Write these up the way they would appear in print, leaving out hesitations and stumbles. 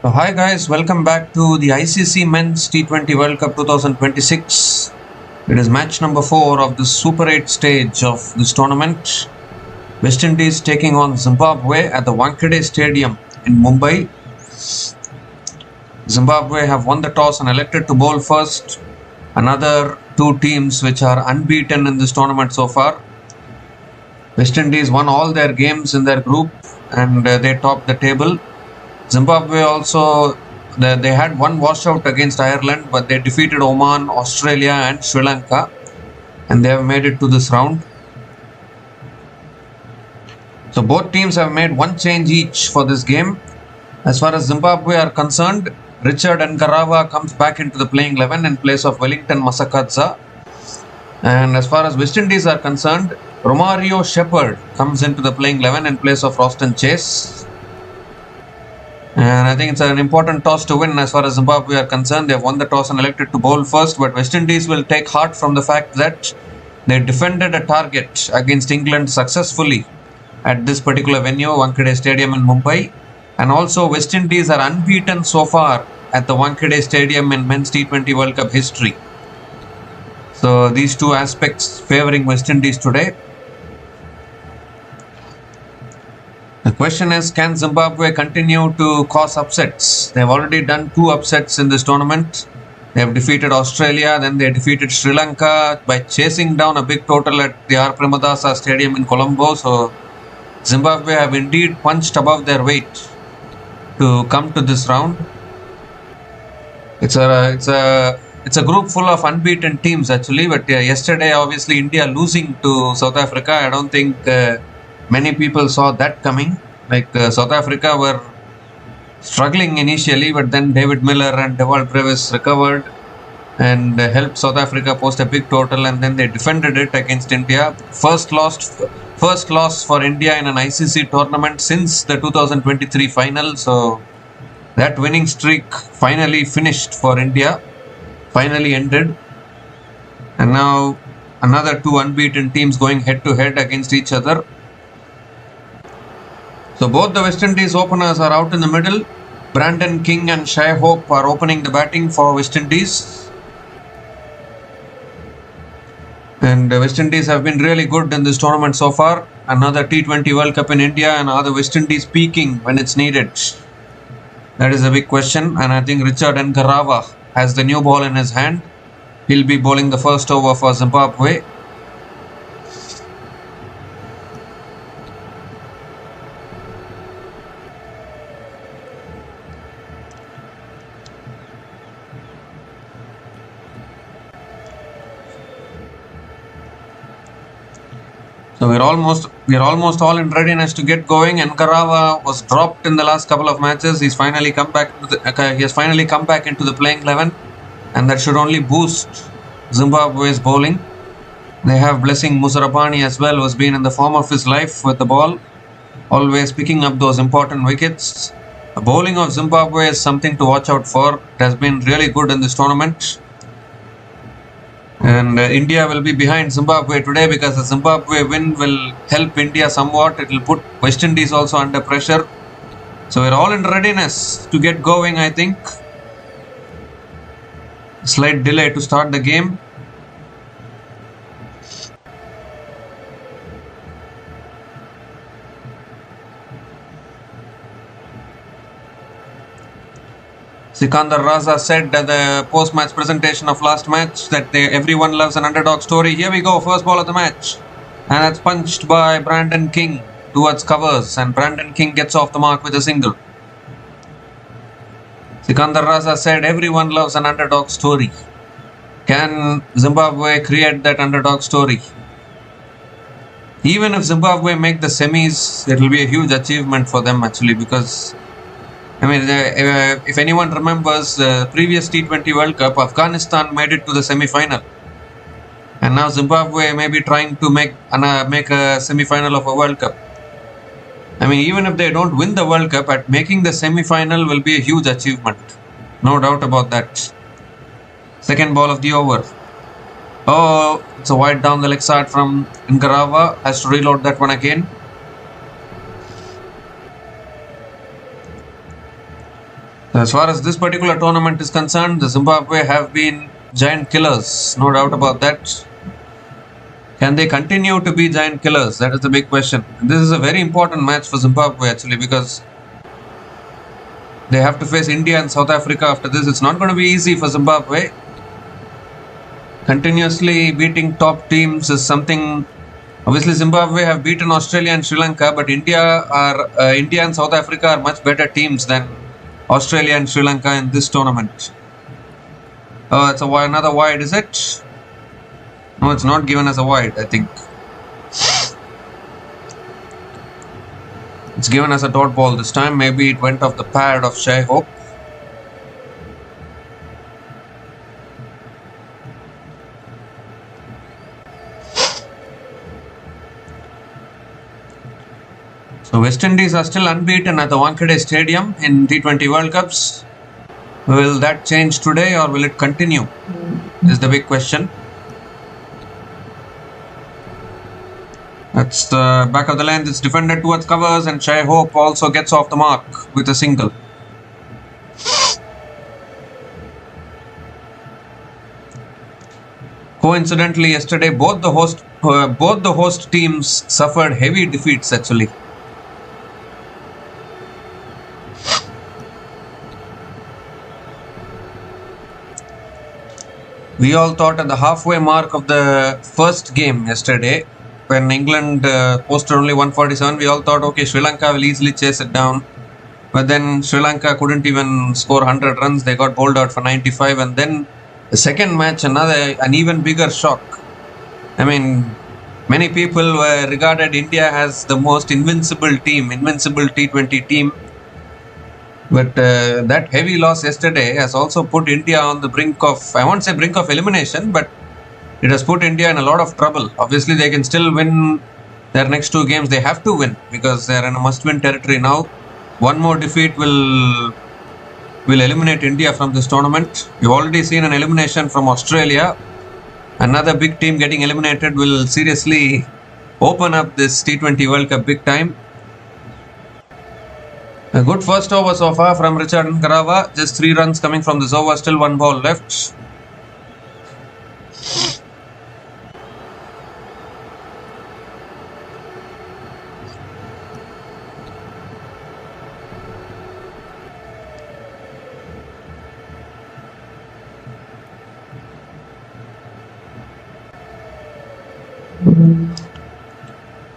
Hi guys, welcome back to the ICC Men's T20 World Cup 2026. It is match number 4 of the Super 8 stage of this tournament. West Indies taking on Zimbabwe at the Wankhede Stadium in Mumbai. Zimbabwe have won the toss and elected to bowl first. Another two teams which are unbeaten in this tournament so far. West Indies won all their games in their group and they topped the table. Zimbabwe also, they had one washout against Ireland, but they defeated Oman, Australia and Sri Lanka, and they have made it to this round. So both teams have made one change each for this game. As far as Zimbabwe are concerned, Richard Ngarava comes back into the playing 11 in place of Wellington Masakadza. And as far as West Indies are concerned, Romario Shepherd comes into the playing 11 in place of Roston Chase. And I think it's an important toss to win as far as Zimbabwe are concerned. They have won the toss and elected to bowl first, but West Indies will take heart from the fact that they defended a target against England successfully at this particular venue, Wankhede Stadium in Mumbai. And also West Indies are unbeaten so far at the Wankhede Stadium in Men's T20 World Cup history. So these two aspects favoring West Indies today. The question is, can Zimbabwe continue to cause upsets? They have already done two upsets in this tournament. They have defeated Australia, then they defeated Sri Lanka by chasing down a big total at the R. Premadasa Stadium in Colombo. So Zimbabwe have indeed punched above their weight to come to this round. It's a group full of unbeaten teams actually, but yesterday obviously India losing to South Africa, I don't think many people saw that coming. South Africa were struggling initially, but then David Miller and Dewald Brevis recovered and helped South Africa post a big total, and then they defended it against India. First loss for India in an ICC tournament since the 2023 final. So that winning streak finally finished for India, finally ended, and now another two unbeaten teams going head to head against each other. So both the West Indies openers are out in the middle. Brandon King and Shai Hope are opening the batting for West Indies. And West Indies have been really good in this tournament so far. Another T20 World Cup in India, and are the West Indies peaking when it's needed? That is a big question, and I think Richard Ngarava has the new ball in his hand. He'll be bowling the first over for Zimbabwe. So we're almost all in readiness to get going. Ngarava was dropped in the last couple of matches. He's finally come back. He has finally come back into the playing 11, and that should only boost Zimbabwe's bowling. They have Blessing Musarabani as well, who has been in the form of his life with the ball, always picking up those important wickets. The bowling of Zimbabwe is something to watch out for. It has been really good in this tournament. And India will be behind Zimbabwe today because the Zimbabwe win will help India somewhat. It will put West Indies also under pressure. So we're all in readiness to get going, I think. Slight delay to start the game. Sikandar Raza said at the post-match presentation of last match that everyone loves an underdog story. Here we go, first ball of the match. And that's punched by Brandon King towards covers, and Brandon King gets off the mark with a single. Sikandar Raza said everyone loves an underdog story. Can Zimbabwe create that underdog story? Even if Zimbabwe make the semis, it will be a huge achievement for them actually, because if anyone remembers the previous T20 World Cup, Afghanistan made it to the semi-final, and now Zimbabwe may be trying to make a semi-final of a World Cup. Even if they don't win the World Cup, at making the semi-final will be a huge achievement, no doubt about that. Second ball of the over. Oh, it's a wide down the leg side from Ngarava. Has to reload that one again. As far as this particular tournament is concerned, the Zimbabwe have been giant killers, no doubt about that. Can they continue to be giant killers? That is the big question. This is a very important match for Zimbabwe actually, because they have to face India and South Africa after this. It's not going to be easy for Zimbabwe. Continuously beating top teams is something. Obviously, Zimbabwe have beaten Australia and Sri Lanka, but India and South Africa are much better teams than Australia and Sri Lanka in this tournament. It's another wide, is it? No, it's not given as a wide, I think. It's given as a dot ball this time. Maybe it went off the pad of Shai Hope. So West Indies are still unbeaten at the Wankhede Stadium in T20 World Cups. Will that change today or will it continue? Is the big question. That's the back of the length. It's defended towards covers and Shai Hope also gets off the mark with a single. Coincidentally, yesterday both the host teams suffered heavy defeats actually. We all thought at the halfway mark of the first game yesterday, when England posted only 147, we all thought, okay, Sri Lanka will easily chase it down. But then Sri Lanka couldn't even score 100 runs. They got bowled out for 95. And then the second match, an even bigger shock. I mean, many people regarded India as the most invincible T20 team. But that heavy loss yesterday has also put India on the brink of, I won't say brink of elimination, but it has put India in a lot of trouble. Obviously, they can still win their next two games. They have to win because they are in a must-win territory now. One more defeat will eliminate India from this tournament. We've already seen an elimination from Australia. Another big team getting eliminated will seriously open up this T20 World Cup big time. A good first over so far from Richard Nkarawa. Just 3 runs coming from this over. Still 1 ball left.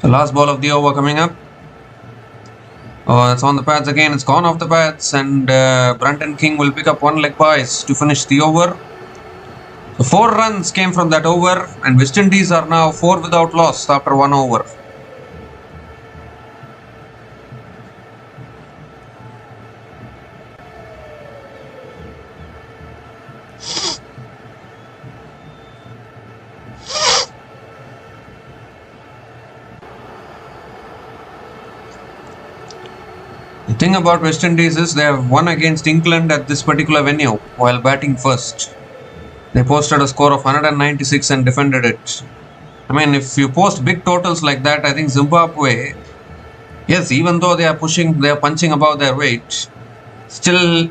The last ball of the over coming up. Oh, it's on the pads again. It's gone off the pads, and Brandon King will pick up 1 leg byes to finish the over. So 4 runs came from that over, and West Indies are now 4 without loss after 1 over. The thing about West Indies is they have won against England at this particular venue while batting first. They posted a score of 196 and defended it. I mean, if you post big totals like that, I think Zimbabwe, yes, even though they are punching above their weight, still,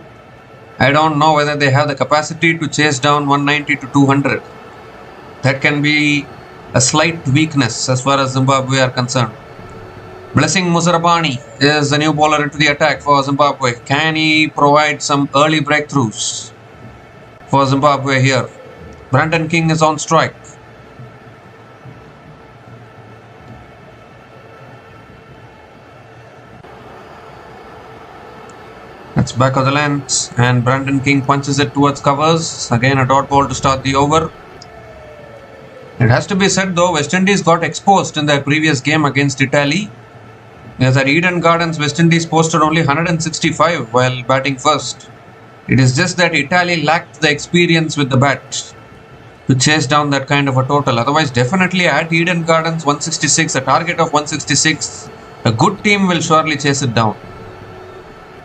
I don't know whether they have the capacity to chase down 190 to 200. That can be a slight weakness as far as Zimbabwe are concerned. Blessing Musarabani is the new bowler into the attack for Zimbabwe. Can he provide some early breakthroughs for Zimbabwe here? Brandon King is on strike. That's back of the length, and Brandon King punches it towards covers. Again a dot ball to start the over. It has to be said though, West Indies got exposed in their previous game against Italy. As at Eden Gardens, West Indies posted only 165 while batting first. It is just that Italy lacked the experience with the bat to chase down that kind of a total. Otherwise, definitely at Eden Gardens 166, a target of 166, a good team will surely chase it down.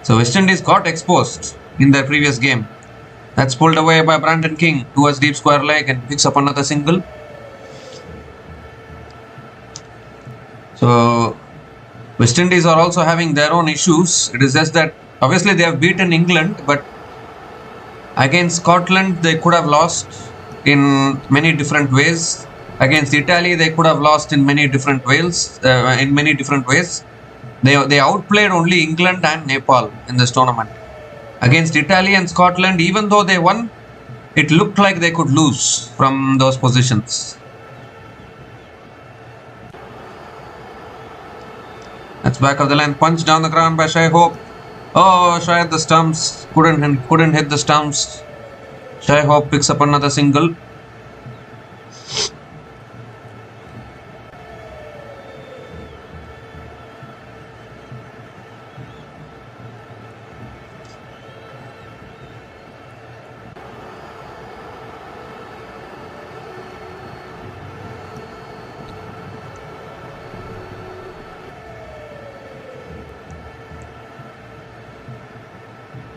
So West Indies got exposed in their previous game. That's pulled away by Brandon King towards deep square leg and picks up another single. So West Indies are also having their own issues. It is just that Obviously, they have beaten England, but against Scotland, they could have lost in many different ways. Against Italy, they could have lost in many different ways. They outplayed only England and Nepal in this tournament. Against Italy and Scotland, even though they won, it looked like they could lose from those positions. That's back of the length punch down the ground by Shai Hope. Oh, Shai at the stumps. Couldn't hit the stumps. Shai Hope picks up another single.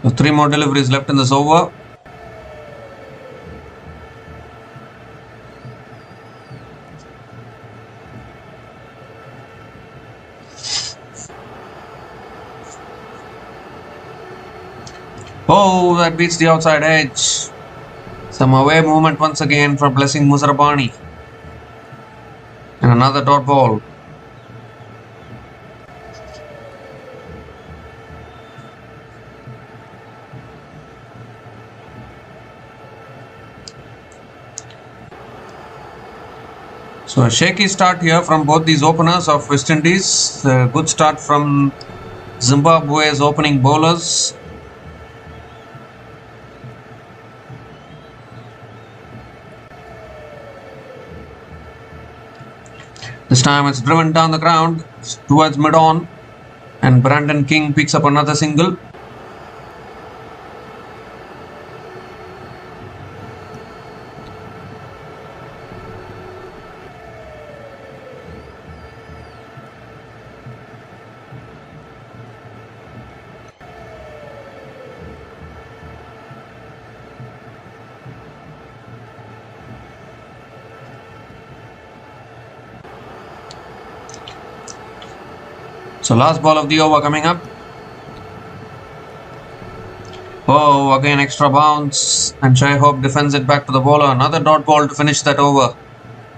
So 3 more deliveries left in this over. Oh, that beats the outside edge. Some away movement once again for Blessing Musarabani. And another dot ball. So a shaky start here from both these openers of West Indies. A good start from Zimbabwe's opening bowlers. This time it's driven down the ground towards mid-on, and Brandon King picks up another single. So last ball of the over coming up. Oh, again extra bounce, and Shai Hope defends it back to the bowler. Another dot ball to finish that over.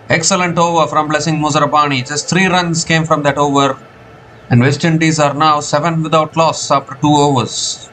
Excellent over from Blessing Musarabani. Just 3 runs came from that over, and West Indies are now 7 without loss after 2 overs.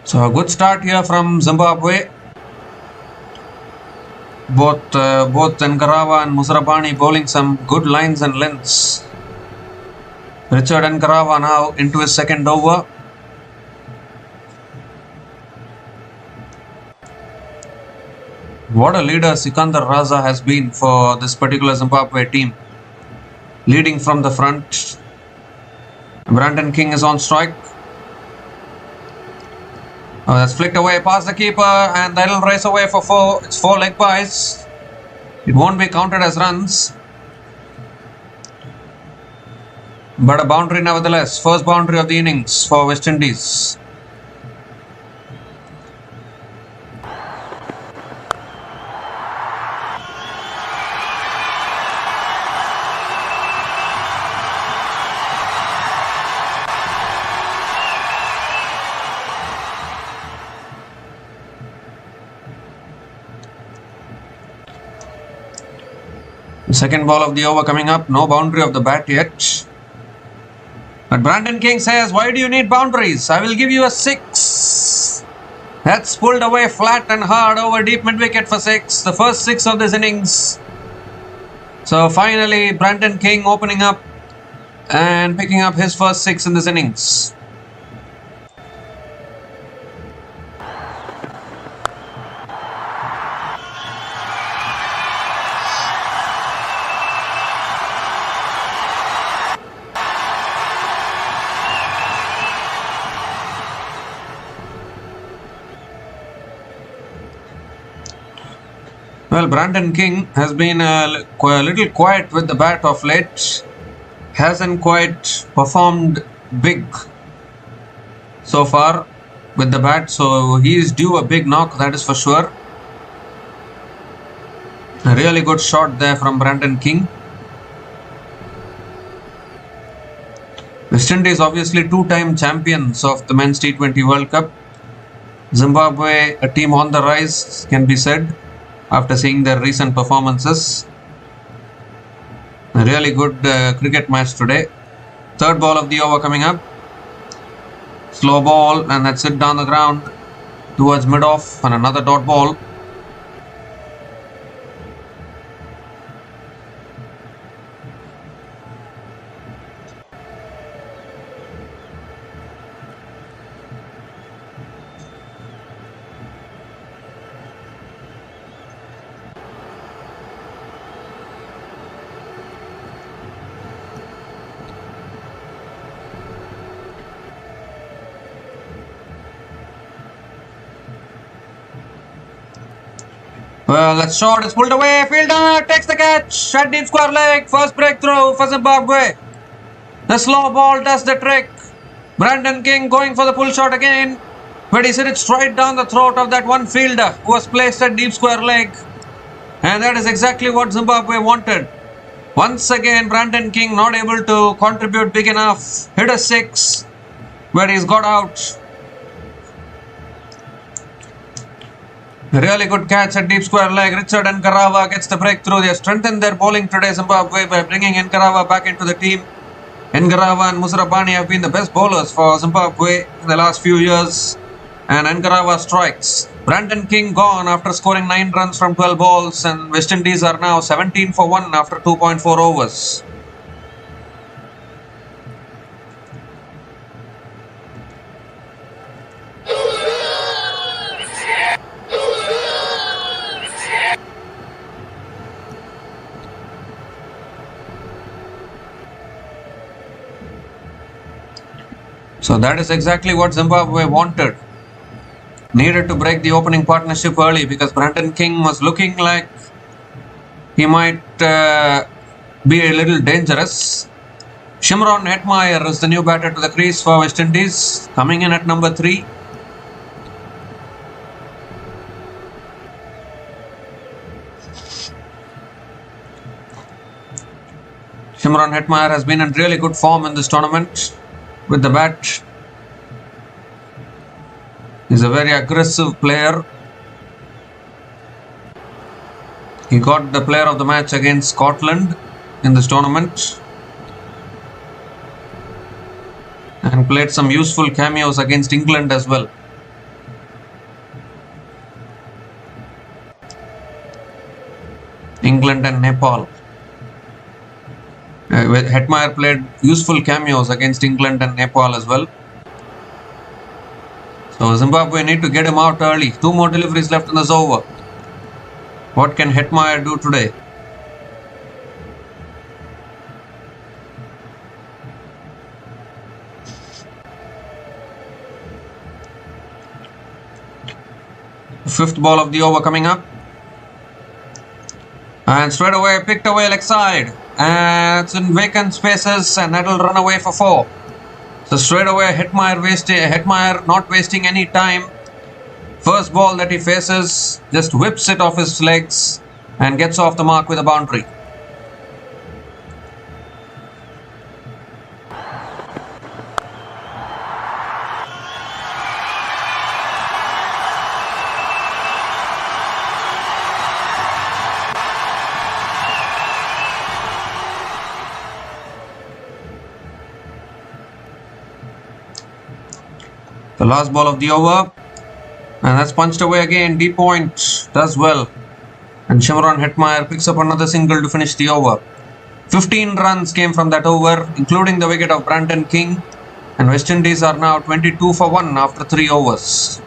So a good start here from Zimbabwe. Both Nkarawa and Musarabani bowling some good lines and lengths. Richard Nkarawa now into his second over. What a leader Sikandar Raza has been for this particular Zimbabwe team. Leading from the front. Brandon King is on strike. Oh, that's flicked away past the keeper, and that'll race away for 4. It's 4 leg byes. It won't be counted as runs, but a boundary nevertheless. First boundary of the innings for West Indies. Second ball of the over coming up. No boundary of the bat yet. But Brandon King says, why do you need boundaries? I will give you a 6. That's pulled away flat and hard over deep mid wicket for 6. The first 6 of this innings. So finally Brandon King opening up and picking up his first 6 in this innings. Well, Brandon King has been a little quiet with the bat of late. Hasn't quite performed big so far with the bat, so he is due a big knock, that is for sure. A really good shot there from Brandon King. West Indies obviously two-time champions of the men's T20 World Cup. Zimbabwe, a team on the rise, can be said, after seeing their recent performances. A really good cricket match today. Third ball of the over coming up. Slow ball, and that's it down the ground towards mid-off, and another dot ball. Well, that's short, it's pulled away, fielder takes the catch at deep square leg, first breakthrough for Zimbabwe. The slow ball does the trick. Brandon King going for the pull shot again, but he hit it straight down the throat of that one fielder who was placed at deep square leg. And that is exactly what Zimbabwe wanted. Once again, Brandon King not able to contribute big enough. Hit a 6, but he's got out. Really good catch at deep square leg. Richard Ngarava gets the breakthrough. They have strengthened their bowling today, Zimbabwe, by bringing Ngarava back into the team. Ngarava and Musrabani have been the best bowlers for Zimbabwe in the last few years. And Ngarava strikes. Brandon King gone after scoring 9 runs from 12 balls, and West Indies are now 17 for 1 after 2.4 overs. So that is exactly what Zimbabwe wanted. Needed to break the opening partnership early because Brandon King was looking like he might be a little dangerous. Shimron Hetmyer is the new batter to the crease for West Indies, coming in at number 3. Shimron Hetmyer has been in really good form in this tournament with the bat. He's a very aggressive player. He got the player of the match against Scotland in this tournament and played some useful cameos against England as well. England and Nepal. Hetmyer played useful cameos against England and Nepal as well. So Zimbabwe need to get him out early. 2 more deliveries left in this over. What can Hetmyer do today? Fifth ball of the over coming up. And straight away picked away leg side. And it's in vacant spaces, and that will run away for 4. So straight away Hetmyer not wasting any time. First ball that he faces, just whips it off his legs and gets off the mark with a boundary. The last ball of the over, and that's punched away again. Deep point, does well, and Shimron Hetmyer picks up another single to finish the over. 15 runs came from that over, including the wicket of Brandon King, and West Indies are now 22 for 1 after 3 overs.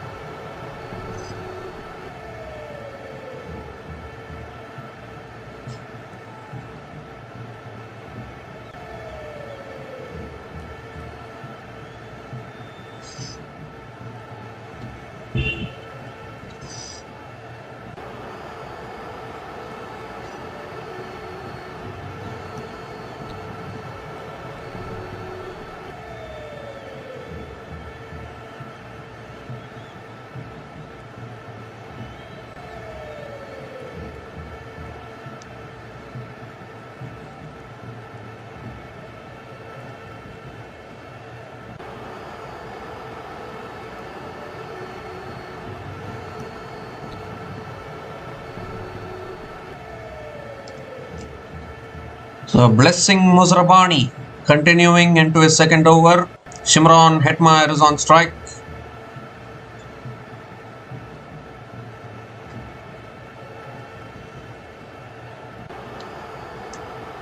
So Blessing Musrabani continuing into his second over. Shimron Hetmyer is on strike.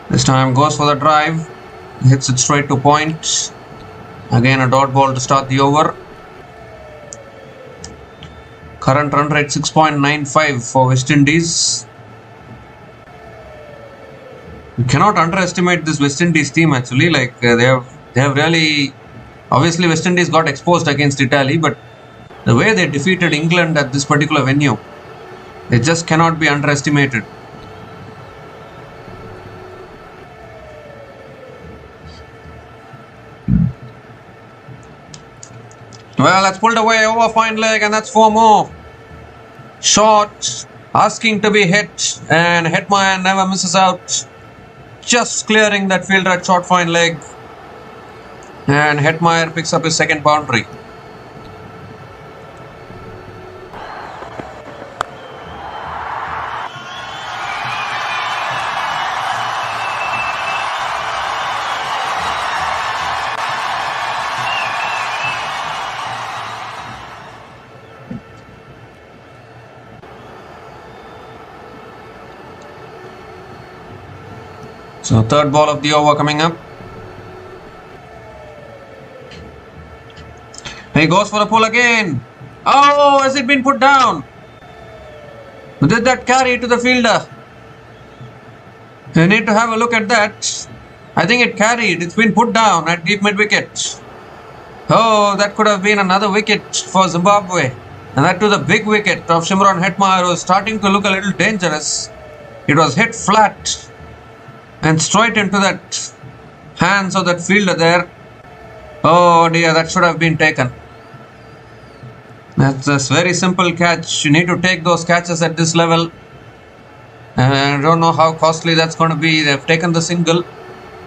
This time goes for the drive, hits it straight to point. Again a dot ball to start the over. Current run rate 6.95 for West Indies. You cannot underestimate this West Indies team actually. Like they have really, obviously West Indies got exposed against Italy, but the way they defeated England at this particular venue, it just cannot be underestimated. Well, that's pulled away over fine leg, and that's 4 more. Short, asking to be hit, and Hetmyer never misses out. Just clearing that fielder at short fine leg. And Hetmyer picks up his second boundary. So third ball of the over coming up. He goes for a pull again. Oh, has it been put down? Did that carry to the fielder? You need to have a look at that. I think it carried. It's been put down at deep mid wicket. Oh, that could have been another wicket for Zimbabwe. And that to the big wicket of Shimron Hetmyer, was starting to look a little dangerous. It was hit flat and straight into that hands of that fielder there. Oh dear, that should have been taken. That's a very simple catch. You need to take those catches at this level. I don't know how costly that's going to be. They've taken the single.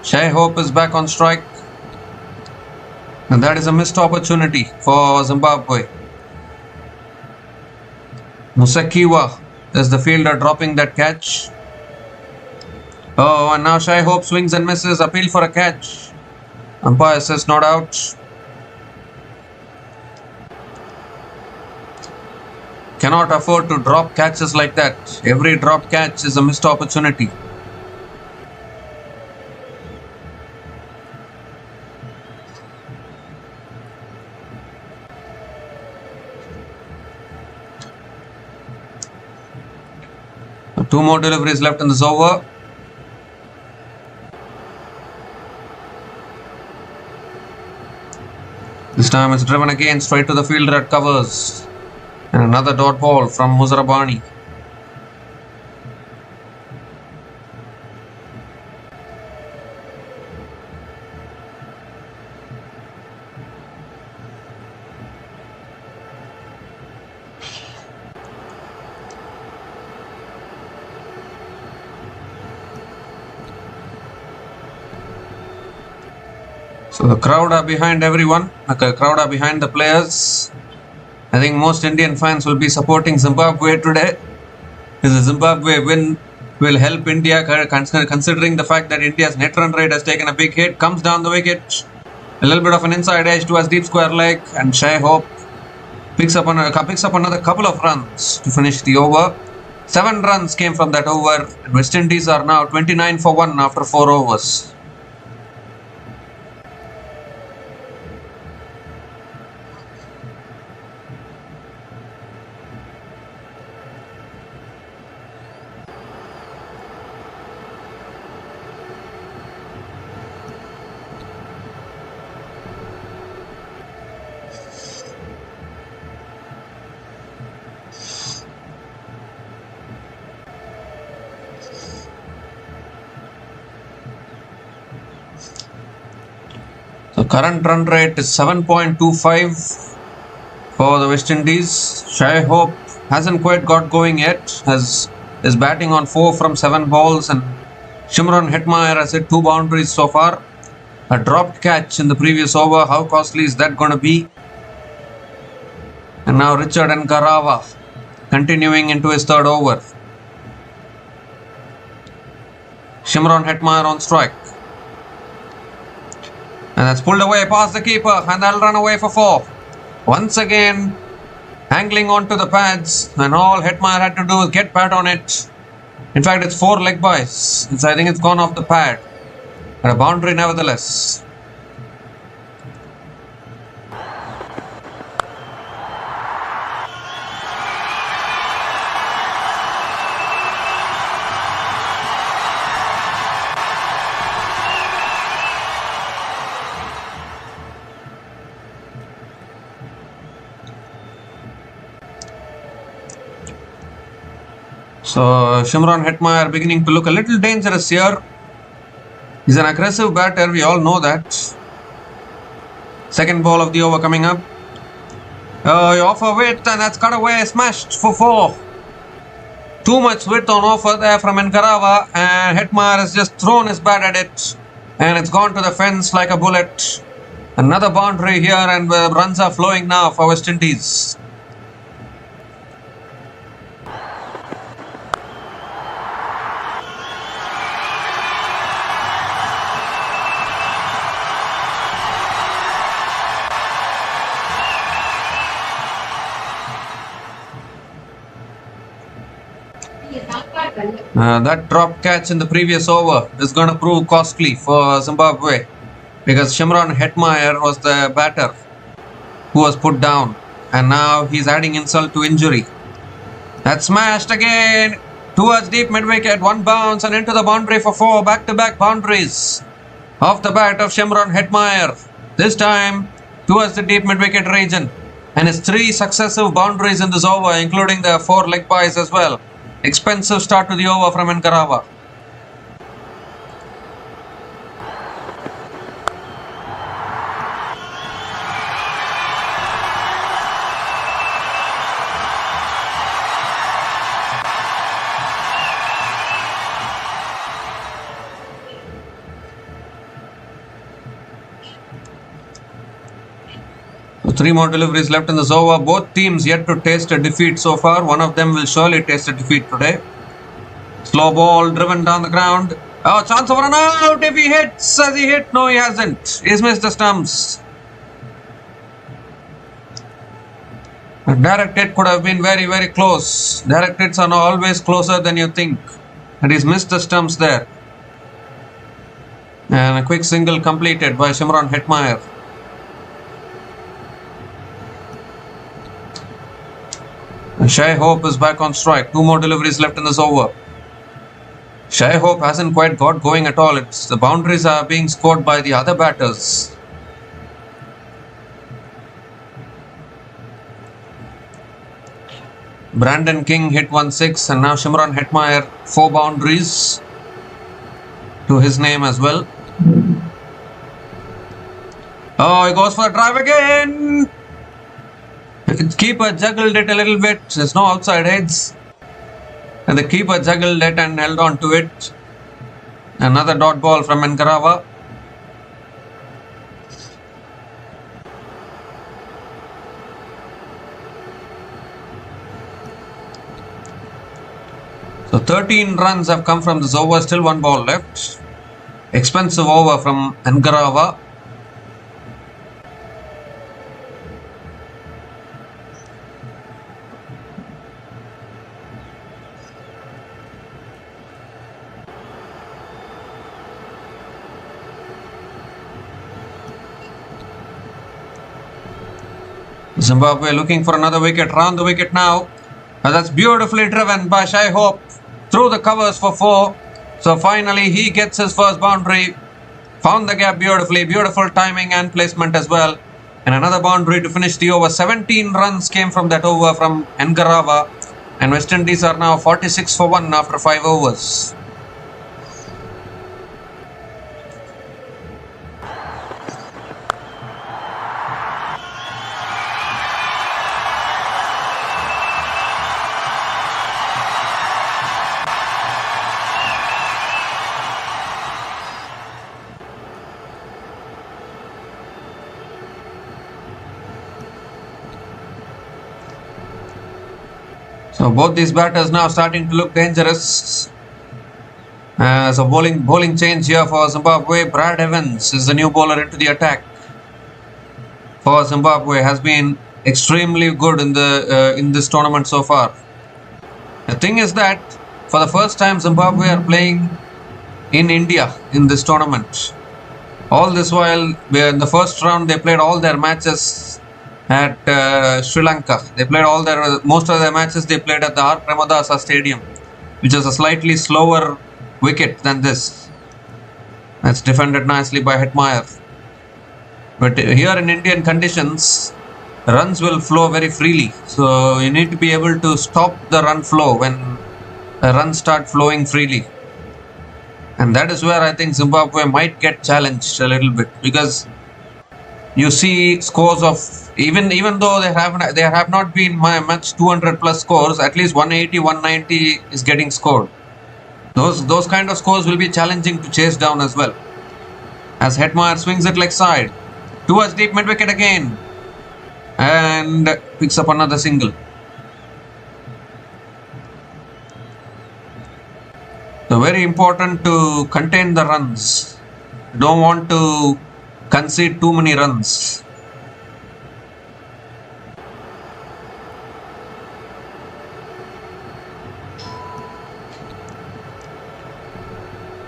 Shai Hope is back on strike. And that is a missed opportunity for Zimbabwe. Musakiwa is the fielder dropping that catch. Oh, and now Shai Hope swings and misses. Appeal for a catch. Umpire says not out. Cannot afford to drop catches like that. Every drop catch is a missed opportunity. Two more deliveries left in this over. This time it's driven again straight to the fielder at covers. And another dot ball from Musrabani. So the crowd are behind everyone. The crowd are behind the players. I think most Indian fans will be supporting Zimbabwe today. Because the Zimbabwe win will help India, considering the fact that India's net run rate has taken a big hit. Comes down the wicket. A little bit of an inside edge towards deep square leg. And Shai Hope picks up another couple of runs to finish the over. 7 runs came from that over. And West Indies are now 29 for 1 after 4 overs. The current run rate is 7.25 for the West Indies. Shai Hope hasn't quite got going yet, is batting on 4 from 7 balls, and Shimron Hetmyer has hit 2 boundaries so far. A dropped catch in the previous over. How costly is that going to be? And now Richard and Garawa continuing into his third over. Hetmyer on strike. And that's pulled away past the keeper, and they'll run away for 4. Once again, angling onto the pads, and all Hetmyer had to do is get bat on it. In fact, it's 4 leg byes. I think it's gone off the pad. But a boundary nevertheless. So Hetmyer beginning to look a little dangerous here. He's an aggressive batter, we all know that. Second ball of the over coming up. Offer width, and that's cut away, smashed for 4. Too much width on offer there from Ngarava, and Hetmyer has just thrown his bat at it, and it's gone to the fence like a bullet. Another boundary here, and runs are flowing now for West Indies. That drop catch in the previous over is going to prove costly for Zimbabwe, because Hetmyer was the batter who was put down, and now he's adding insult to injury. That's smashed again towards deep mid-wicket, 1 bounce and into the boundary for 4. Back-to-back boundaries off the bat of Hetmyer. This time towards the deep mid-wicket region, and it's 3 successive boundaries in this over, including the 4 leg byes as well. Expensive start to the over from Ngarava. So 3 more deliveries left in this over. Both teams yet to taste a defeat so far. One of them will surely taste a defeat today. Slow ball driven down the ground. Oh, chance of run out if he hits. Has he hit? No, he hasn't. He's missed the stumps. A direct hit could have been very, very close. Direct hits are always closer than you think. And he's missed the stumps there. And a quick single completed by Hetmyer. Shai Hope is back on strike. 2 more deliveries left in this over. Shai Hope hasn't quite got going at all. The boundaries are being scored by the other batters. Brandon King hit 1-6, and now Hetmyer 4 boundaries to his name as well. Oh, he goes for a drive again. The keeper juggled it a little bit. There's no outside edge. And the keeper juggled it and held on to it. Another dot ball from Ngarava. So 13 runs have come from this over. Still 1 ball left. Expensive over from Ngarava. Zimbabwe looking for another wicket, round the wicket now. And that's beautifully driven by Shai Hope through the covers for 4. So finally he gets his first boundary. Found the gap beautifully, beautiful timing and placement as well. And another boundary to finish the over. 17 runs came from that over from Ngarava. And West Indies are now 46 for 1 after 5 overs. So both these batters now starting to look dangerous. So bowling change here for Zimbabwe. Brad Evans is the new bowler into the attack for Zimbabwe. Has been extremely good in this tournament so far. The thing is that for the first time Zimbabwe are playing in India in this tournament. All this while, in the first round they played all their matches at Sri Lanka. They played most of their matches they played at the R. Premadasa Stadium, which is a slightly slower wicket than this. That's defended nicely by Hetmyer. But here in Indian conditions, runs will flow very freely. So you need to be able to stop the run flow when runs start flowing freely. And that is where I think Zimbabwe might get challenged a little bit, because you see scores of even though they have not been much 200 plus scores, at least 180, 190 is getting scored. Those kind of scores will be challenging to chase down as well. As Hetmyer swings it leg side towards deep mid wicket again and picks up another single. So very important to contain the runs. You don't want to concede too many runs.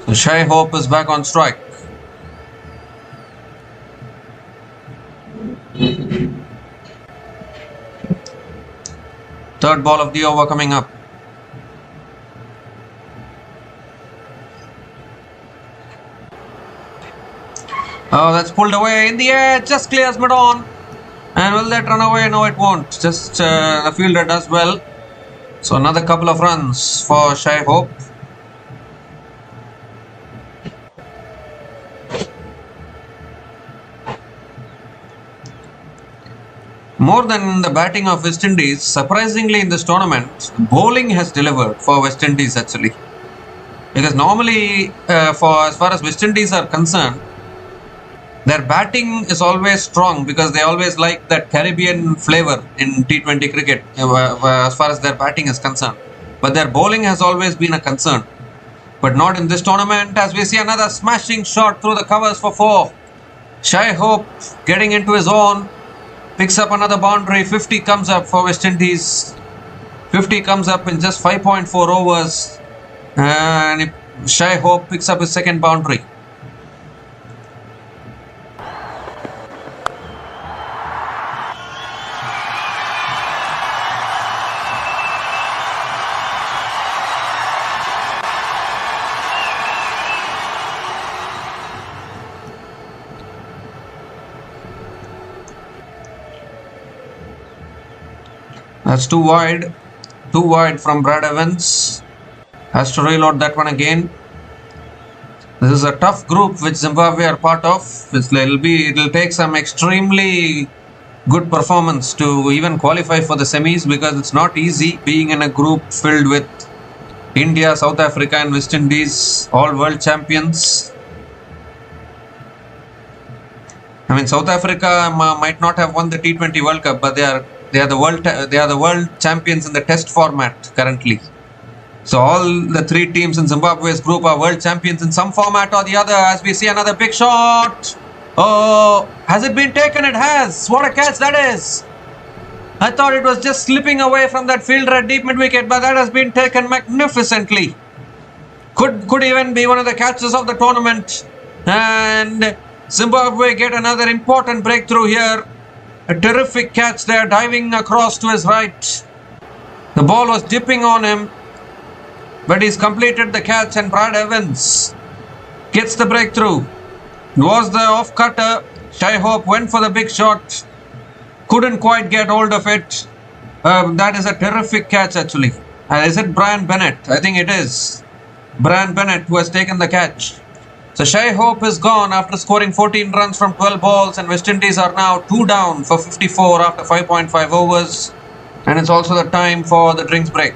So Shai Hope is back on strike. Third ball of the over coming up. Oh, that's pulled away in the air, just clears mid-on. And will that run away? No, it won't. Just the fielder does well. So another couple of runs for Shai Hope. More than the batting of West Indies, surprisingly in this tournament, bowling has delivered for West Indies actually. Because normally, as far as West Indies are concerned, their batting is always strong because they always like that Caribbean flavor in T20 cricket as far as their batting is concerned. But their bowling has always been a concern. But not in this tournament, as we see another smashing shot through the covers for 4. Shai Hope getting into his own, picks up another boundary. 50 comes up for West Indies. 50 comes up in just 5.4 overs. And Shai Hope picks up his second boundary. That's too wide from Brad Evans. Has to reload that one again. This is a tough group which Zimbabwe are part of. It'll take some extremely good performance to even qualify for the semis, because it's not easy being in a group filled with India, South Africa and West Indies, all world champions. I mean, South Africa might not have won the T20 World Cup, but they are the world champions in the test format currently. So all the 3 teams in Zimbabwe's group are world champions in some format or the other. As we see another big shot. Oh, has it been taken? It has. What a catch that is. I thought it was just slipping away from that fielder at deep mid wicket, but that has been taken magnificently. Could even be one of the catches of the tournament. And Zimbabwe get another important breakthrough here. A terrific catch there, diving across to his right. The ball was dipping on him, but he's completed the catch, and Brad Evans gets the breakthrough. It was the off cutter. Shai Hope went for the big shot. Couldn't quite get hold of it. That is a terrific catch actually. Is it Brian Bennett? I think it is. Brian Bennett who has taken the catch. So Shai Hope is gone after scoring 14 runs from 12 balls, and West Indies are now 2 down for 54 after 5.5 overs. And it's also the time for the drinks break.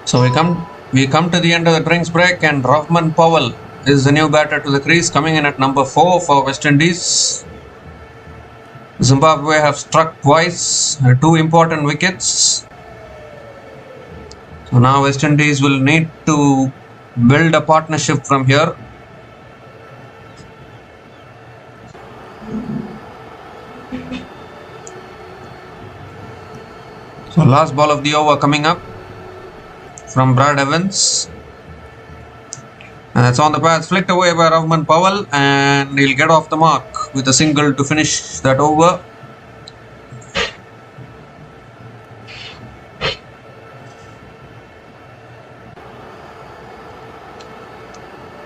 So we come to the end of the drinks break, and Powell is the new batter to the crease, coming in at number 4 for West Indies. Zimbabwe have struck twice, 2 important wickets. So now West Indies will need to build a partnership from here. So last ball of the over coming up from Brad Evans. And that's on the pads, flicked away by Powell, and he'll get off the mark with a single to finish that over.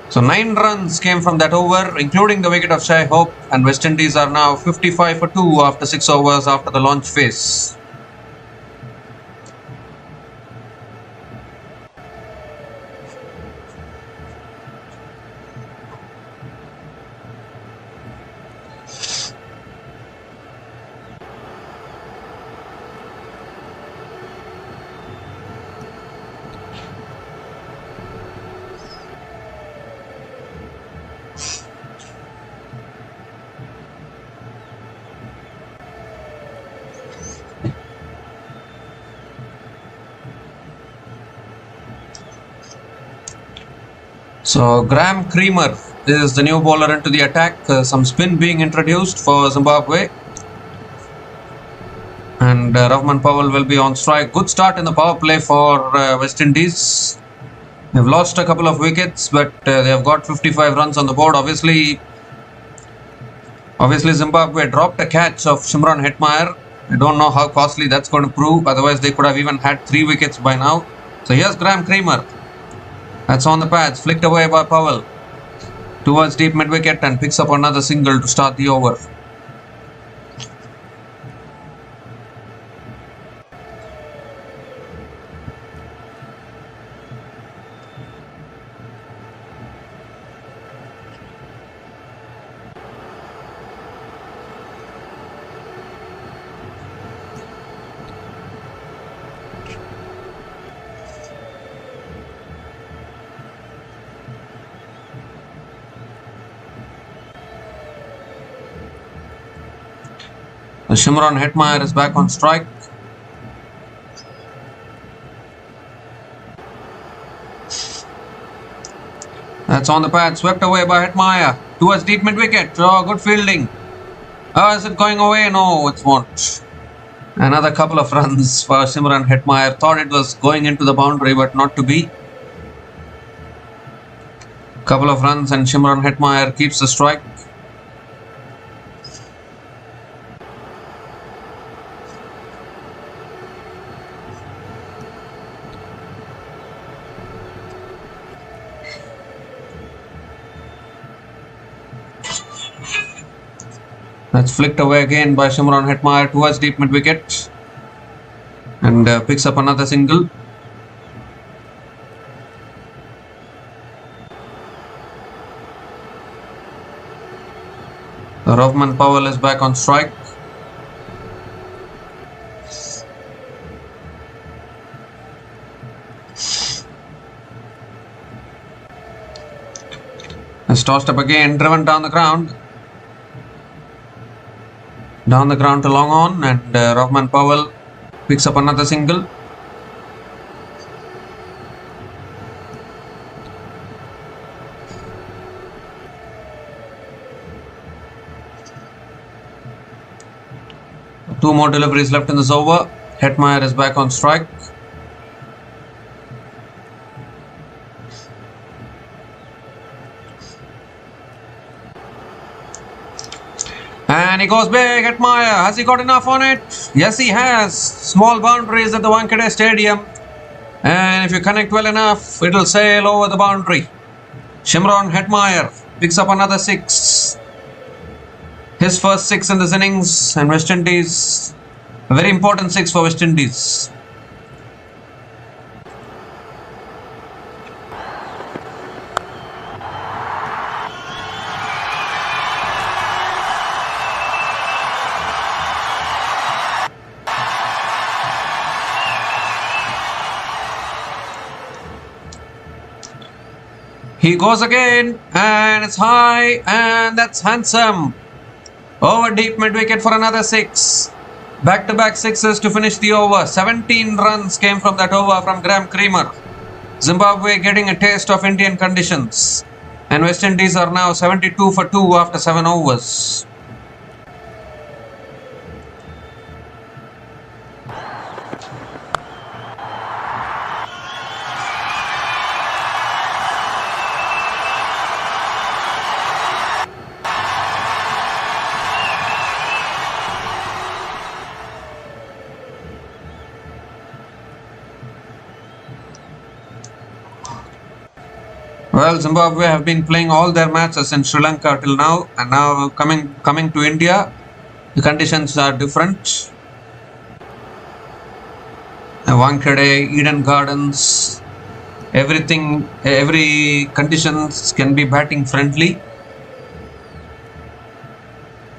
So 9 runs came from that over, including the wicket of Shai Hope, and West Indies are now 55 for 2 after 6 overs after the launch phase. So Graham Creamer is the new bowler into the attack. Some spin being introduced for Zimbabwe. And Rahman Powell will be on strike. Good start in the power play for West Indies. They've lost a couple of wickets, but they have got 55 runs on the board. Obviously Zimbabwe dropped a catch of Shimron Hetmyer. I don't know how costly that's going to prove. Otherwise, they could have even had 3 wickets by now. So here's Graham Creamer. That's on the pads, flicked away by Powell towards deep mid-wicket, and picks up another single to start the over. Shimron Hetmyer is back on strike. That's on the pad, swept away by Hetmyer towards deep mid-wicket. Oh, good fielding. Oh, is it going away? No, it won't. Another couple of runs for Shimron Hetmyer. Thought it was going into the boundary, but not to be. Couple of runs and Shimron Hetmyer keeps the strike. That's flicked away again by Shimron Hetmyer towards deep mid-wicket, and picks up another single. Rahman Powell is back on strike. It's tossed up again, driven down the ground. Down the ground to long on, and Rahman Powell picks up another single. Two more deliveries left in this over. Hetmyer is back on strike. And he goes big, Hetmyer. Has he got enough on it? Yes, he has. Small boundaries at the Wankhede Stadium. And if you connect well enough, it'll sail over the boundary. Shimron Hetmyer picks up another 6. His first 6 in this innings, and West Indies, a very important 6 for West Indies. He goes again, and it's high, and that's handsome. Over deep mid-wicket for another 6. Back-to-back sixes to finish the over. 17 runs came from that over from Graham Creamer. Zimbabwe getting a taste of Indian conditions. And West Indies are now 72 for 2 after 7 overs. Well, Zimbabwe have been playing all their matches in Sri Lanka till now, and now coming to India, the conditions are different. Wankhede, Eden Gardens, every conditions can be batting friendly.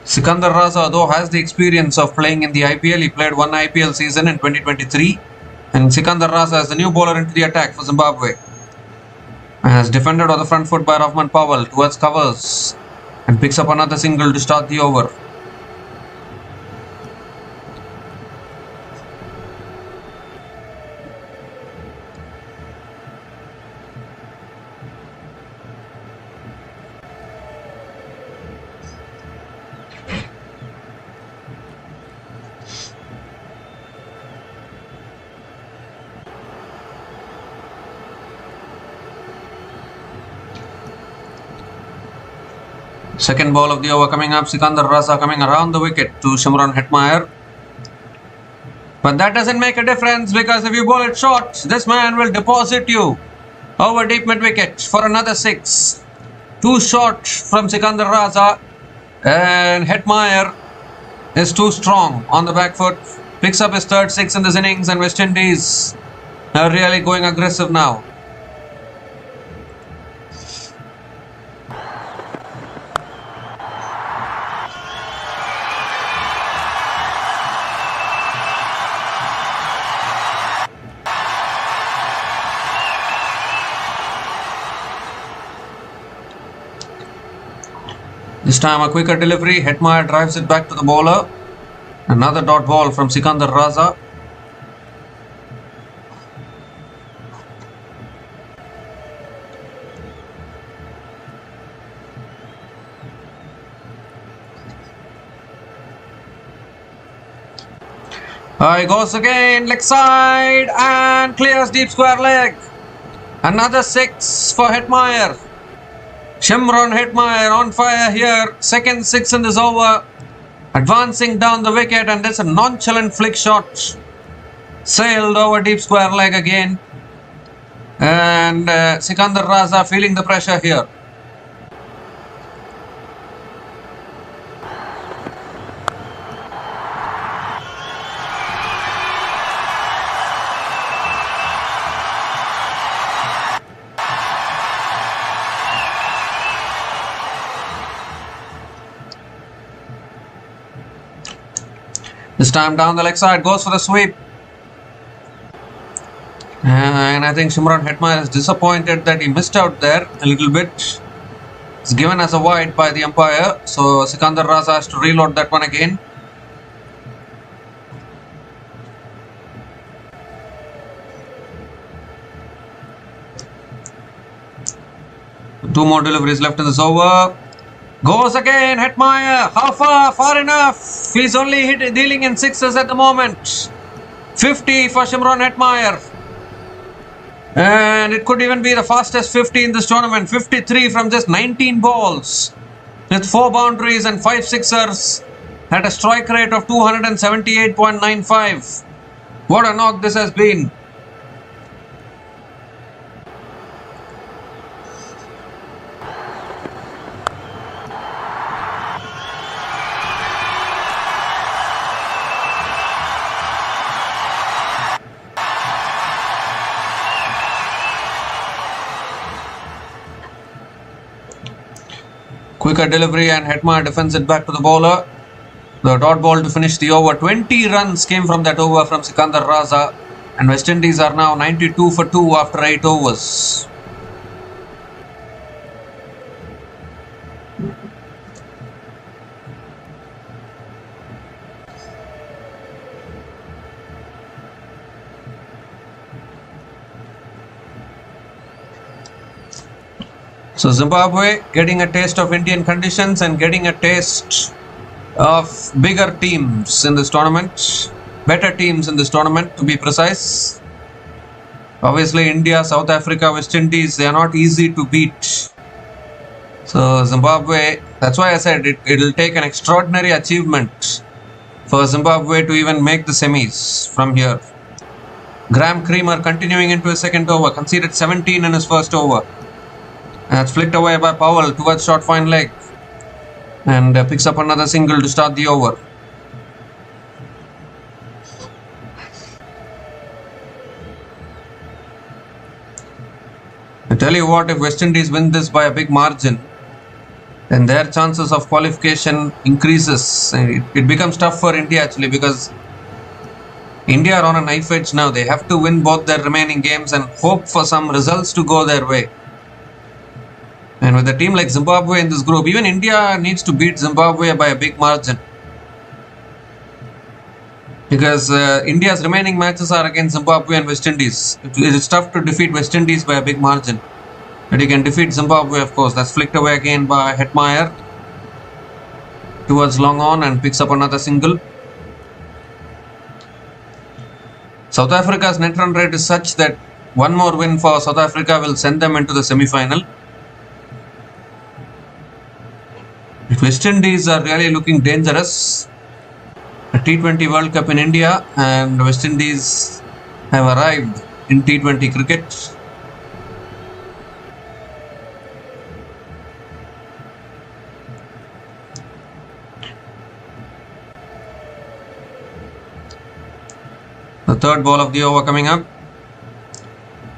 Sikandar Raza, though, has the experience of playing in the IPL. He played one IPL season in 2023, and Sikandar Raza is the new bowler into the attack for Zimbabwe. Has defended on the front foot by Hetmyer Powell towards covers and picks up another single to start the over. Second ball of the over coming up. Sikandar Raza coming around the wicket to Hetmyer. But that doesn't make a difference, because if you bowl it short, this man will deposit you over deep mid-wicket for another 6. Too short from Sikandar Raza, and Hetmyer is too strong on the back foot. Picks up his third 6 in this innings, and West Indies are really going aggressive now. This time a quicker delivery. Hetmyer drives it back to the bowler. Another dot ball from Sikandar Raza. He goes again, leg side, and clears deep square leg. Another 6 for Hetmyer. Hetmyer on fire here. Second 6 in this over. Advancing down the wicket, and that's a nonchalant flick shot. Sailed over deep square leg again. And Sikandar Raza feeling the pressure here. This time down the leg side, goes for the sweep. And I think Hetmyer is disappointed that he missed out there a little bit. It's given as a wide by the umpire. So Sikandar Raza has to reload that one again. Two more deliveries left in this over. Goes again, Hetmyer. How far? Far enough. He's only dealing in 6s at the moment. 50 for Hetmyer. And it could even be the fastest 50 in this tournament. 53 from just 19 balls. With 4 boundaries and 5 sixers. At a strike rate of 278.95. What a knock this has been. Quicker delivery, and Hetmyer defends it back to the bowler. The dot ball to finish the over. 20 runs came from that over from Sikandar Raza, and West Indies are now 92 for 2 after 8 overs. So Zimbabwe getting a taste of Indian conditions and getting a taste of bigger teams in this tournament, better teams in this tournament to be precise. Obviously India, South Africa, West Indies, they are not easy to beat. So Zimbabwe, that's why I said it'll take an extraordinary achievement for Zimbabwe to even make the semis from here. Graham Creamer continuing into his second over, conceded 17 in his first over. That's flicked away by Powell towards short fine leg and picks up another single to start the over. I tell you what, if West Indies win this by a big margin, then their chances of qualification increases. It becomes tough for India actually, because India are on a knife edge now. They have to win both their remaining games and hope for some results to go their way. And with a team like Zimbabwe in this group, even India needs to beat Zimbabwe by a big margin. Because India's remaining matches are against Zimbabwe and West Indies. It's tough to defeat West Indies by a big margin. But you can defeat Zimbabwe, of course. That's flicked away again by Hetmyer towards long on and picks up another single. South Africa's net run rate is such that one more win for South Africa will send them into the semi-final. West Indies are really looking dangerous. A T20 World Cup in India and West Indies have arrived in T20 cricket. The third ball of the over coming up.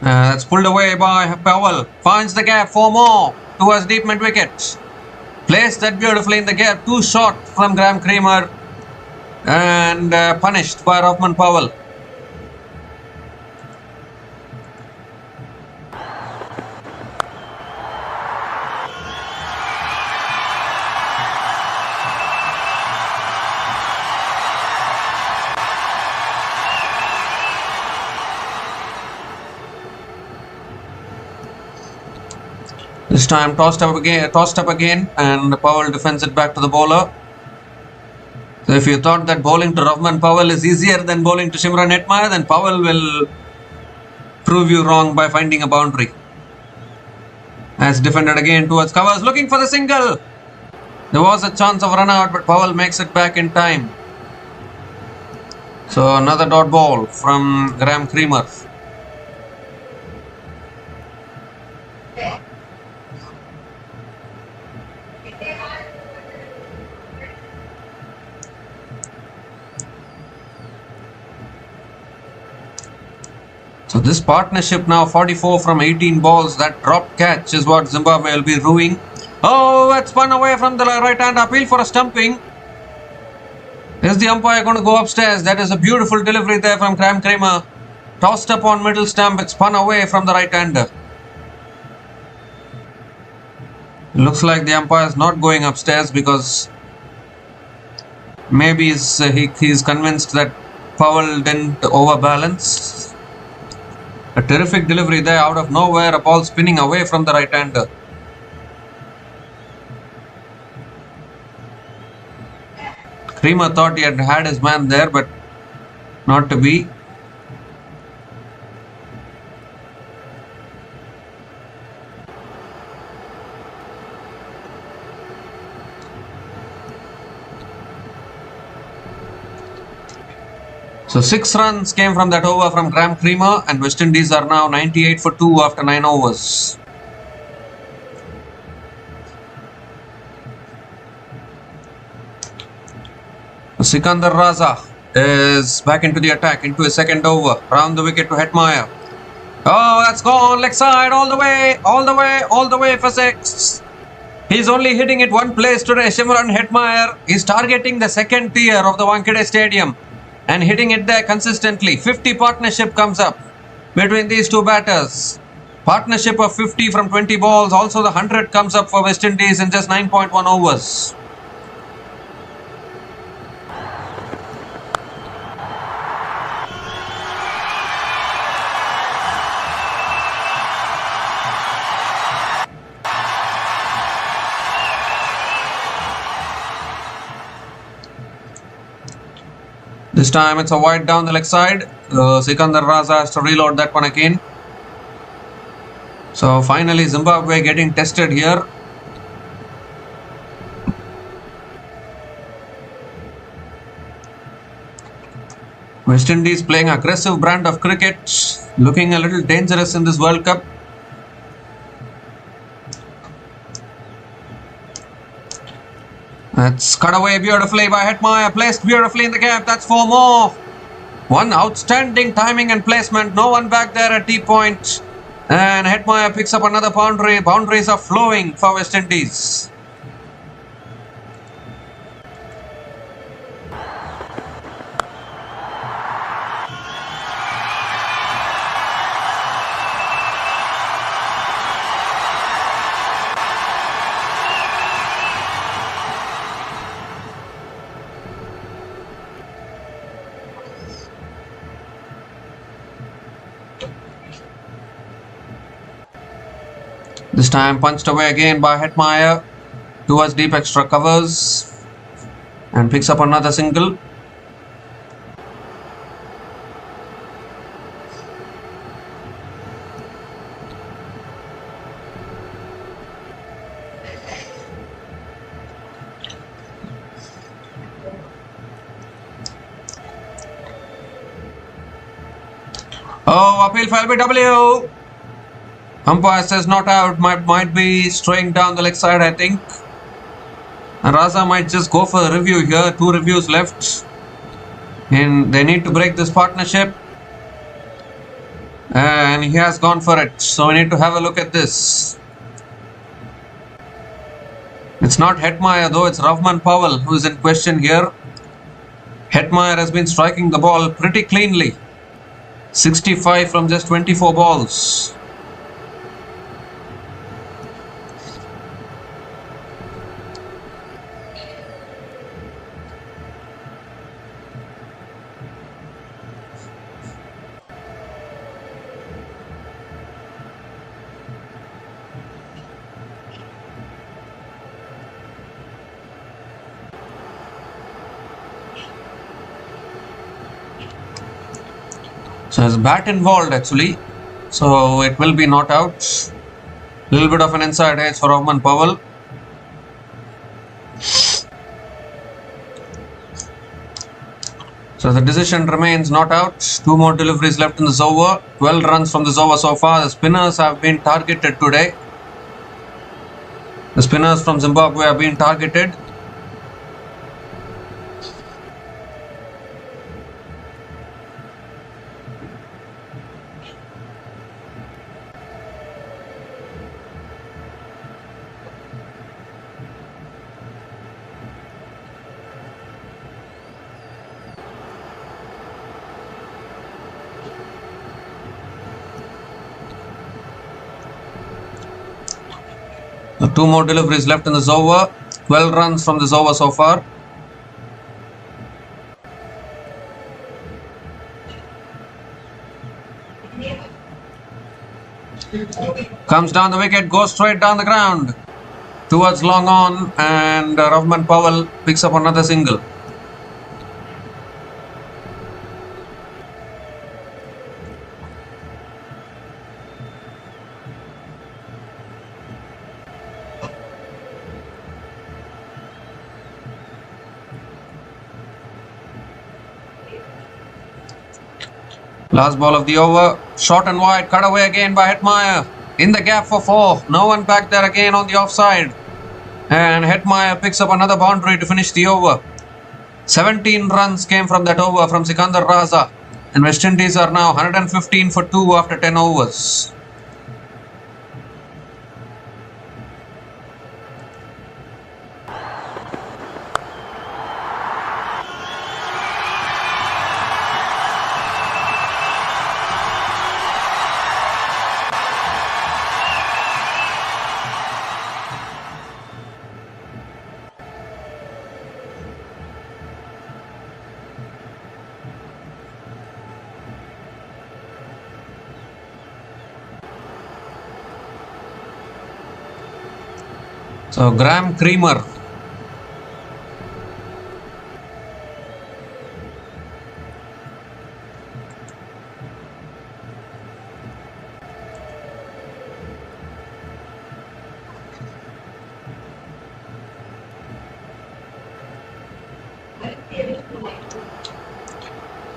That's pulled away by Powell. Finds the gap for more towards deep mid wicket. Placed that beautifully in the gap. Too short from Graham Creamer and punished by Hetmyer and Powell. This time tossed up again, and Powell defends it back to the bowler. So if you thought that bowling to Hetmyer and Powell is easier than bowling to Shimron Hetmyer, then Powell will prove you wrong by finding a boundary. As defended again towards covers, looking for the single. There was a chance of run out, but Powell makes it back in time. So another dot ball from Graham Creamer. So this partnership now 44 from 18 balls. That drop catch is what Zimbabwe will be ruining. Oh, it's spun away from the right hand. Appeal for a stumping. Is the umpire going to go upstairs? That is a beautiful delivery there from Graham Creamer. Tossed up on middle stump. It's spun away from the right hander. Looks like the umpire is not going upstairs because maybe he's convinced that Powell didn't overbalance. A terrific delivery there out of nowhere, a ball spinning away from the right hander. Creamer thought he had his man there, but not to be. So 6 runs came from that over from Graham Creamer, and West Indies are now 98 for 2 after 9 overs. Sikandar Raza is back into the attack, into his second over, round the wicket to Hetmyer. Oh, that's gone leg side all the way for 6. He's only hitting it one place today, Shimron Hetmyer. He's targeting the second tier of the Wankhede Stadium and hitting it there consistently. 50 partnership comes up between these two batters. Partnership of 50 from 20 balls. Also the 100 comes up for West Indies in just 9.1 overs. This time it's a wide down the leg side. Sikandar Raza has to reload that one again. So finally Zimbabwe getting tested here. West Indies playing aggressive brand of cricket, looking a little dangerous in this World Cup. That's cut away beautifully by Hetmyer, placed beautifully in the gap. That's 4 more. One outstanding timing and placement. No one back there at T point. And Hetmyer picks up another boundary. Boundaries are flowing for West Indies. This time punched away again by Hetmyer towards deep extra covers and picks up another single. Oh, appeal for LBW. Umpire says not out, might be straying down the leg side, I think. And Raza might just go for a review here. 2 reviews left. And they need to break this partnership. And he has gone for it. So we need to have a look at this. It's not Hetmyer though, it's Hetmyer Powell who is in question here. Hetmyer has been striking the ball pretty cleanly. 65 from just 24 balls. So there's bat involved actually, so it will be not out. Little bit of an inside edge for Hetmyer Powell. So the decision remains not out. 2 more deliveries left in this over. 12 runs from this over so far. The spinners have been targeted today. The spinners from Zimbabwe have been targeted. So 2 more deliveries left in this over. 12 runs from this over so far. Comes down the wicket, goes straight down the ground towards long on, and Hetmyer Powell picks up another single. Last ball of the over, short and wide, cut away again by Hetmyer. In the gap for 4, no one back there again on the offside. And Hetmyer picks up another boundary to finish the over. 17 runs came from that over from Sikandar Raza. And West Indies are now 115 for 2 after 10 overs. So Graham Creamer.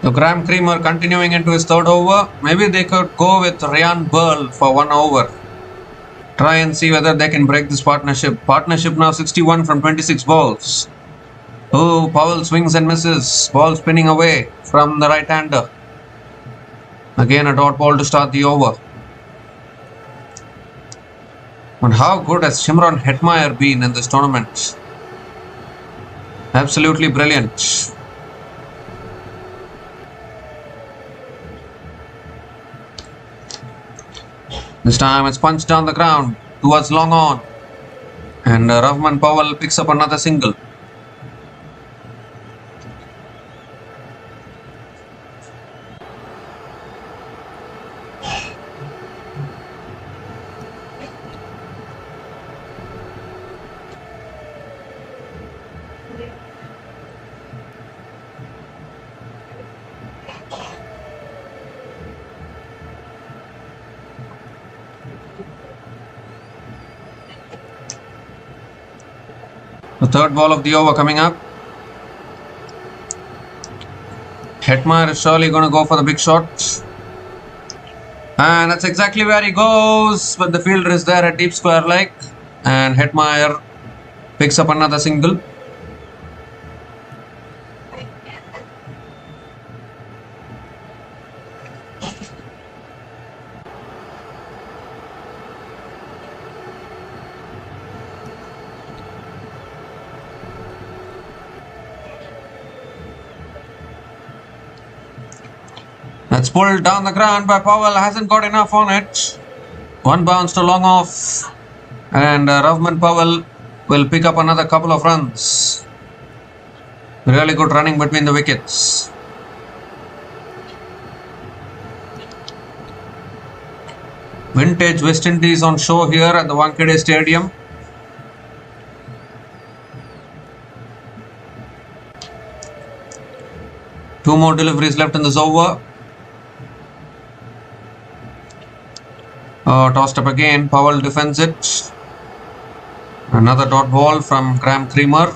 So Graham Creamer continuing into his third over. Maybe they could go with Ryan Burl for 1 over. Try and see whether they can break this partnership. Partnership now 61 from 26 balls. Oh, Powell swings and misses. Ball spinning away from the right-hander. Again a dot ball to start the over. And how good has Hetmyer been in this tournament? Absolutely brilliant. This time it's punched down the ground towards long on. And Rahman Powell picks up another single. The third ball of the over coming up. Hetmyer is surely going to go for the big shot. And that's exactly where he goes. But the fielder is there at deep square leg. And Hetmyer picks up another single. That's pulled down the ground by Powell. Hasn't got enough on it. One bounce to long off. And Rahman Powell will pick up another couple of runs. Really good running between the wickets. Vintage West Indies on show here at the Wankhede Stadium. Two more deliveries left in this over. Tossed up again. Powell defends it. Another dot ball from Graham Creamer.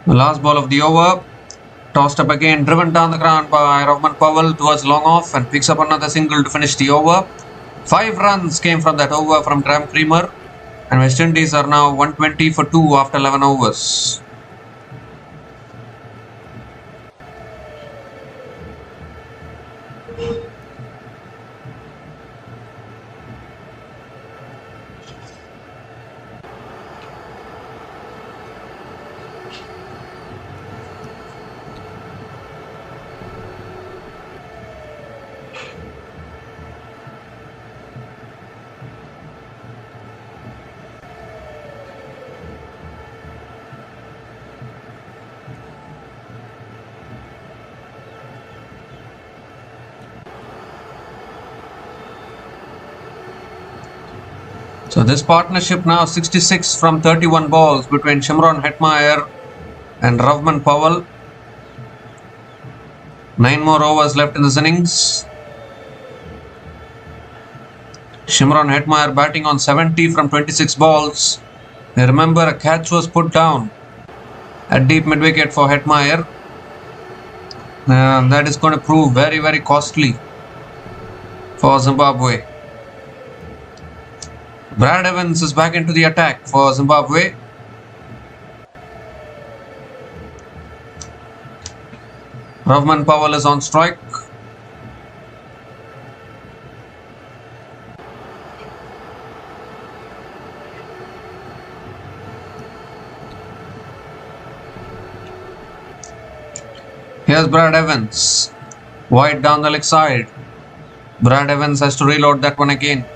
The last ball of the over. Tossed up again, driven down the ground by Rahman Powell towards long off and picks up another single to finish the over. 5 runs came from that over from Graham Creamer, and West Indies are now 120 for 2 after 11 overs. So this partnership now 66 from 31 balls between Hetmyer and Rahman Powell. 9 more overs left in this innings. Hetmyer batting on 70 from 26 balls. Remember, a catch was put down at deep mid-wicket for Hetmyer. That is going to prove very, very costly for Zimbabwe. Brad Evans is back into the attack for Zimbabwe. Rahman Powell is on strike. Here's Brad Evans. Wide down the leg side. Brad Evans has to reload that one again.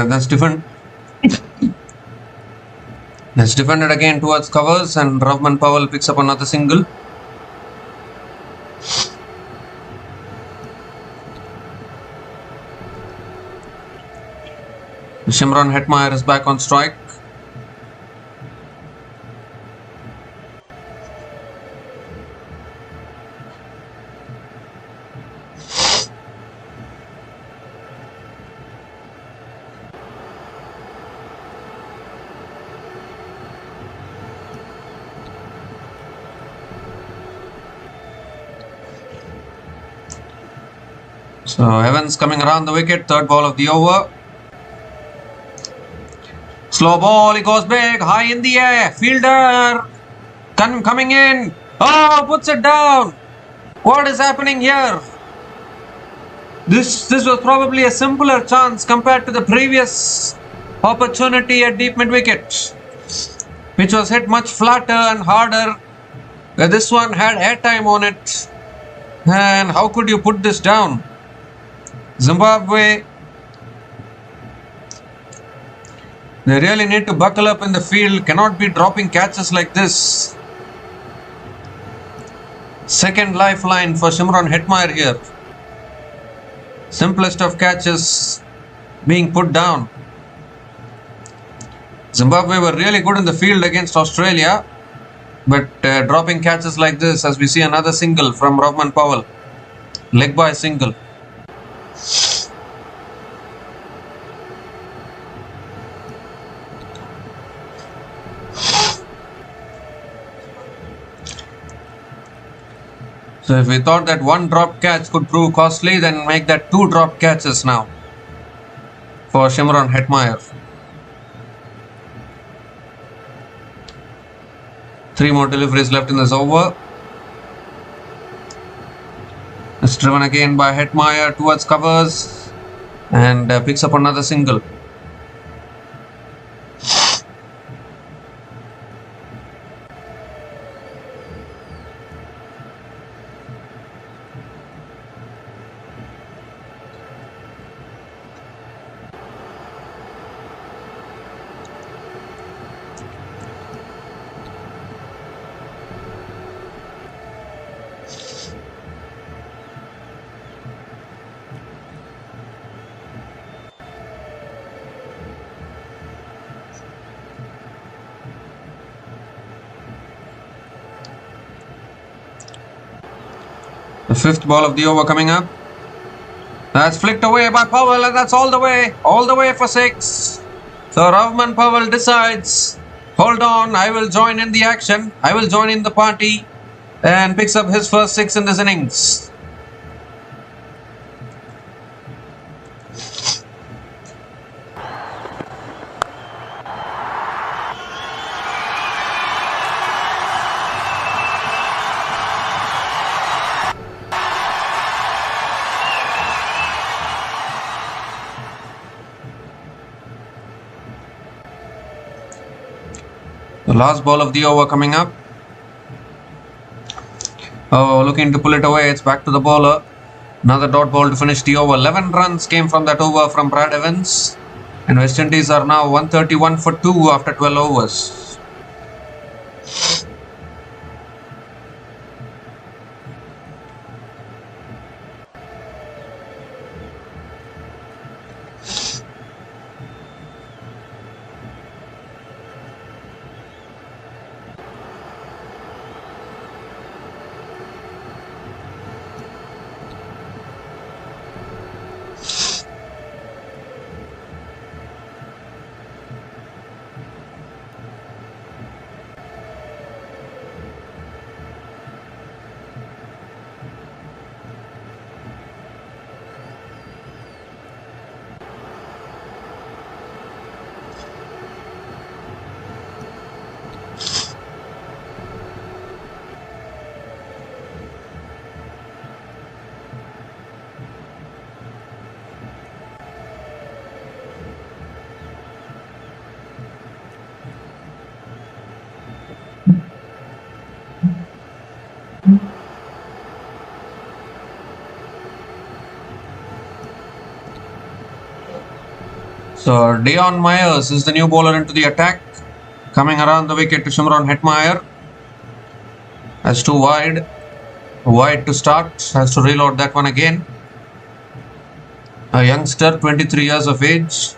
That's different. That's defended again towards covers, and Hetmyer Powell picks up another single. Hetmyer is back on strike. So Evans coming around the wicket, third ball of the over. Slow ball, he goes big, high in the air, fielder coming in, oh, puts it down. What is happening here? This was probably a simpler chance compared to the previous opportunity at deep mid wicket, which was hit much flatter and harder, where this one had airtime on it. And how could you put this down? Zimbabwe, they really need to buckle up in the field, cannot be dropping catches like this. Second lifeline for Hetmyer here. Simplest of catches being put down. Zimbabwe were really good in the field against Australia, but dropping catches like this, as we see another single from Hetmyer Powell. Leg by single. So if we thought that one drop catch could prove costly, then make that two drop catches now for Hetmyer. 3 more deliveries left in this over. It's driven again by Hetmyer towards covers and picks up another single. The 5th ball of the over coming up. That's flicked away by Powell, and that's all the way for 6. So Hetmyer Powell decides, hold on, I will join in the action, I will join in the party, and picks up his first 6 in this innings. The last ball of the over coming up. Oh, looking to pull it away. It's back to the bowler. Another dot ball to finish the over. 11 runs came from that over from Brad Evans. And West Indies are now 131 for 2 after 12 overs. So Dion Myers is the new bowler into the attack. Coming around the wicket to Hetmyer. That's too wide. Wide to start. Has to reload that one again. A youngster, 23 years of age.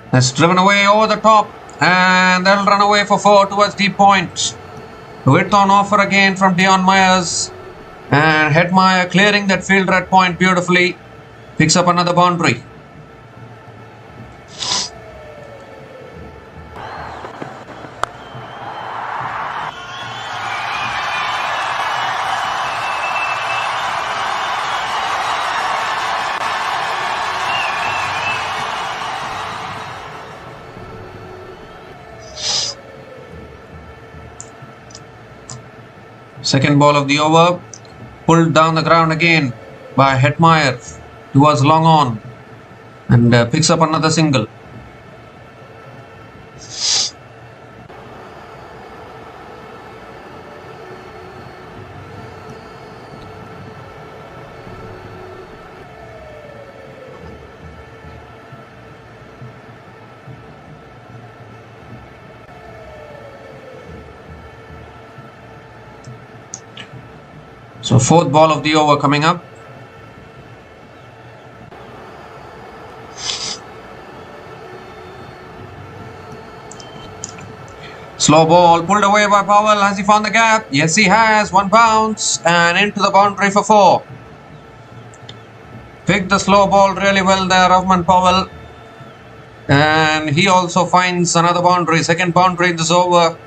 That's driven away over the top, and they'll run away for 4 towards deep point. Width on offer again from Dion Myers, and Hetmyer clearing that fielder at point beautifully. Picks up another boundary. Second ball of the over, pulled down the ground again by Hetmyer towards long on, and picks up another single. So fourth ball of the over coming up. Slow ball pulled away by Powell. Has he found the gap? Yes, he has. One bounce and into the boundary for 4. Picked the slow ball really well there, Hetmyer and Powell. And he also finds another boundary. Second boundary in this over.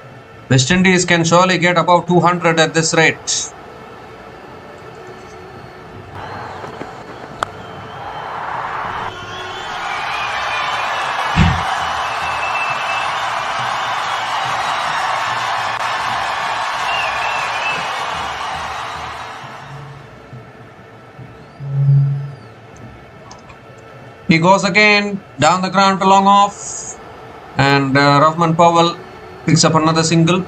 West Indies can surely get above 200 at this rate. He goes again down the ground to long off, and Hetmyer and Powell picks up another single.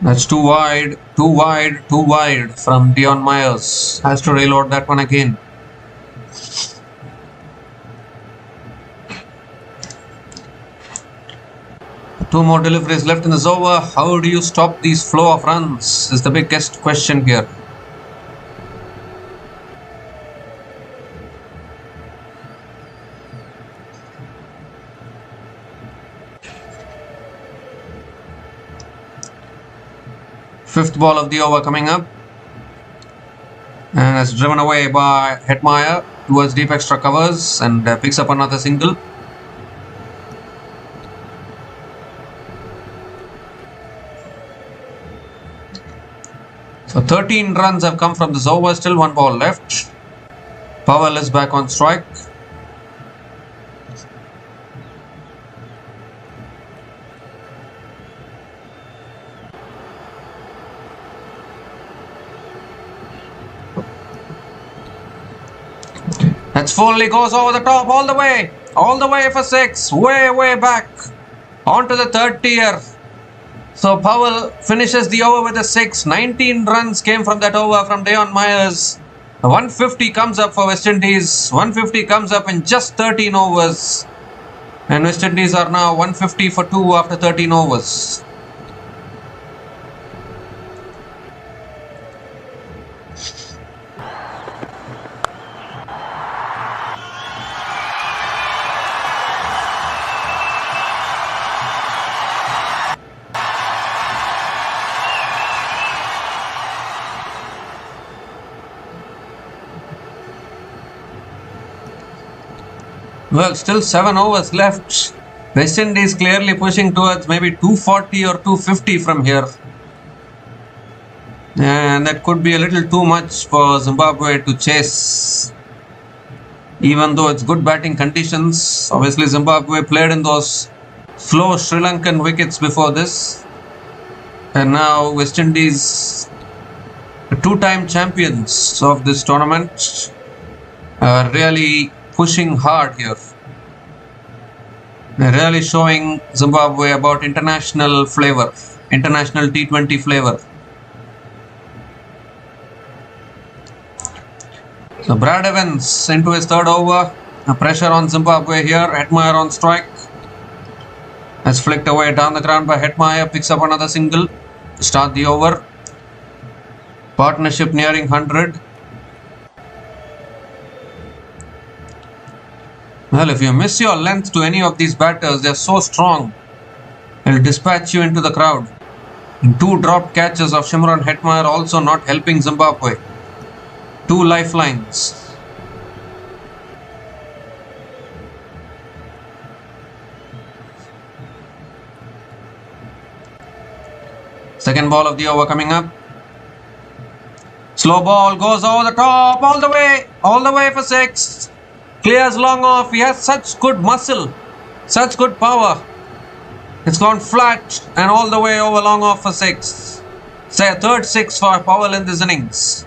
That's too wide from Dion Myers. Has to reload that one again. Two more deliveries left in this over. How do you stop these flow of runs is the biggest question here. Fifth ball of the over coming up, and it's driven away by Hetmyer towards deep extra covers, and picks up another single. So 13 runs have come from this over, still one ball left. Powell is back on strike. That's fully goes over the top all the way for 6, way back onto the third tier. So Powell finishes the over with a 6. 19 runs came from that over from Dion Myers. 150 comes up for West Indies. 150 comes up in just 13 overs. And West Indies are now 150 for 2 after 13 overs. Well, still 7 overs left. West Indies clearly pushing towards maybe 240 or 250 from here. And that could be a little too much for Zimbabwe to chase. Even though it's good batting conditions. Obviously Zimbabwe played in those slow Sri Lankan wickets before this. And now West Indies, the two-time champions of this tournament, are really pushing hard here. They're really showing Zimbabwe about international flavor, international T20 flavor. So Brad Evans into his third over. A pressure on Zimbabwe here. Hetmyer on strike. That's flicked away down the ground by Hetmyer. Picks up another single to start the over. Partnership nearing 100. Well, if you miss your length to any of these batters, they're so strong. They'll dispatch you into the crowd. And two dropped catches of Shimron Hetmyer also not helping Zimbabwe. Two lifelines. Second ball of the over coming up. Slow ball goes over the top, all the way for 6. Clears long off. He has such good muscle, such good power. It's gone flat and all the way over long off for 6. Say a third 6 for Powell in this innings.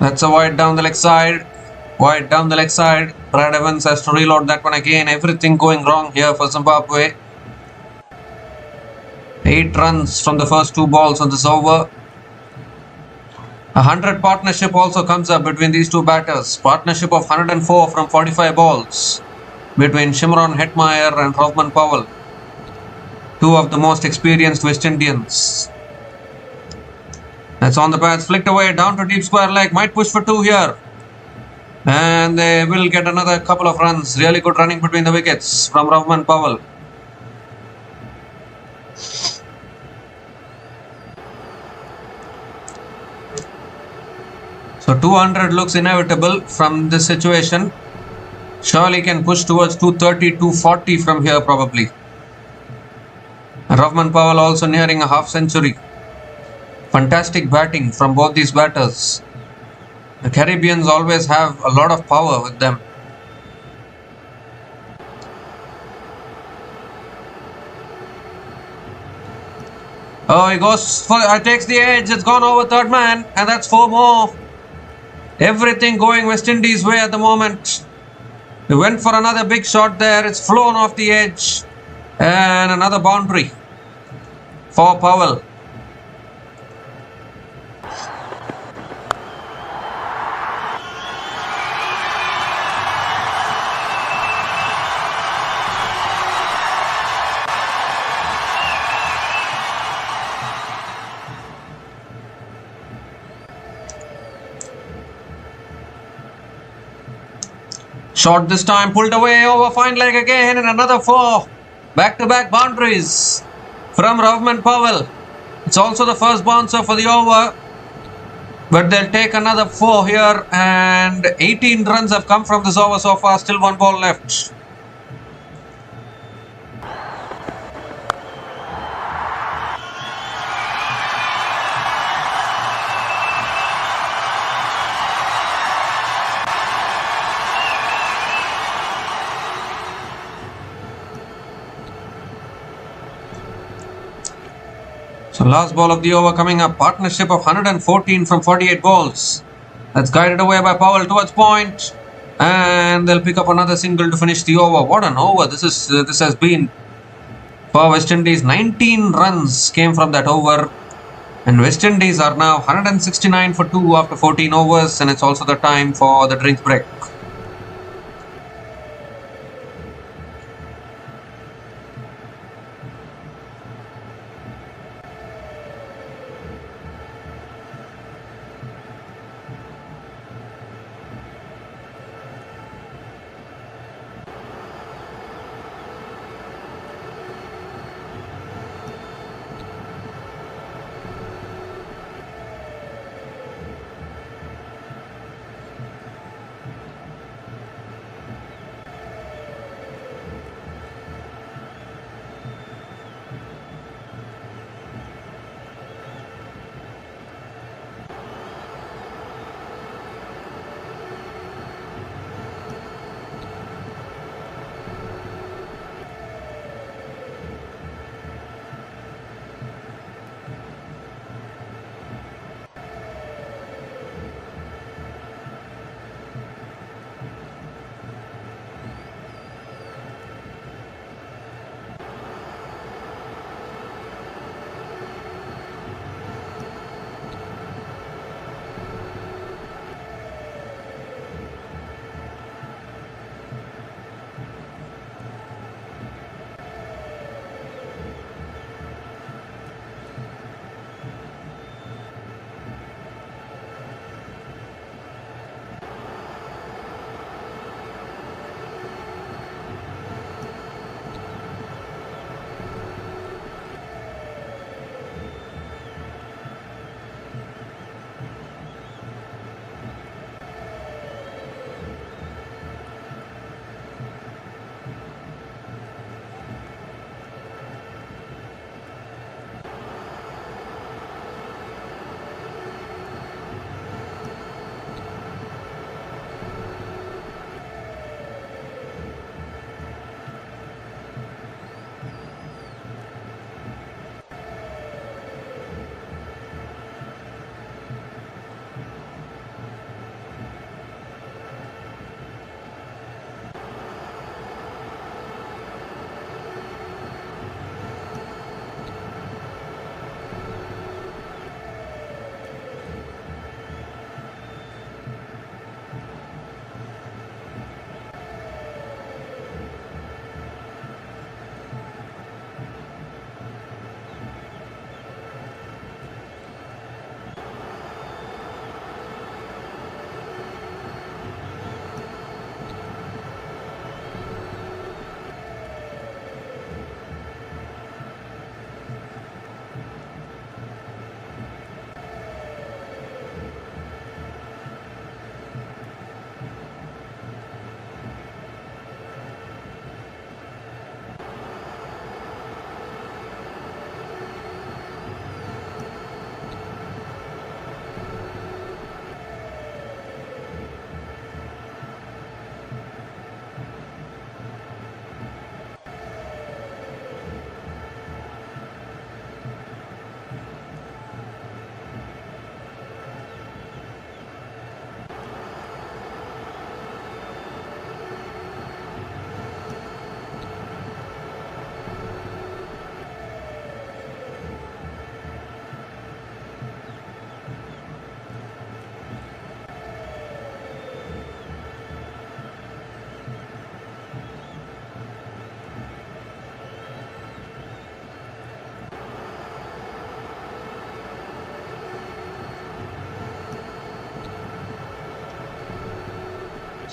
That's a wide down the leg side. Wide down the leg side. Brad Evans has to reload that one again. Everything going wrong here for Zimbabwe. 8 runs from the first 2 balls on this over. 100 partnership also comes up between these two batters. Partnership of 104 from 45 balls between Shimron Hetmyer and Powell. Two of the most experienced West Indians. That's on the pads, flicked away, down to deep square leg, might push for 2 here. And they will get another couple of runs. Really good running between the wickets from Powell. So 200 looks inevitable from this situation. Surely can push towards 230, 240 from here probably. Powell also nearing a half century. Fantastic batting from both these batters. The Caribbeans always have a lot of power with them. Oh, he goes for, takes the edge. It's gone over third man, and that's 4 more. Everything going West Indies way at the moment. They went for another big shot there. It's flown off the edge, and another boundary for Powell. Shot this time, pulled away over fine leg again, and another 4 back-to-back boundaries from Powell. It's also the first bouncer for the over, but they'll take another 4 here, and 18 runs have come from this over so far. Still 1 ball left. So last ball of the over coming up. Partnership of 114 from 48 balls. That's guided away by Powell towards point. And they'll pick up another single to finish the over. What an over this has been for West Indies. 19 runs came from that over. And West Indies are now 169 for 2 after 14 overs. And it's also the time for the drink break.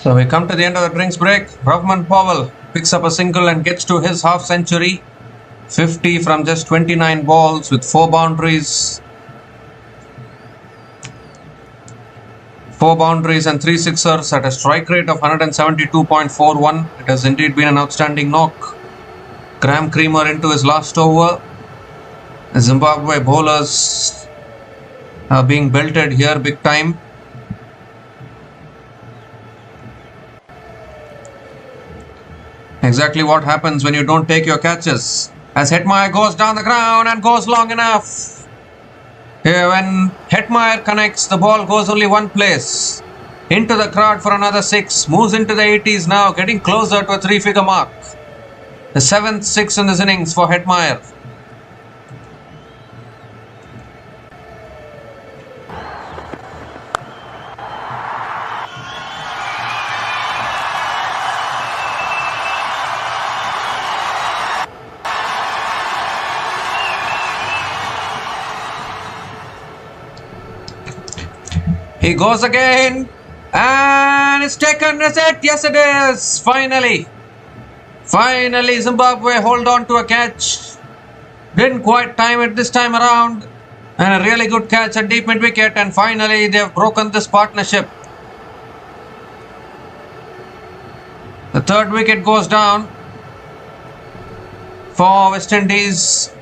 So we come to the end of the drinks break. Hetmyer and Powell picks up a single and gets to his half century. 50 from just 29 balls with 4 boundaries. 4 boundaries and 3 sixers at a strike rate of 172.41. It has indeed been an outstanding knock. Graham Creamer into his last over. The Zimbabwe bowlers are being belted here big time. Exactly what happens when you don't take your catches. As Hetmyer goes down the ground and goes long enough. Here when Hetmyer connects, the ball goes only one place. Into the crowd for another 6. Moves into the 80s now, getting closer to a 3-figure mark. The 7th 6 in this innings for Hetmyer. He goes again, and it's taken, is it? Yes, it is. Finally, Zimbabwe hold on to a catch. Didn't quite time it this time around, and a really good catch at deep mid wicket. And finally, they have broken this partnership. The 3rd wicket goes down for West Indies.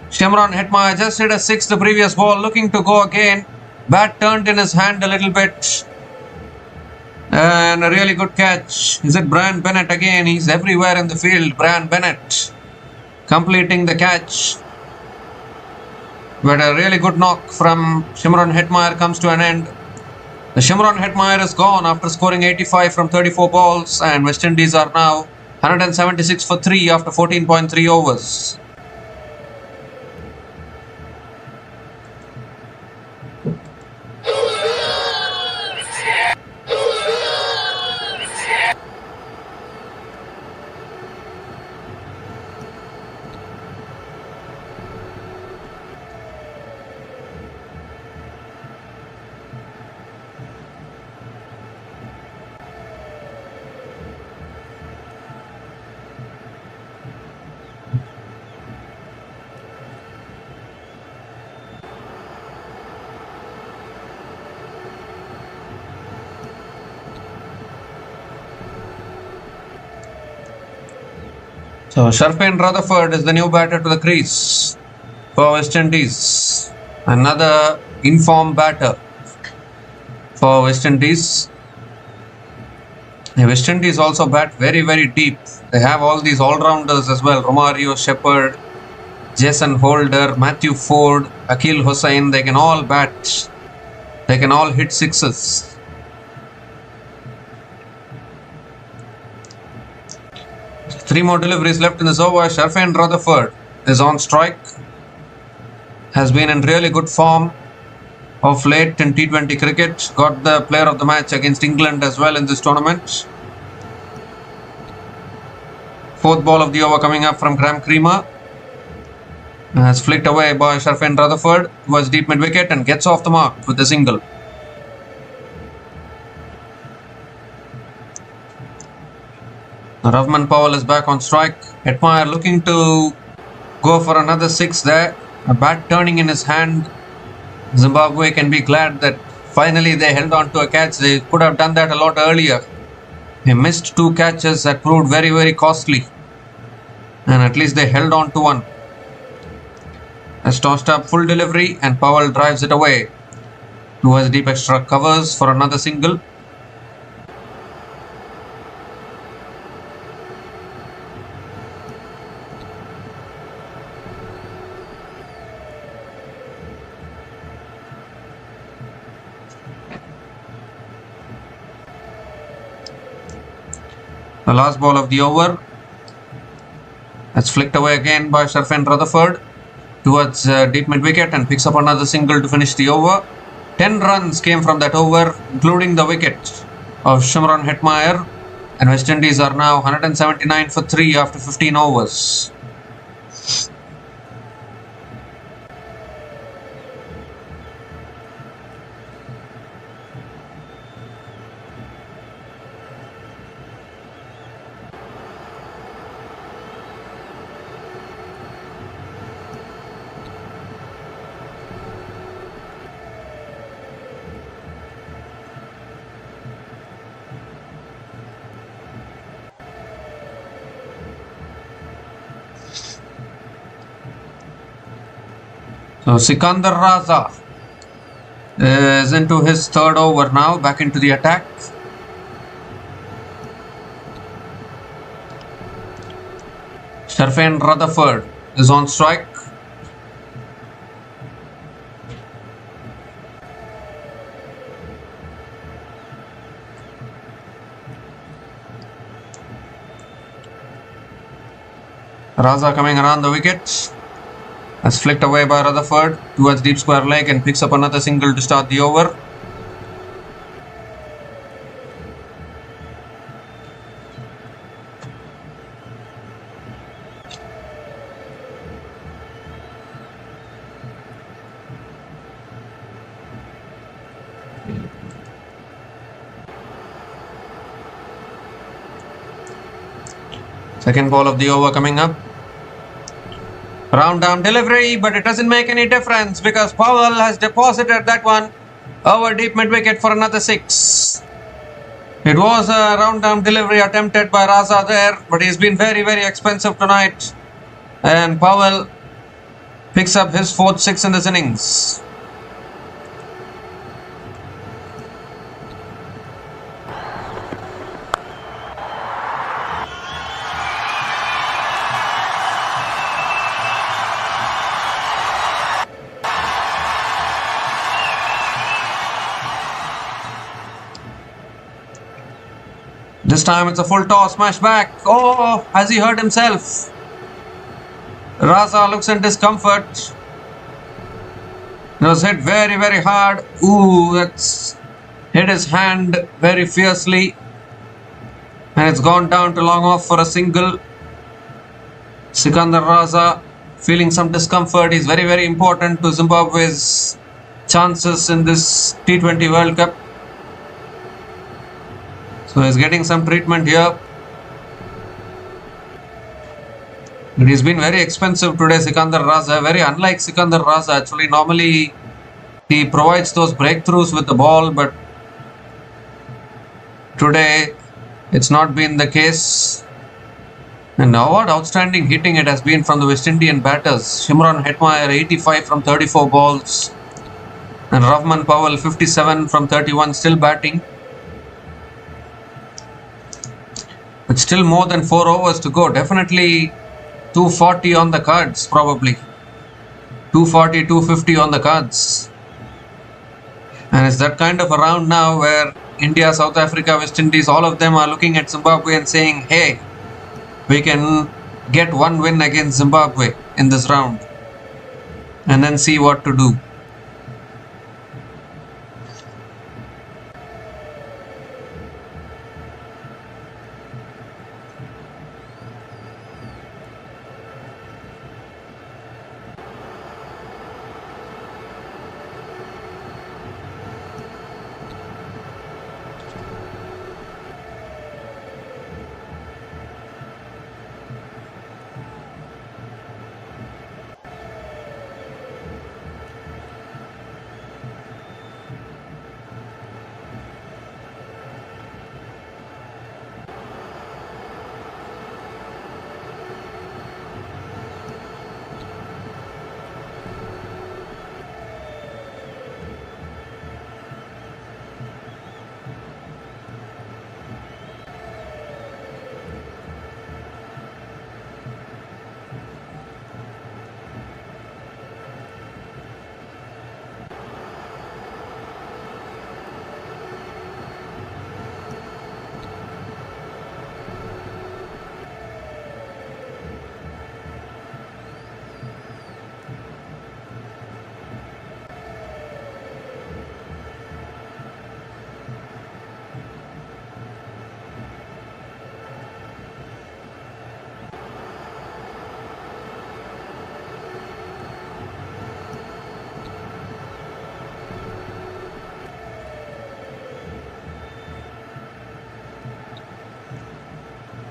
Hetmyer just hit a 6 the previous ball, looking to go again. Bat turned in his hand a little bit. And a really good catch. Is it Brian Bennett again? He's everywhere in the field. Brian Bennett completing the catch. But a really good knock from Hetmyer comes to an end. The Hetmyer is gone after scoring 85 from 34 balls. And West Indies are now 176 for 3 after 14.3 overs. So Powell and Rutherford is the new batter to the crease for West Indies. Another informed batter for West Indies. The West Indies also bat very, very deep. They have all these all-rounders as well. Romario, Shepherd, Jason Holder, Matthew Ford, Akil Hussain. They can all bat. They can all hit sixes. Three more deliveries left in this over. Powell and Rutherford is on strike. Has been in really good form of late in T20 cricket. Got the player of the match against England as well in this tournament. 4th ball of the over coming up from Graham Creamer. Has flicked away by Powell and Rutherford towards deep mid wicket and gets off the mark with a single. Hetmyer and Powell is back on strike. Hetmyer looking to go for another 6 there. A bat turning in his hand. Zimbabwe can be glad that finally they held on to a catch. They could have done that a lot earlier. They missed 2 catches that proved very, very costly. And at least they held on to one. Has tossed up full delivery and Powell drives it away towards deep extra covers for another single. The last ball of the over. That's flicked away again by Powell and Rutherford towards deep mid wicket and picks up another single to finish the over. 10 runs came from that over, including the wicket of Hetmyer, and West Indies are now 179 for 3 after 15 overs. So Sikandar Raza is into his third over now, back into the attack. Powell and Rutherford is on strike. Raza coming around the wicket. That's flicked away by Rutherford towards deep square leg and picks up another single to start the over. Second ball of the over coming up. Round arm delivery, but it doesn't make any difference because Powell has deposited that one over deep mid wicket for another 6. It was a round arm delivery attempted by Raza there, but he's been very, very expensive tonight. And Powell picks up his 4th 6 in this innings. This time it's a full toss, smash back. Oh, has he hurt himself? Raza looks in discomfort. It was hit very, very hard. Ooh, that's hit his hand very fiercely. And it's gone down to long off for a single. Sikandar Raza feeling some discomfort. He's very, very important to Zimbabwe's chances in this T20 World Cup. So he's getting some treatment here. But he's been very expensive today, Sikandar Raza. Very unlike Sikandar Raza. Actually, normally he provides those breakthroughs with the ball, but today it's not been the case. And what outstanding hitting it has been from the West Indian batters. Hetmyer 85 from 34 balls. And Powell 57 from 31, still batting. But still more than 4 overs to go. Definitely 240 on the cards, probably. 240, 250 on the cards. And it's that kind of a round now where India, South Africa, West Indies, all of them are looking at Zimbabwe and saying, hey, we can get one win against Zimbabwe in this round. And then see what to do.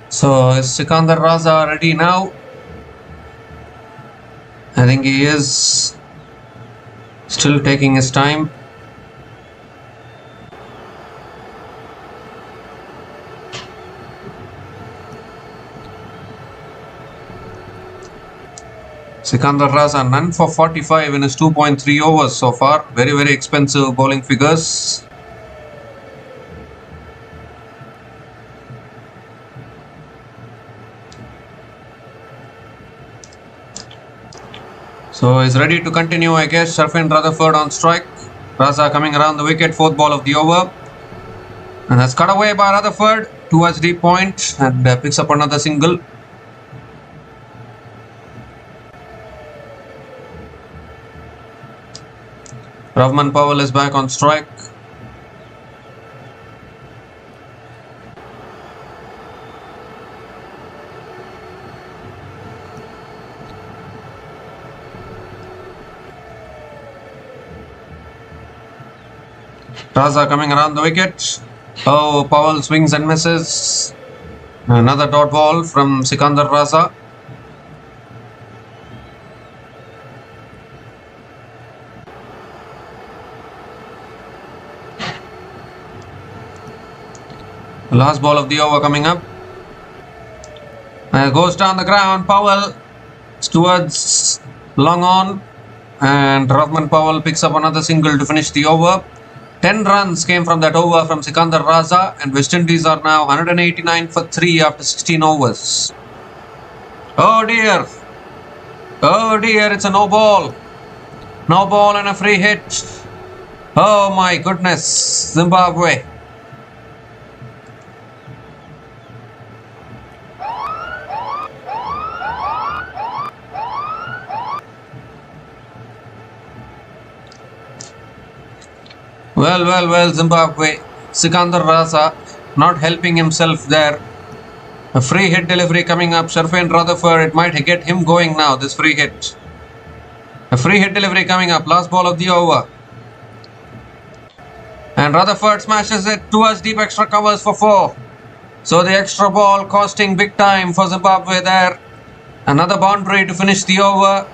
So is Sikandar Raza ready now? I think he is still taking his time. Sikandar Raza none for 45 in his 2.3 overs so far. Very, very expensive bowling figures. So he's ready to continue, I guess. Hetmyer and Rutherford on strike. Raza coming around the wicket, fourth ball of the over. And that's cut away by Rutherford towards deep point and picks up another single. Hetmyer and Powell is back on strike. Raza coming around the wicket. Oh, Powell swings and misses. Another dot ball from Sikandar Raza. The last ball of the over coming up. Goes down the ground. Powell towards long on. And Hetmyer and Powell picks up another single to finish the over. 10 runs came from that over from Sikandar Raza, and West Indies are now 189 for 3 after 16 overs. Oh dear. Oh dear, it's a no ball. No ball and a free hit. Oh my goodness, Zimbabwe. Well, Zimbabwe. Sikandar Raza not helping himself there. A free hit delivery coming up. Hetmyer and Rutherford, it might get him going now, this free hit. A free hit delivery coming up. Last ball of the over. And Rutherford smashes it towards deep extra covers for 4. So the extra ball costing big time for Zimbabwe there. Another boundary to finish the over.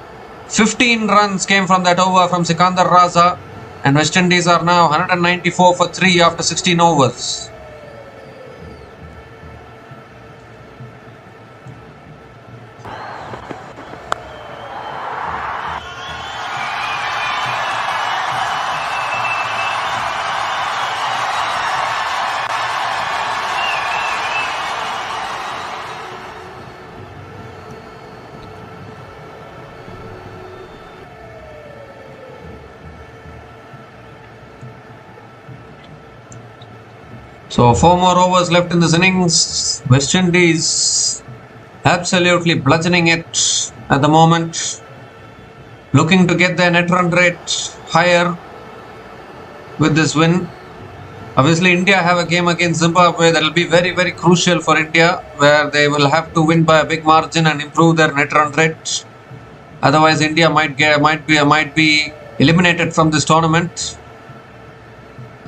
15 runs came from that over from Sikandar Raza. And West Indies are now 194 for 3 after 16 overs. So 4 more overs left in this innings. West Indies absolutely bludgeoning it at the moment. Looking to get their net run rate higher with this win. Obviously India have a game against Zimbabwe that will be very, very crucial for India, where they will have to win by a big margin and improve their net run rate. Otherwise India might be eliminated from this tournament.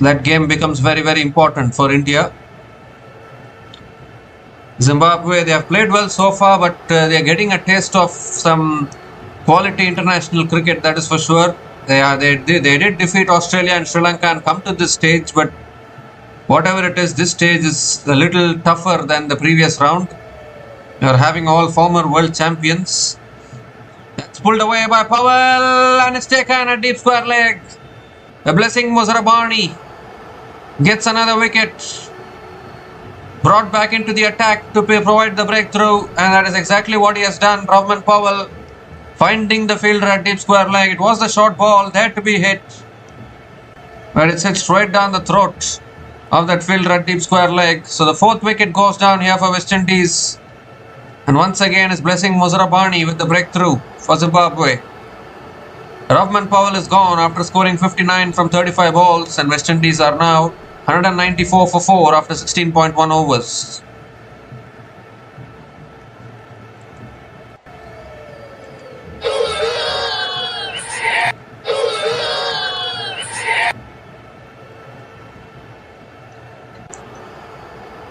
That game becomes very, very important for India. Zimbabwe, they have played well so far, but they are getting a taste of some quality international cricket, that is for sure. They did defeat Australia and Sri Lanka and come to this stage, but whatever it is, this stage is a little tougher than the previous round. You are having all former world champions. That's pulled away by Powell, and it's taken a deep square leg. The blessing Muzarabani gets another wicket. Brought back into the attack to provide the breakthrough, and that is exactly what he has done. Hetmyer and Powell finding the fielder at deep square leg. It was the short ball there to be hit, but it's hit straight down the throat of that fielder at deep square leg. So the 4th wicket goes down here for West Indies, and once again is blessing Muzarabani with the breakthrough for Zimbabwe. Hetmyer and Powell is gone after scoring 59 from 35 balls, and West Indies are now 194 for 4 after 16.1 overs.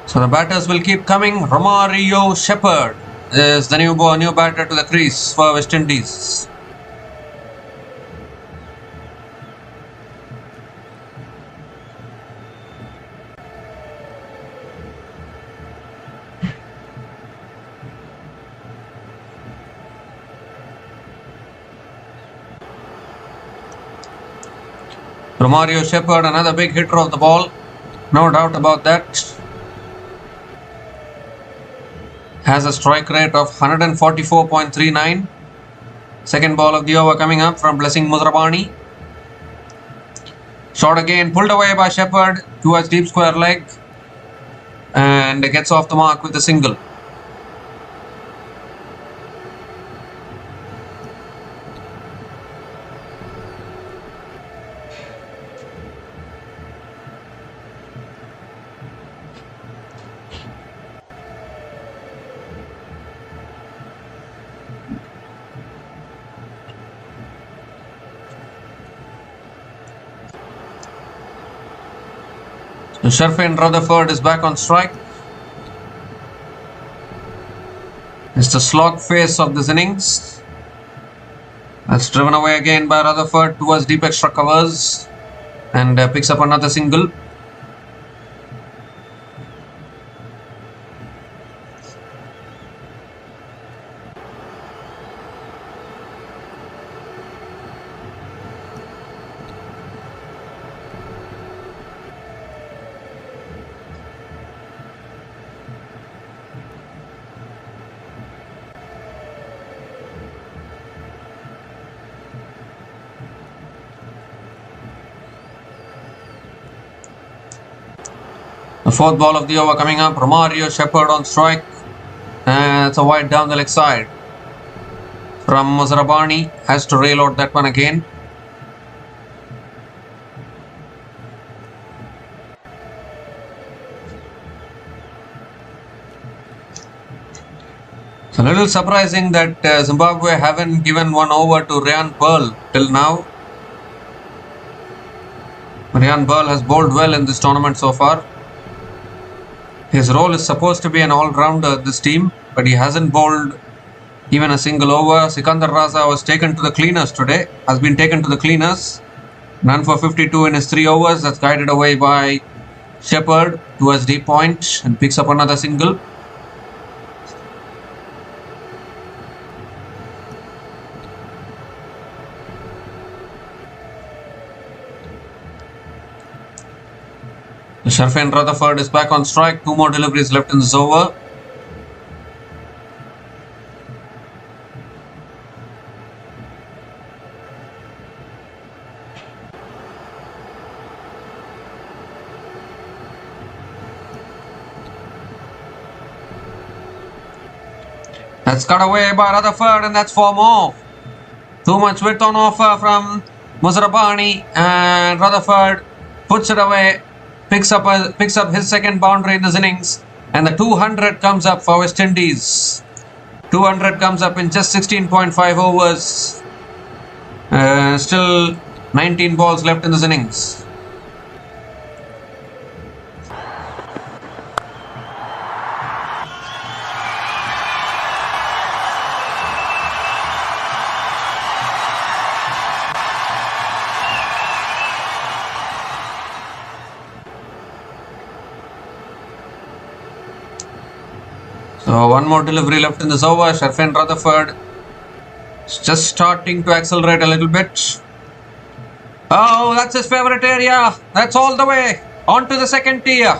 So the batters will keep coming. Romario Shepherd is the new batter to the crease for West Indies. Romario Shepherd, another big hitter of the ball. No doubt about that. Has a strike rate of 144.39. Second ball of the over coming up from Blessing Muzrabani. Shot again, pulled away by Shepherd towards deep square leg. And gets off the mark with a single. Hetmyer and Rutherford is back on strike. It's the slog phase of this innings. That's driven away again by Rutherford towards deep extra covers and picks up another single. The fourth ball of the over coming up. Romario Shepherd on strike. And it's a wide down the leg side. From Muzrabani. Has to rail out that one again. It's a little surprising that Zimbabwe haven't given one over to Ryan Pearl till now. Ryan Pearl has bowled well in this tournament so far. His role is supposed to be an all-rounder this team, but he hasn't bowled even a single over. Sikandar Raza was taken to the cleaners today, has been taken to the cleaners. Run for 52 in his 3 overs. That's guided away by Shepherd towards deep point and picks up another single. Hetmyer and Rutherford is back on strike. 2 more deliveries left in this over. That's cut away by Rutherford and that's 4 more. Too much width on offer from Muzrabani, and Rutherford puts it away. Picks up his second boundary in this innings, and the 200 comes up for West Indies. 200 comes up in just 16.5 overs. Still 19 balls left in this innings. So 1 more delivery left in this over. Hetmyer and Rutherford is just starting to accelerate a little bit. Oh, that's his favourite area. That's all the way on to the second tier.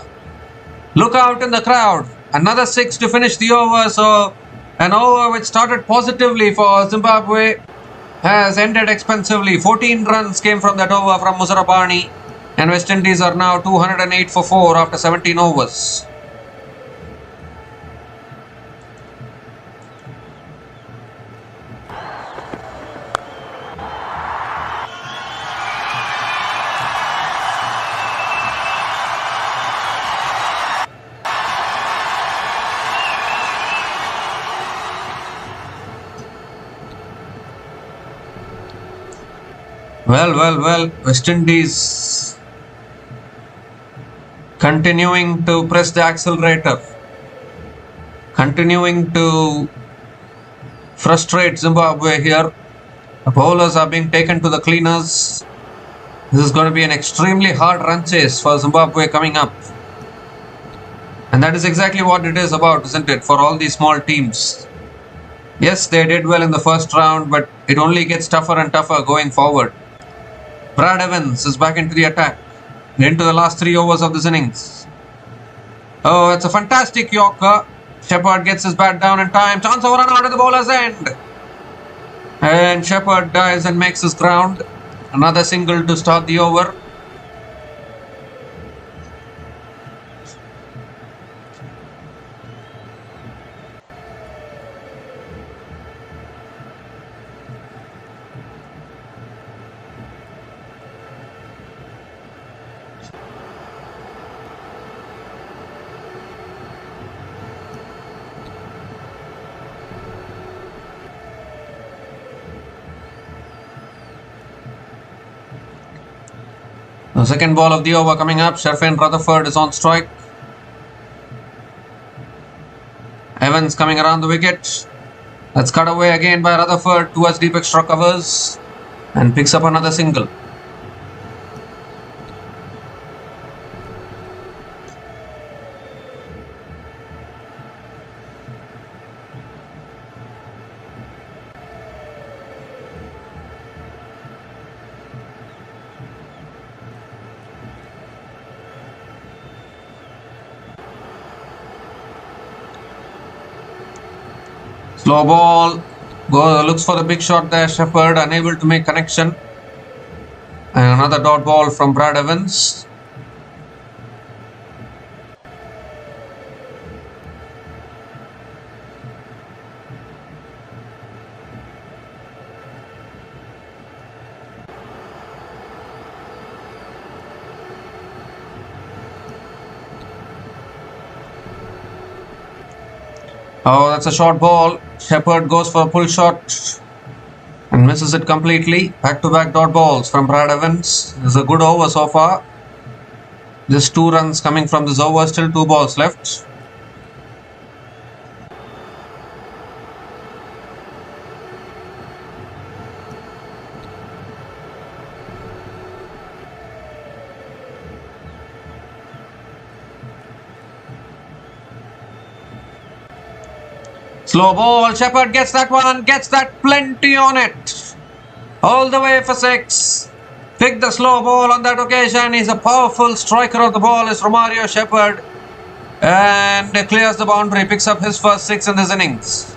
Look out in the crowd. Another 6 to finish the over. So an over which started positively for Zimbabwe has ended expensively. 14 runs came from that over from Muzrabani, and West Indies are now 208 for 4 after 17 overs. Well, West Indies continuing to press the accelerator, continuing to frustrate Zimbabwe here. The bowlers are being taken to the cleaners. This is going to be an extremely hard run chase for Zimbabwe coming up. And that is exactly what it is about, isn't it, for all these small teams. Yes, they did well in the first round, but it only gets tougher and tougher going forward. Brad Evans is back into the attack. Into the last 3 overs of this innings. Oh, it's a fantastic Yorker. Shepherd gets his bat down in time. Chance over and out at the bowler's end. And Shepherd dives and makes his ground. Another single to start the over. The second ball of the over coming up. Hetmyer and Rutherford is on strike. Evans coming around the wicket. That's cut away again by Rutherford towards deep extra covers and picks up another single. Slow ball, looks for the big shot there. Shepherd unable to make connection. And another dot ball from Brad Evans. Oh, that's a short ball. Shepherd goes for a pull shot and misses it completely. Back-to-back dot balls from Brad Evans. This is a good over so far. Just 2 runs coming from this over. Still 2 balls left. Slow ball, Shepherd gets that one, gets that plenty on it. All the way for 6. Pick the slow ball on that occasion. He's a powerful striker of the ball, is Romario Shepherd. And clears the boundary, picks up his first 6 in this innings.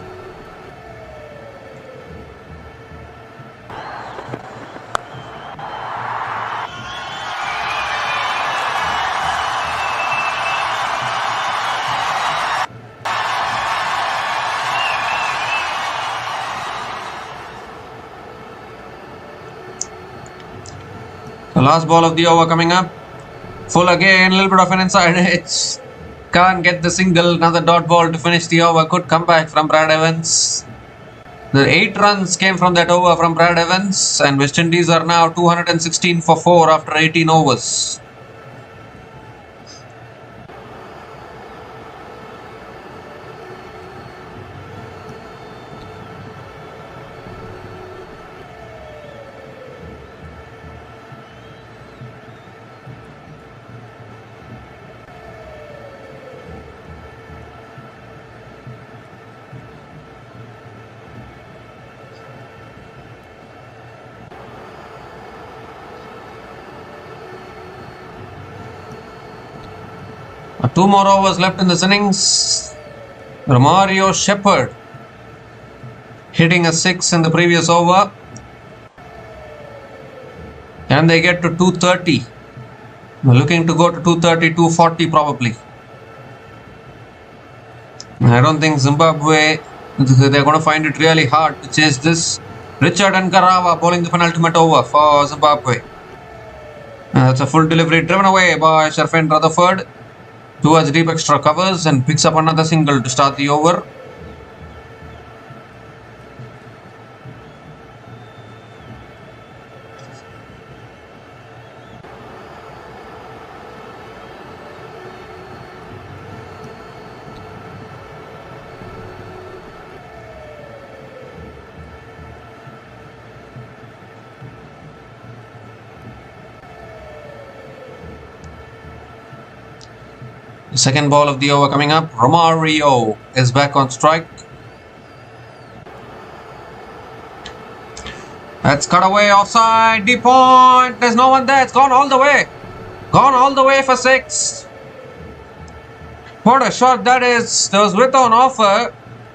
The last ball of the over coming up. Full again, a little bit of an inside edge. Can't get the single. Another dot ball to finish the over. Good comeback from Brad Evans. The 8 runs came from that over from Brad Evans. And West Indies are now 216 for 4 after 18 overs. Two more overs left in this innings. Romario Shepherd hitting a 6 in the previous over. Can they get to 230? We're looking to go to 230, 240 probably. I don't think Zimbabwe, they're going to find it really hard to chase this. Richard and Karawa bowling the penultimate over for Zimbabwe. That's a full delivery driven away by Hetmyer and Rutherford towards deep extra covers and picks up another single to start the over. The second ball of the over coming up. Romario is back on strike. That's cut away offside. Deep point. There's no one there. It's gone all the way. Gone all the way for 6. What a shot that is. There was width on offer.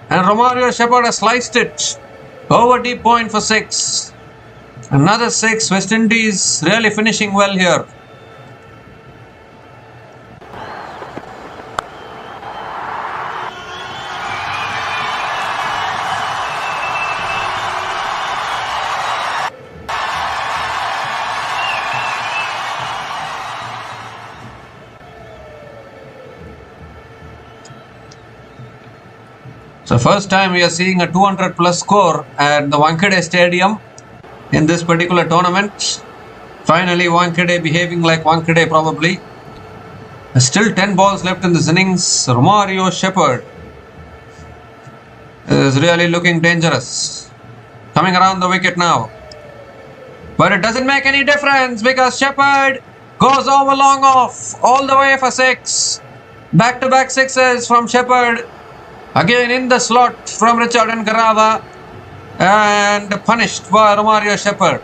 And Romario Shepherd has sliced it. Over deep point for 6. Another 6. West Indies really finishing well here. So first time we are seeing a 200 plus score at the Wankhede Stadium in this particular tournament. Finally Wankhede behaving like Wankhede probably. There's still 10 balls left in this innings. Romario Shepherd is really looking dangerous. Coming around the wicket now. But it doesn't make any difference because Shepherd goes over long off all the way for 6. Back-to-back 6s from Shepherd. Again in the slot from Richard and Garava and punished by Romario Shepherd.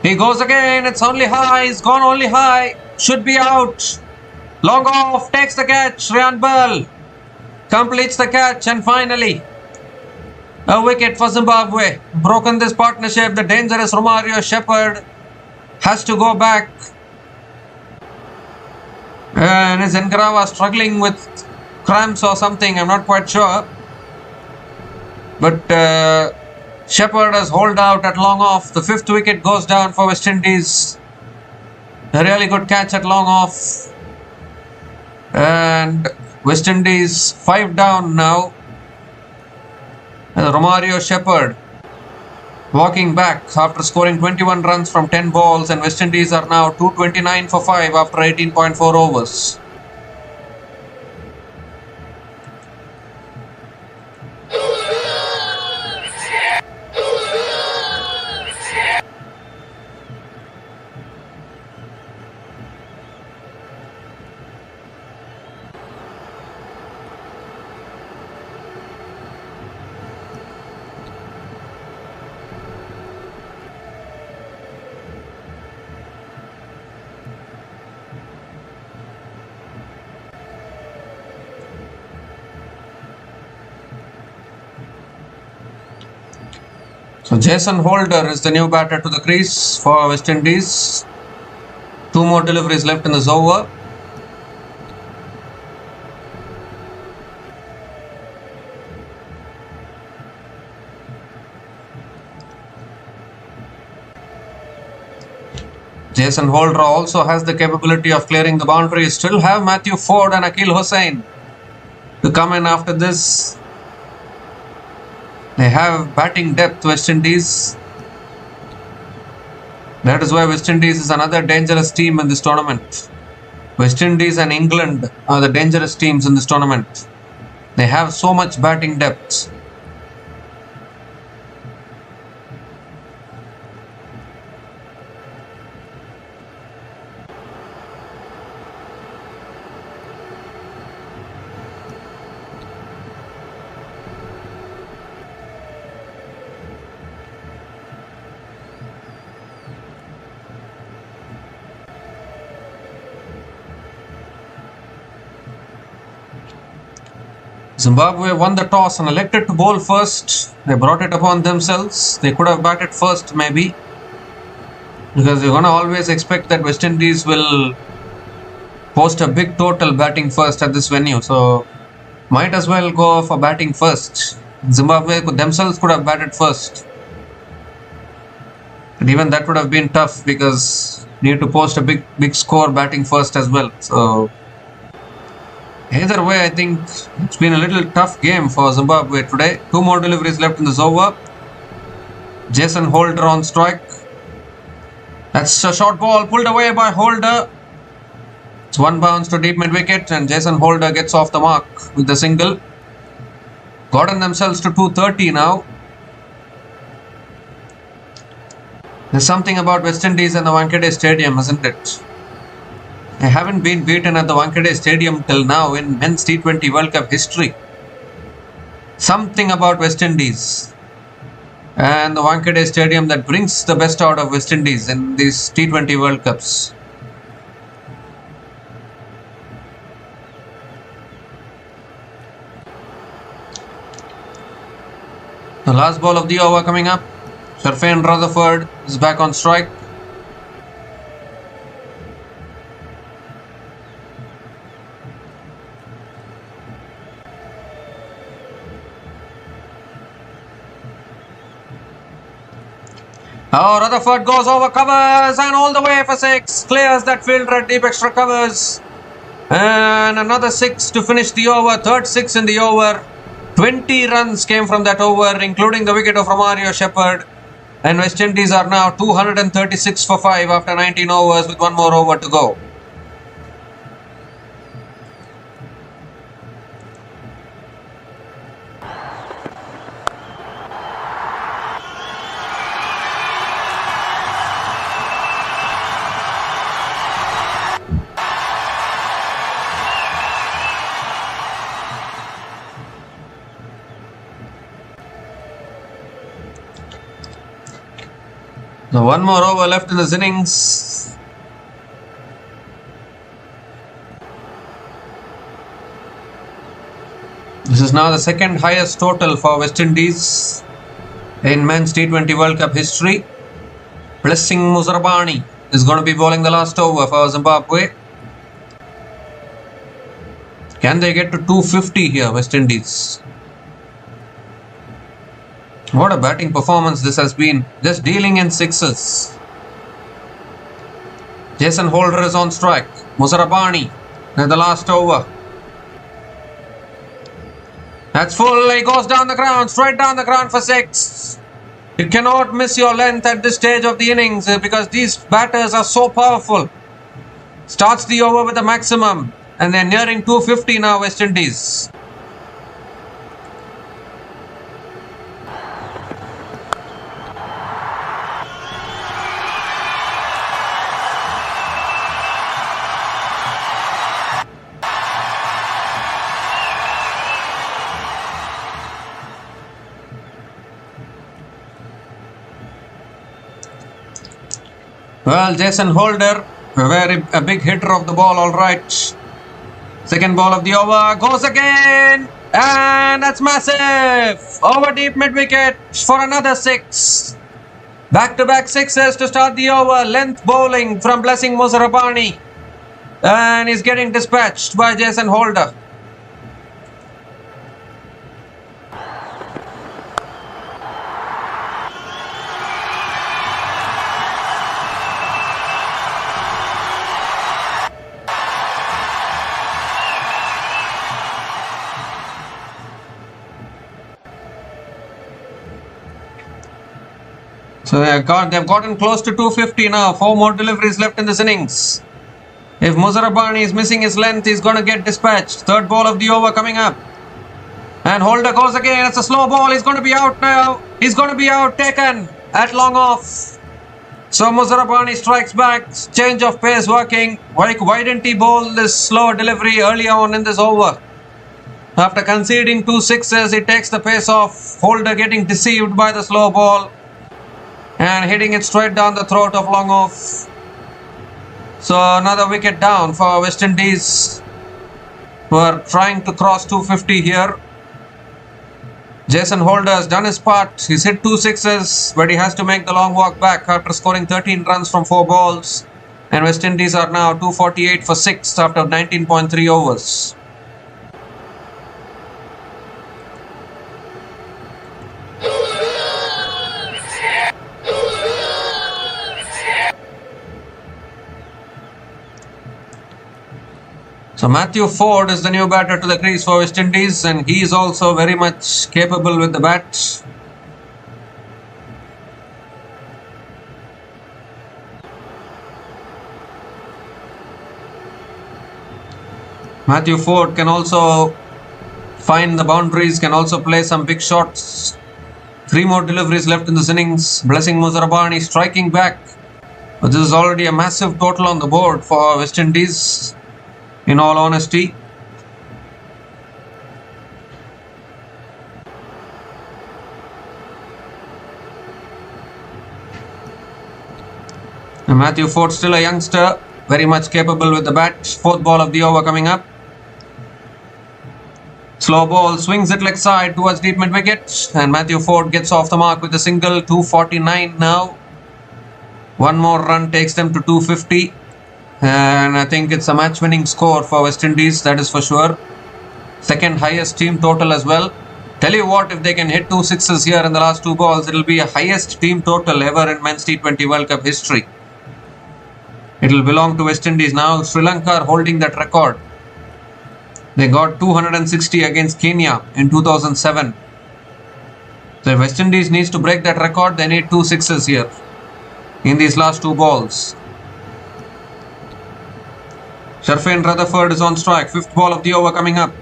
He goes again, it's only high, he's gone only high, should be out. Long off, takes the catch, Ryan Bell completes the catch and finally a wicket for Zimbabwe. Broken this partnership, the dangerous Romario Shepherd has to go back. And is Ngarava struggling with cramps or something, I'm not quite sure. But Shepherd has holed out at long off. The 5th wicket goes down for West Indies. A really good catch at long off. And West Indies 5 down now. And Romario Shepherd walking back after scoring 21 runs from 10 balls. And West Indies are now 229 for 5 after 18.4 overs. So Jason Holder is the new batter to the crease for West Indies. 2 more deliveries left in this over. Jason Holder also has the capability of clearing the boundary. Still have Matthew Ford and Akil Hussain to come in after this. They have batting depth, West Indies. That is why West Indies is another dangerous team in this tournament. West Indies and England are the dangerous teams in this tournament. They have so much batting depth. Zimbabwe won the toss and elected to bowl first. They brought it upon themselves. They could have batted first maybe, because you're going to always expect that West Indies will post a big total batting first at this venue. So might as well go for batting first. Zimbabwe themselves could have batted first. And even that would have been tough because you need to post a big score batting first as well. So either way, I think it's been a little tough game for Zimbabwe today. 2 more deliveries left in this over. Jason Holder on strike. That's a short ball pulled away by Holder. It's one bounce to deep mid wicket and Jason Holder gets off the mark with the single. Gotten themselves to 230 now. There's something about West Indies and the Wankhede Stadium, isn't it? They haven't been beaten at the Wankhede Stadium till now in men's T20 World Cup history. Something about West Indies and the Wankhede Stadium that brings the best out of West Indies in these T20 World Cups. The last ball of the over coming up. Hetmyer and Rutherford is back on strike. Oh, Rutherford goes over covers and all the way for 6. Clears that fielder at deep extra covers. And another 6 to finish the over. Third 6 in the over. 20 runs came from that over, including the wicket of Romario Shepherd. And West Indies are now 236 for 5 after 19 overs with one more over to go. So one more over left in this innings. This is now the second highest total for West Indies in men's T20 World Cup history. Blessing Muzarabani is going to be bowling the last over for Zimbabwe. Can they get to 250 here, West Indies? What a batting performance this has been. Just dealing in sixes. Jason Holder is on strike. Muzarabani at the last over. That's full. He goes down the ground. Straight down the ground for 6. You cannot miss your length at this stage of the innings because these batters are so powerful. Starts the over with the maximum. And they're nearing 250 now, West Indies. Well, Jason Holder, a big hitter of the ball, all right. Second ball of the over, goes again. And that's massive. Over deep mid-wicket for another 6. Back-to-back sixes to start the over. Length bowling from Blessing Muzarabani. And he's getting dispatched by Jason Holder. So they've gotten close to 250 now. 4 more deliveries left in this innings. If Muzarabani is missing his length, he's going to get dispatched. Third ball of the over coming up. And Holder goes again. It's a slow ball. He's going to be out now. He's going to be out, taken at long off. So Muzarabani strikes back. Change of pace working. Why didn't he bowl this slower delivery early on in this over? After conceding 2 sixes, he takes the pace off. Holder getting deceived by the slow ball. And hitting it straight down the throat of long off. So another wicket down for West Indies, who are trying to cross 250 here. Jason Holder has done his part. He's hit 2 sixes, but he has to make the long walk back after scoring 13 runs from 4 balls. And West Indies are now 248 for 6 after 19.3 overs. So Matthew Ford is the new batter to the crease for West Indies, and he is also very much capable with the bat. Matthew Ford can also find the boundaries, can also play some big shots. 3 more deliveries left in this innings. Blessing Muzarabani striking back. But this is already a massive total on the board for West Indies, in all honesty. And Matthew Ford, still a youngster, very much capable with the bat. 4th ball of the over coming up. Slow ball, swings it leg side towards deep mid wicket, and Matthew Ford gets off the mark with a single. 249 now. 1 more run takes them to 250, and I think it's a match-winning score for West Indies, that is for sure. 2nd highest team total as well. Tell you what, if they can hit 2 sixes here in the last 2 balls, it will be a highest team total ever in men's T20 World Cup history. It will belong to West Indies now. Sri Lanka are holding that record. They got 260 against Kenya in 2007. So if West Indies needs to break that record, they need 2 sixes here in these last 2 balls. Hetmyer and Rutherford is on strike. 5th ball of the over coming up.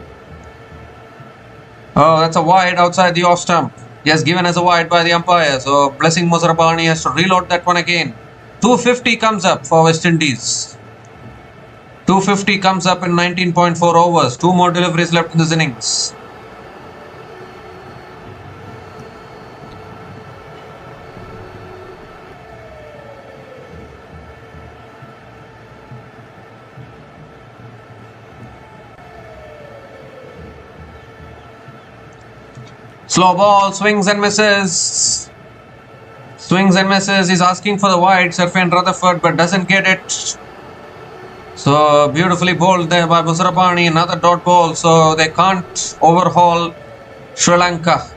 Oh, that's a wide outside the off stump. Yes, given as a wide by the umpire. So Blessing Muzarabani has to reload that one again. 250 comes up for West Indies. 250 comes up in 19.4 overs. 2 more deliveries left in this innings. Slow ball, swings and misses. Swings and misses. He's asking for the wide, Hetmyer and Rutherford, but doesn't get it. So beautifully bowled there by Muzarabani. Another dot ball. So they can't overhaul Sri Lanka.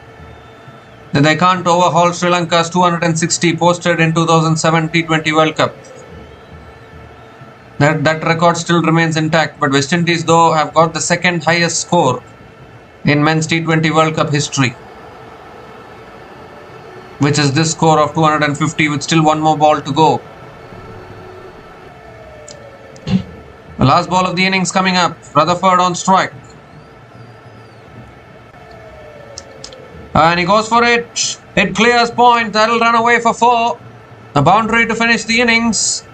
They can't overhaul Sri Lanka's 260 posted in 2007 T20 World Cup. That record still remains intact. But West Indies, though, have got the 2nd highest score in men's T20 World Cup history, which is this score of 250 with still 1 more ball to go. The last ball of the innings coming up. Rutherford on strike. And he goes for it. It clears point. That'll run away for 4. A boundary to finish the innings.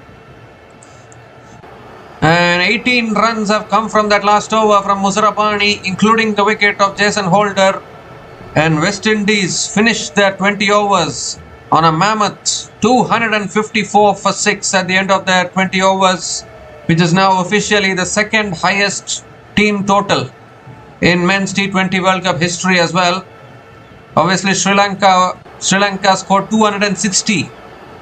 And 18 runs have come from that last over from Muzarabani, including the wicket of Jason Holder. And West Indies finished their 20 overs on a mammoth 254 for 6 at the end of their 20 overs, which is now officially the 2nd highest team total in men's T20 World Cup history as well. Obviously, Sri Lanka scored 260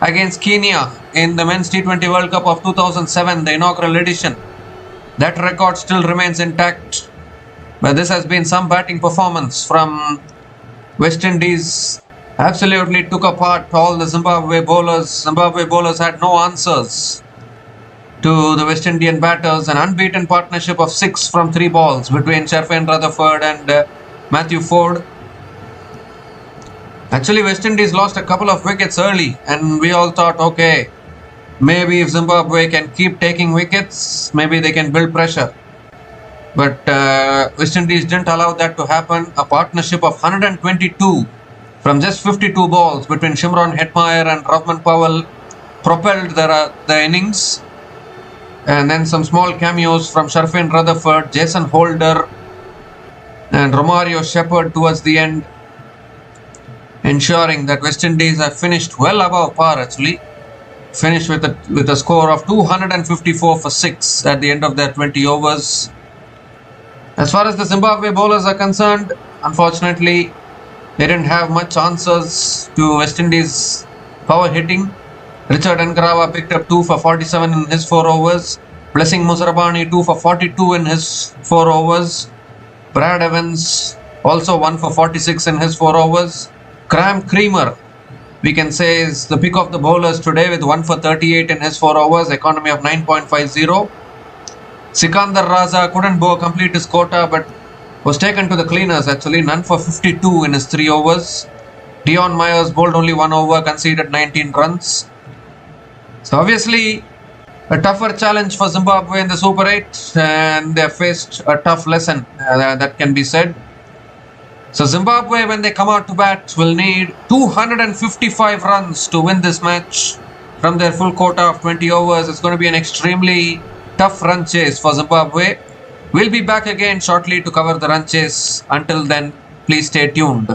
against Kenya in the men's T20 World Cup of 2007, the inaugural edition. That record still remains intact, but this has been some batting performance from West Indies. Absolutely took apart all the Zimbabwe bowlers. Zimbabwe bowlers had no answers to the West Indian batters. An unbeaten partnership of 6 from 3 balls between Hetmyer and Rutherford and Matthew Ford. Actually, West Indies lost a couple of wickets early, and we all thought, okay, maybe if Zimbabwe can keep taking wickets, maybe they can build pressure. But West Indies didn't allow that to happen. A partnership of 122 from just 52 balls between Hetmyer and Powell propelled the innings. And then some small cameos from Hetmyer and Rutherford, Jason Holder and Romario Shepherd towards the end, ensuring that West Indies have finished well above par actually. Finished with a score of 254 for 6 at the end of their 20 overs. As far as the Zimbabwe bowlers are concerned, unfortunately, they didn't have much answers to West Indies' power hitting. Richard Ngarava picked up 2 for 47 in his 4 overs. Blessing Muzarabani 2 for 42 in his 4 overs. Brad Evans also 1 for 46 in his 4 overs. Graham Creamer, we can say, is the pick of the bowlers today with 1 for 38 in his 4 overs, economy of 9.50. Sikandar Raza couldn't complete his quota but was taken to the cleaners actually, none for 52 in his 3 overs. Dion Myers bowled only 1 over, conceded 19 runs. So obviously A tougher challenge for Zimbabwe in the Super 8, and they have faced a tough lesson, that can be said. So Zimbabwe, when they come out to bat, will need 255 runs to win this match from their full quota of 20 overs. It's going to be an extremely tough run chase for Zimbabwe. We'll be back again shortly to cover the run chase. Until then, please stay tuned.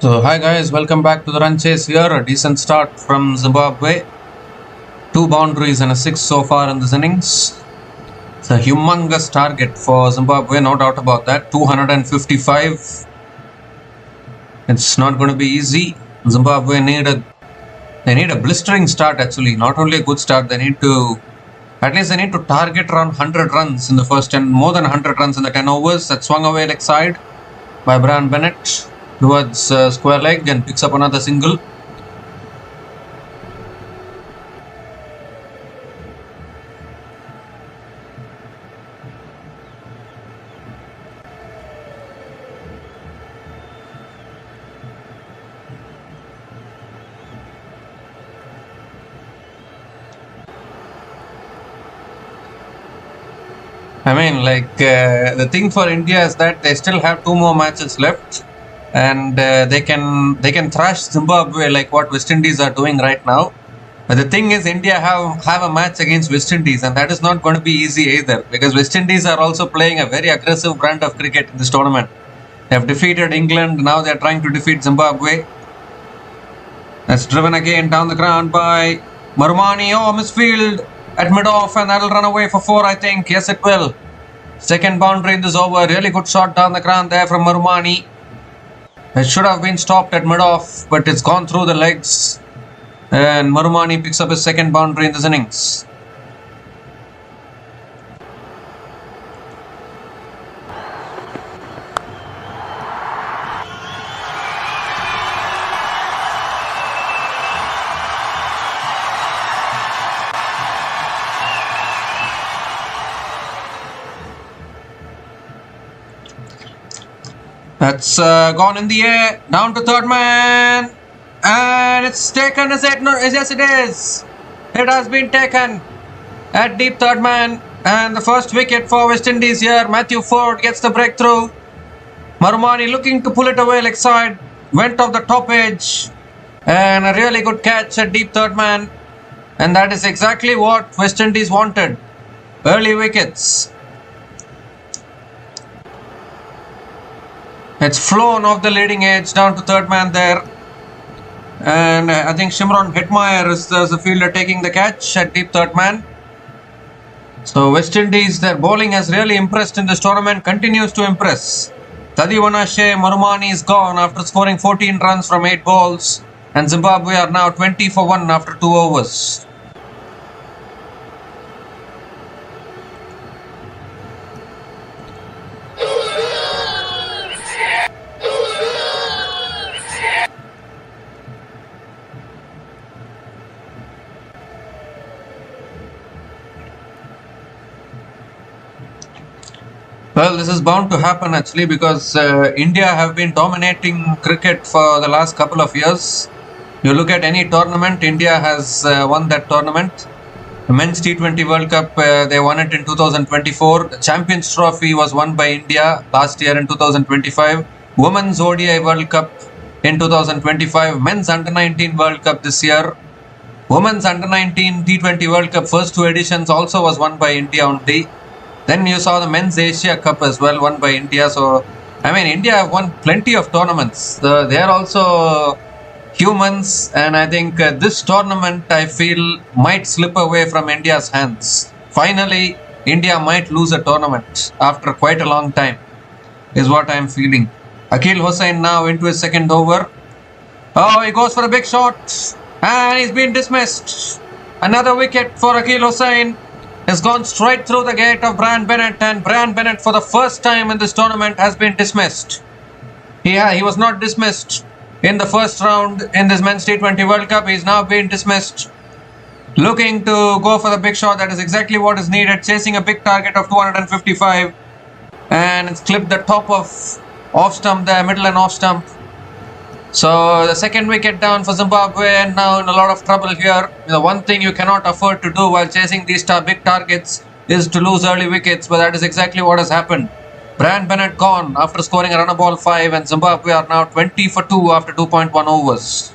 So hi guys, welcome back to the run chase here. A decent start from Zimbabwe. 2 boundaries and a 6 so far in this innings. It's a humongous target for Zimbabwe, no doubt about that. 255. It's not going to be easy. Zimbabwe need a blistering start actually. Not only a good start, they need to target around 100 runs in the first 10, more than 100 runs in the 10 overs. That swung away leg side by Brian Bennett towards square leg and picks up another single. I mean, the thing for India is that they still have 2 more matches left, and they can thrash Zimbabwe like what West Indies are doing right now. But the thing is, India have a match against West Indies, and that is not going to be easy either, because West Indies are also playing a very aggressive brand of cricket in this tournament. They have defeated England, now they are trying to defeat Zimbabwe. That's driven again down the ground by Marumani. Oh, misfield at mid-off, and that'll run away for 4, I think. Yes, it will. Second boundary in this over. Really good shot down the ground there from Marumani. It should have been stopped at mid-off, but it's gone through the legs. And Marumani picks up his second boundary in this innings. That's gone in the air, down to third man, and it's taken, is it? No, yes it is. It has been taken at deep third man, and the first wicket for West Indies here. Matthew Ford gets the breakthrough. Marumani looking to pull it away leg side, went off the top edge, and a really good catch at deep third man, and that is exactly what West Indies wanted. Early wickets. It's flown off the leading edge down to third man there. And I think Hetmyer is the fielder taking the catch at deep third man. So West Indies, their bowling has really impressed in this tournament, continues to impress. Tadiwanashe Marumani is gone after scoring 14 runs from 8 balls. And Zimbabwe are now 20 for 1 after 2 overs. Well, this is bound to happen actually, because India have been dominating cricket for the last couple of years. You look at any tournament, India has won that tournament. The men's T20 World Cup, they won it in 2024. The Champions Trophy was won by India last year in 2025. Women's ODI World Cup in 2025. Men's Under-19 World Cup this year. Women's Under-19 T20 World Cup first 2 editions also was won by India only. Then you saw the Men's Asia Cup as well, won by India. So, I mean, India have won plenty of tournaments. They are also humans, and I think this tournament, I feel, might slip away from India's hands. Finally, India might lose a tournament after quite a long time, is what I'm feeling. Akil Hussain now into his second over. Oh, he goes for a big shot, and he's been dismissed. Another wicket for Akil Hussain. Has gone straight through the gate of Brian Bennett, and Brian Bennett for the first time in this tournament has been dismissed. He was not dismissed in the first round in this men's T20 World Cup. He's now been dismissed. Looking to go for the big shot. That is exactly what is needed. Chasing a big target of 255, and it's clipped the top of off stump there, middle and off stump. So the second wicket down for Zimbabwe, and now in a lot of trouble here. The one thing you cannot afford to do while chasing these big targets is to lose early wickets, but that is exactly what has happened. Brian Bennett gone after scoring a run of ball 5, and Zimbabwe are now 20 for 2 after 2.1 overs.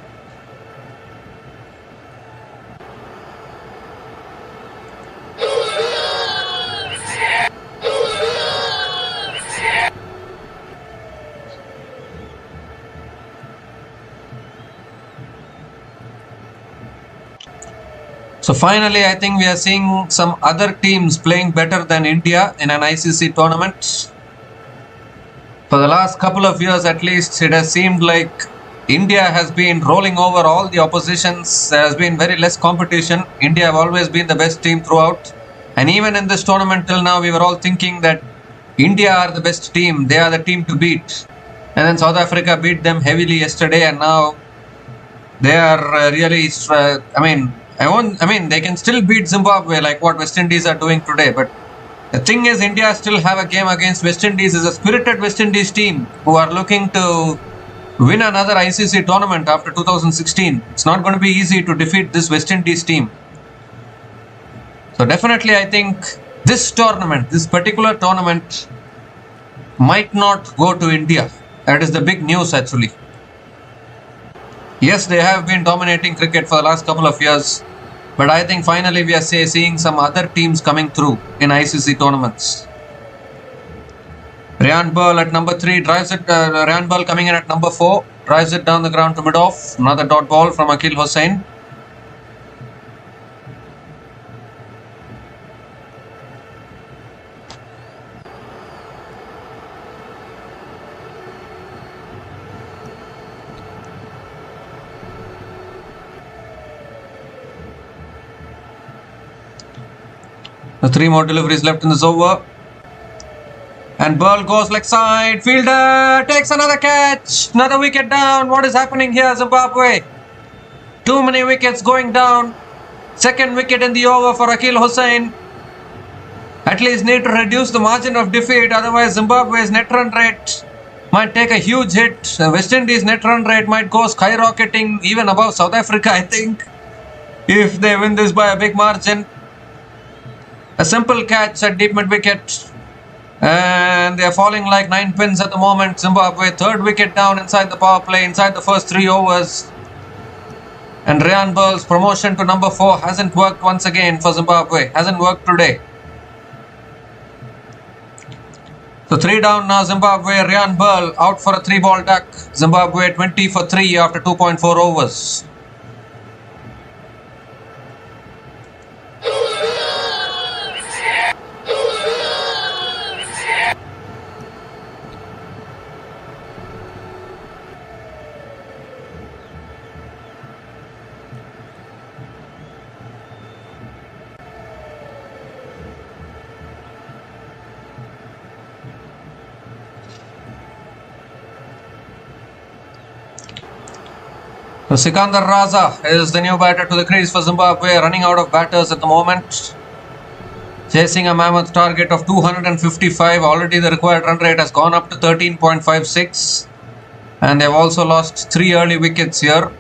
So finally, I think we are seeing some other teams playing better than India in an ICC tournament. For the last couple of years at least, it has seemed like India has been rolling over all the oppositions. There has been very less competition. India have always been the best team throughout. And even in this tournament till now, we were all thinking that India are the best team. They are the team to beat. And then South Africa beat them heavily yesterday, and now they are really, they can still beat Zimbabwe like what West Indies are doing today. But the thing is, India still have a game against West Indies. Is a spirited West Indies team who are looking to win another ICC tournament after 2016. It's not going to be easy to defeat this West Indies team. So definitely, I think this particular tournament might not go to India. That is the big news actually. Yes, they have been dominating cricket for the last couple of years, but I think finally we are seeing some other teams coming through in ICC tournaments. Ryan Ball at number 3 drives it. Ryan Ball coming in at number 4 drives it down the ground to mid-off. Another dot ball from Akil Hussain. The 3 more deliveries left in this over. And ball goes leg side. Fielder takes another catch. Another wicket down. What is happening here, Zimbabwe? Too many wickets going down. Second wicket in the over for Akil Hussain. At least need to reduce the margin of defeat. Otherwise, Zimbabwe's net run rate might take a huge hit. West Indies net run rate might go skyrocketing even above South Africa, I think, if they win this by a big margin. A simple catch at deep mid wicket, and they are falling like 9 pins at the moment. Zimbabwe, third wicket down inside the power play, inside the first 3 overs. And Ryan Ball's promotion to number 4 hasn't worked once again for Zimbabwe. Hasn't worked today. So 3 down now, Zimbabwe. Ryan Ball out for a 3-ball duck. Zimbabwe 20 for 3 after 2.4 overs. So Sikandar Raza is the new batter to the crease for Zimbabwe, running out of batters at the moment. Chasing a mammoth target of 255. Already the required run rate has gone up to 13.56. And they've also lost 3 early wickets here.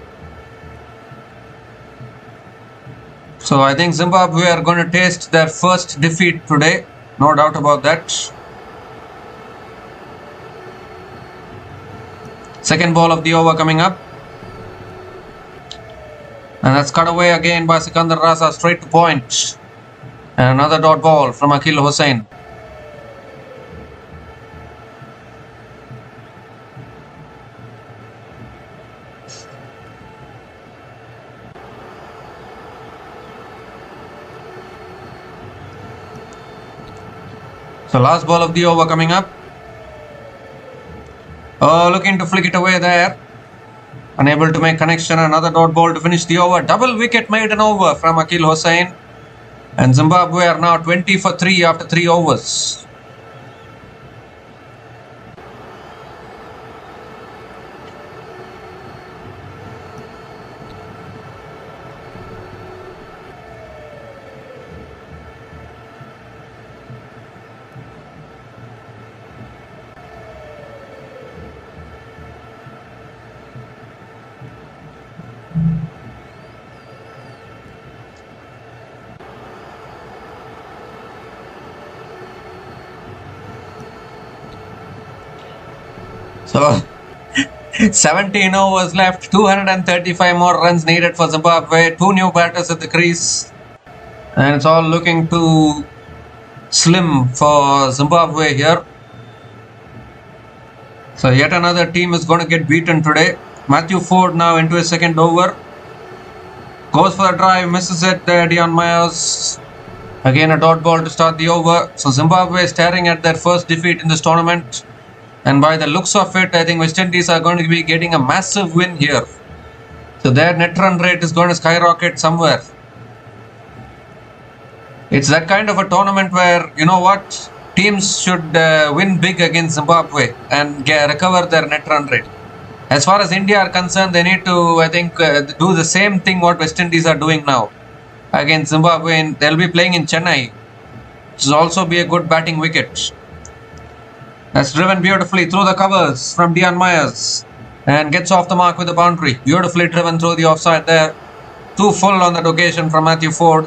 So I think Zimbabwe are going to taste their first defeat today. No doubt about that. Second ball of the over coming up. And that's cut away again by Sikandar Raza straight to point. And another dot ball from Akil Hussain. So last ball of the over coming up. Oh, looking to flick it away there. Unable to make connection. Another dot ball to finish the over. Double wicket made an over from Akil Hussain. And Zimbabwe are now 20 for 3 after 3 overs. So 17 overs left, 235 more runs needed for Zimbabwe, 2 new batters at the crease, and it's all looking too slim for Zimbabwe here. So yet another team is going to get beaten today. Matthew Ford now into his second over. Goes for a drive, misses it there, Dion Myers. Again a dot ball to start the over. So Zimbabwe is staring at their first defeat in this tournament. And by the looks of it, I think West Indies are going to be getting a massive win here. So their net run rate is going to skyrocket somewhere. It's that kind of a tournament where, you know what, teams should win big against Zimbabwe and recover their net run rate. As far as India are concerned, they need to, I think, do the same thing what West Indies are doing now against Zimbabwe. And they'll be playing in Chennai, which will also be a good batting wicket. That's driven beautifully through the covers from Dion Myers and gets off the mark with a boundary. Beautifully driven through the offside there. Too full on that occasion from Matthew Ford,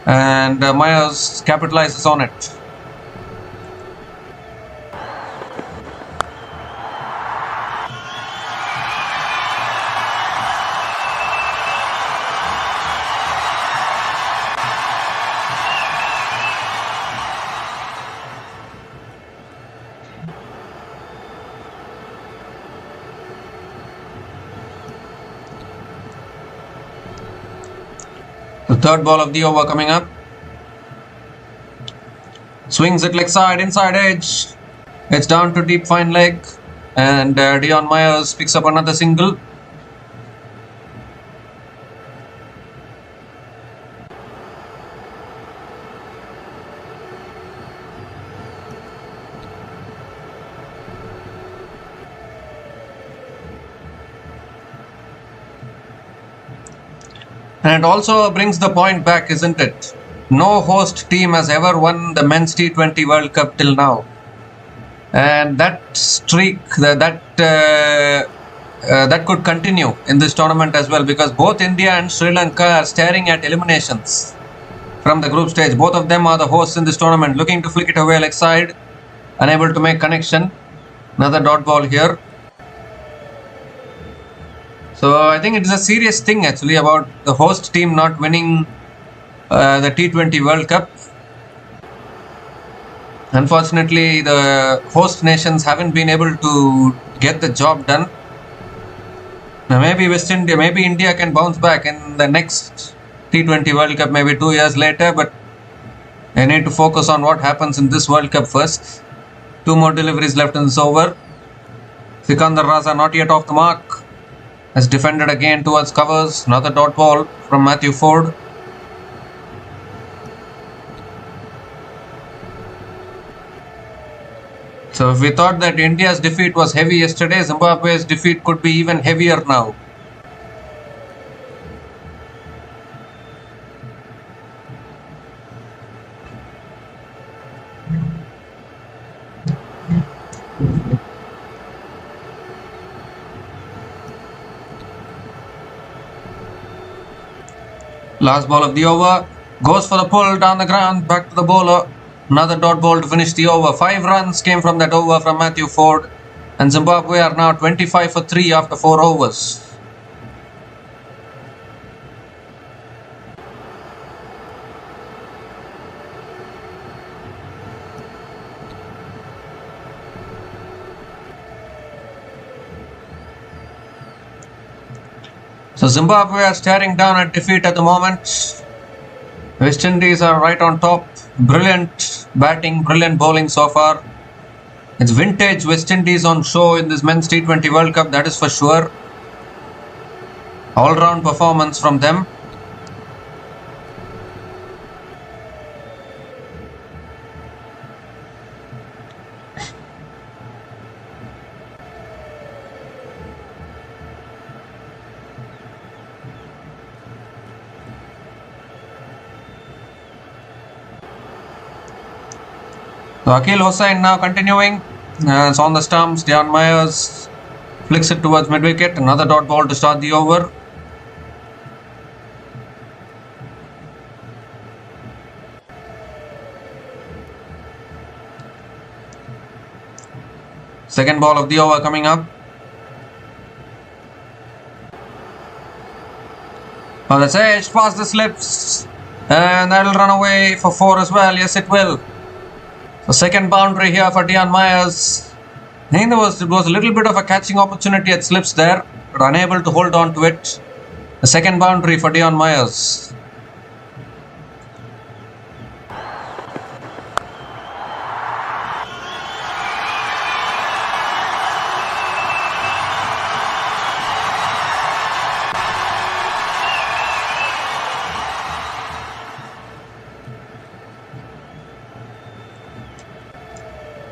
and Myers capitalizes on it. The third ball of the over coming up. Swings it leg side, inside edge. It's down to deep fine leg. And Dion Myers picks up another single. And it also brings the point back, isn't it? No host team has ever won the men's T20 World Cup till now. And that streak, that could continue in this tournament as well, because both India and Sri Lanka are staring at eliminations from the group stage. Both of them are the hosts in this tournament, looking to flick it away leg side, unable to make connection. Another dot ball here. So I think it is a serious thing actually about the host team not winning the T20 World Cup. Unfortunately, the host nations haven't been able to get the job done. Now maybe India can bounce back in the next T20 World Cup, maybe 2 years later, but they need to focus on what happens in this World Cup first. 2 more deliveries left in this over. Sikandar Raza not yet off the mark. Has defended again towards covers. Another dot ball from Matthew Ford. So if we thought that India's defeat was heavy yesterday, Zimbabwe's defeat could be even heavier now. Last ball of the over. Goes for the pull down the ground. Back to the bowler. Another dot ball to finish the over. 5 runs came from that over from Matthew Ford. And Zimbabwe are now 25 for 3 after 4 overs. So Zimbabwe are staring down at defeat at the moment. West Indies are right on top. Brilliant batting, brilliant bowling so far. It's vintage West Indies on show in this men's T20 World Cup, that is for sure. All-round performance from them. So Akil Hossain now continuing. It's on the stumps. Dion Myers flicks it towards mid-wicket. Another dot ball to start the over. Second ball of the over coming up. On the edge, past the slips. And that'll run away for 4 as well. Yes, it will. The second boundary here for Dion Myers. I think it was a little bit of a catching opportunity at slips there, but unable to hold on to it. The second boundary for Dion Myers.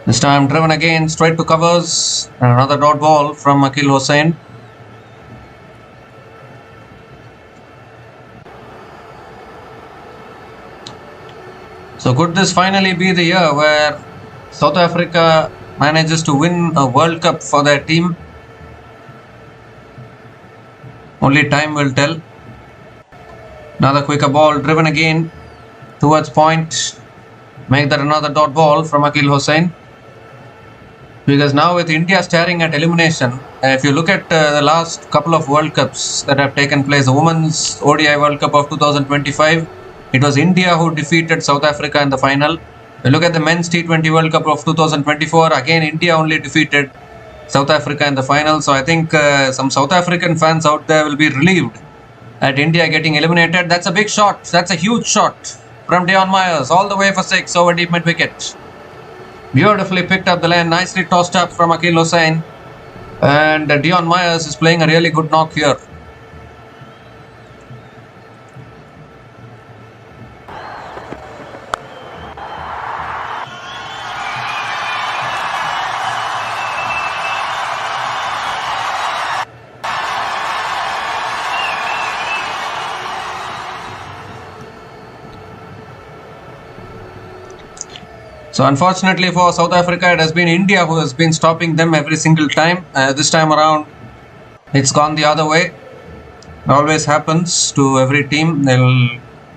This time driven again straight to covers, and another dot ball from Akeal Hosein. So could this finally be the year where South Africa manages to win a World Cup for their team? Only time will tell. Another quicker ball driven again towards point. Make that another dot ball from Akeal Hosein. Because now with India staring at elimination, if you look at the last couple of World Cups that have taken place, the Women's ODI World Cup of 2025, it was India who defeated South Africa in the final. You look at the Men's T20 World Cup of 2024, again India only defeated South Africa in the final. So I think some South African fans out there will be relieved at India getting eliminated. That's a big shot. That's a huge shot from Dion Myers, all the way for 6 over deep mid wicket. Beautifully picked up the lane, nicely tossed up from Akeal Hosein. And Dion Myers is playing a really good knock here. So unfortunately for South Africa, it has been India who has been stopping them every single time. This time around, it's gone the other way. It always happens to every team.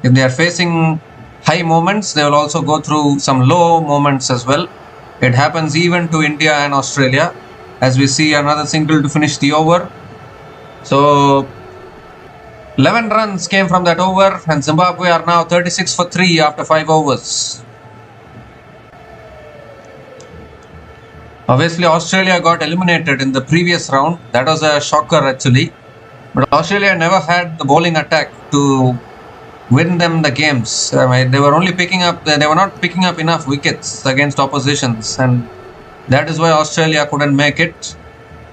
If they are facing high moments, they will also go through some low moments as well. It happens even to India and Australia. As we see another single to finish the over. So 11 runs came from that over, and Zimbabwe are now 36 for 3 after 5 overs. Obviously, Australia got eliminated in the previous round. That was a shocker actually. But Australia never had the bowling attack to win them the games. I mean, they were only they were not picking up enough wickets against oppositions, and that is why Australia couldn't make it.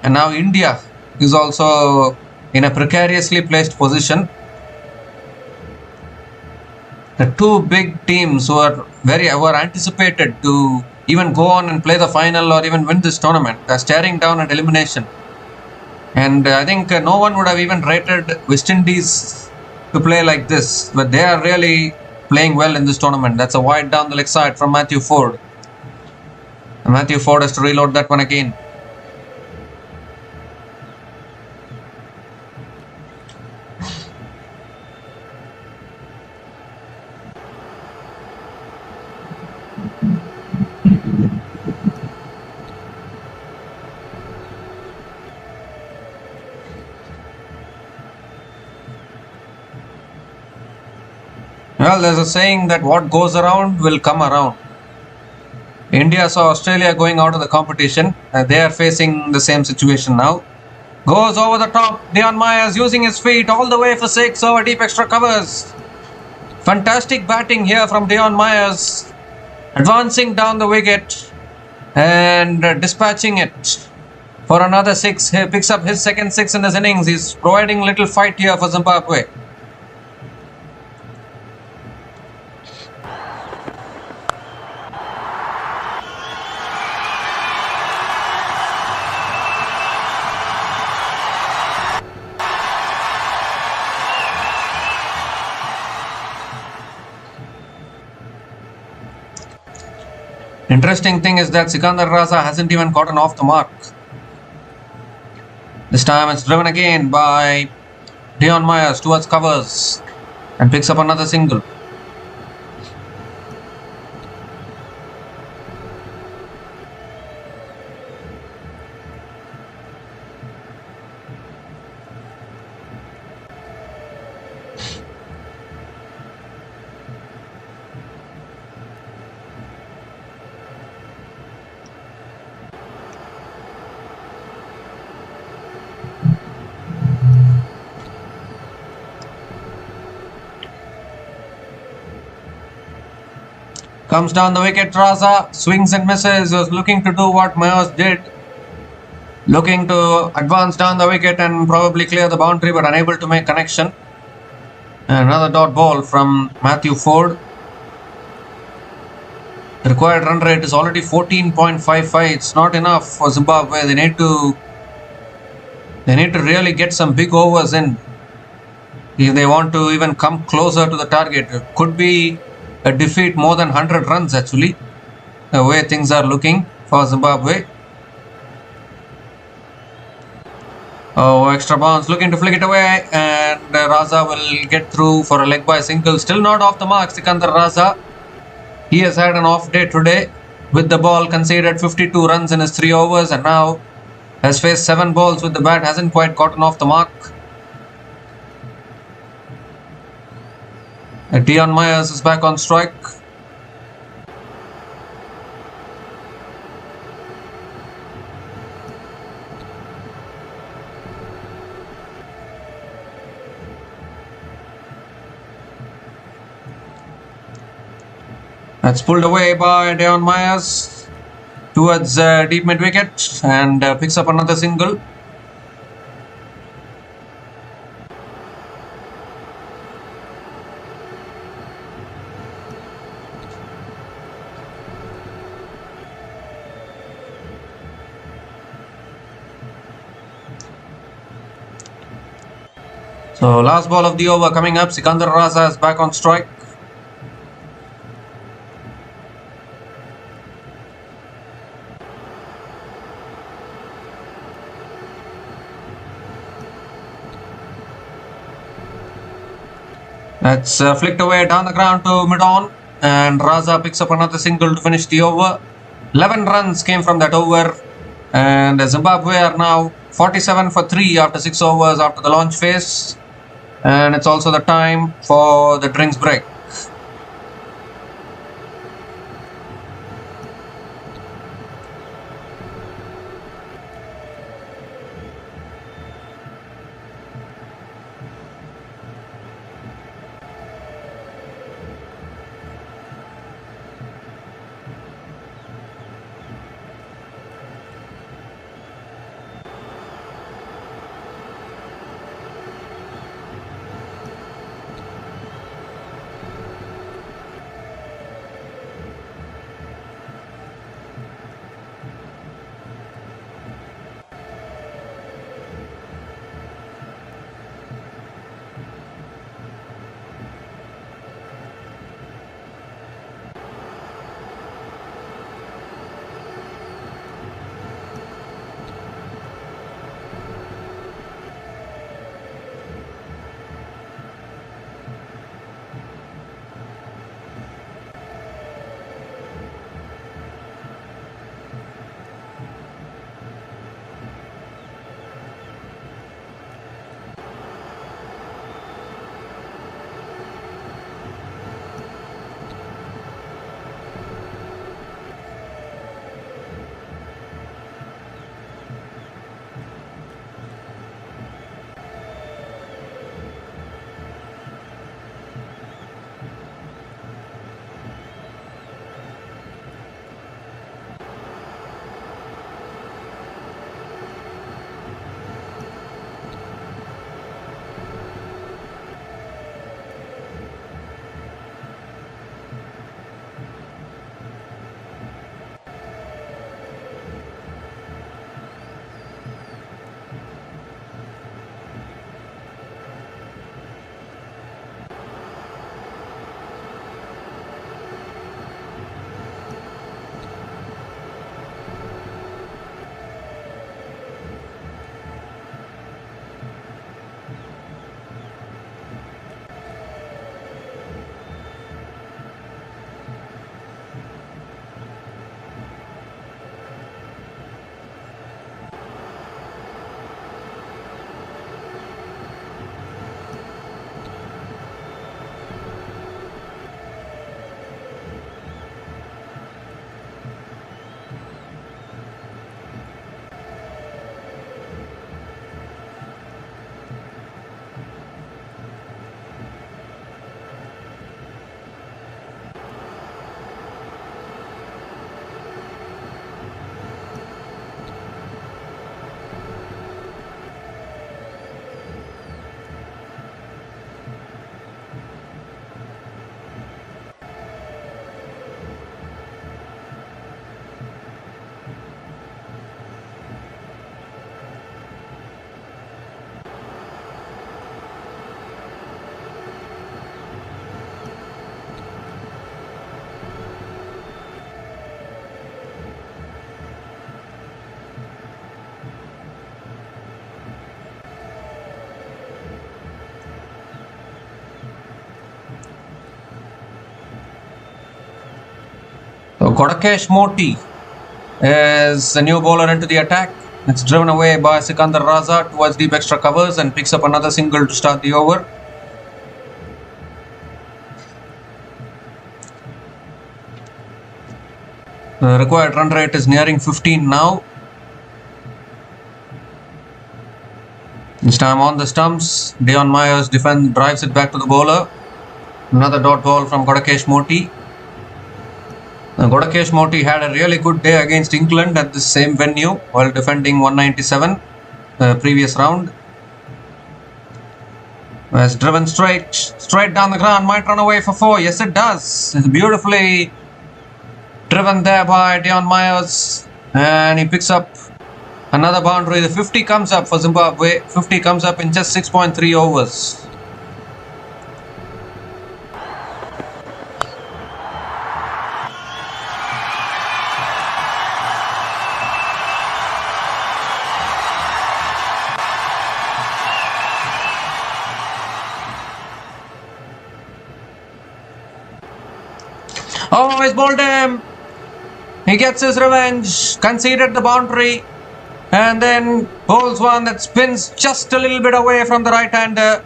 And now India is also in a precariously placed position. The two big teams were anticipated to even go on and play the final or even win this tournament are staring down at elimination. And I think no one would have even rated West Indies to play like this, but they are really playing well in this tournament. That's a wide down the leg side from Matthew Ford. And Matthew Ford has to reload that one again. Well, there's a saying that what goes around will come around. India saw Australia going out of the competition. They are facing the same situation now. Goes over the top. Dion Myers using his feet all the way for 6 over deep extra covers. Fantastic batting here from Dion Myers. Advancing down the wicket and dispatching it for another 6. He picks up his second 6 in this innings. He's providing a little fight here for Zimbabwe. Interesting thing is that Sikandar Raza hasn't even gotten off the mark. This time it's driven again by Dion Myers towards covers and picks up another single. Comes down the wicket, Raza swings and misses. Was looking to do what Mayos did. Looking to advance down the wicket and probably clear the boundary, but unable to make connection. And another dot ball from Matthew Ford. The required run rate is already 14.55. It's not enough for Zimbabwe. They need to really get some big overs in if they want to even come closer to the target. It could be a defeat more than 100 runs actually, the way things are looking for Zimbabwe. Oh, extra bounce, looking to flick it away, and Raza will get through for a leg by single. Still not off the mark, Sikandar Raza. He has had an off day today. With the ball, conceded 52 runs in his 3 overs and now has faced 7 balls with the bat. Hasn't quite gotten off the mark. Dion Myers is back on strike. That's pulled away by Dion Myers towards deep mid wicket and picks up another single. So last ball of the over coming up. Sikandar Raza is back on strike. That's flicked away down the ground to mid-on, and Raza picks up another single to finish the over. 11 runs came from that over, and Zimbabwe are now 47 for 3 after 6 overs after the launch phase, and it's also the time for the drinks break. Kodakesh Moti is the new bowler into the attack. It's driven away by Sikandar Raza towards deep extra covers and picks up another single to start the over. The required run rate is nearing 15 now. This time on the stumps, Dion Myers drives it back to the bowler. Another dot ball from Kodakesh Moti. Kodakesh Moti had a really good day against England at the same venue while defending 197 previous round. Has driven straight down the ground, might run away for 4. Yes, it does. It's beautifully driven there by Dion Myers, and he picks up another boundary. The 50 comes up for Zimbabwe. 50 comes up in just 6.3 overs. Oh, he's bowled him. He gets his revenge. Conceded the boundary. And then bowls one that spins just a little bit away from the right-hander.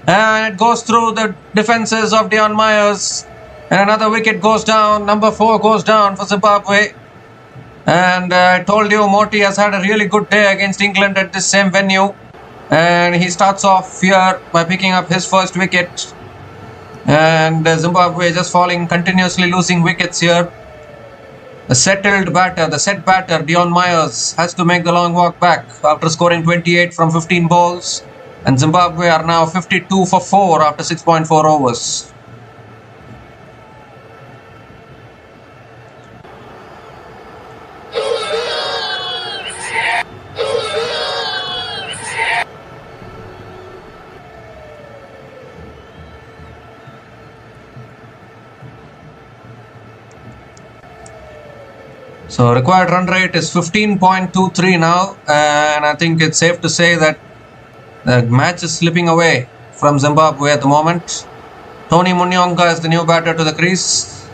And it goes through the defenses of Dion Myers. And another wicket goes down. Number 4 goes down for Zimbabwe. And I told you, Moti has had a really good day against England at this same venue. And he starts off here by picking up his first wicket. And Zimbabwe just falling, continuously losing wickets here. The set batter, Dion Myers, has to make the long walk back after scoring 28 from 15 balls. And Zimbabwe are now 52 for 4 after 6.4 overs. So required run rate is 15.23 now, and I think it's safe to say that the match is slipping away from Zimbabwe at the moment. Tony Munyonga is the new batter to the crease.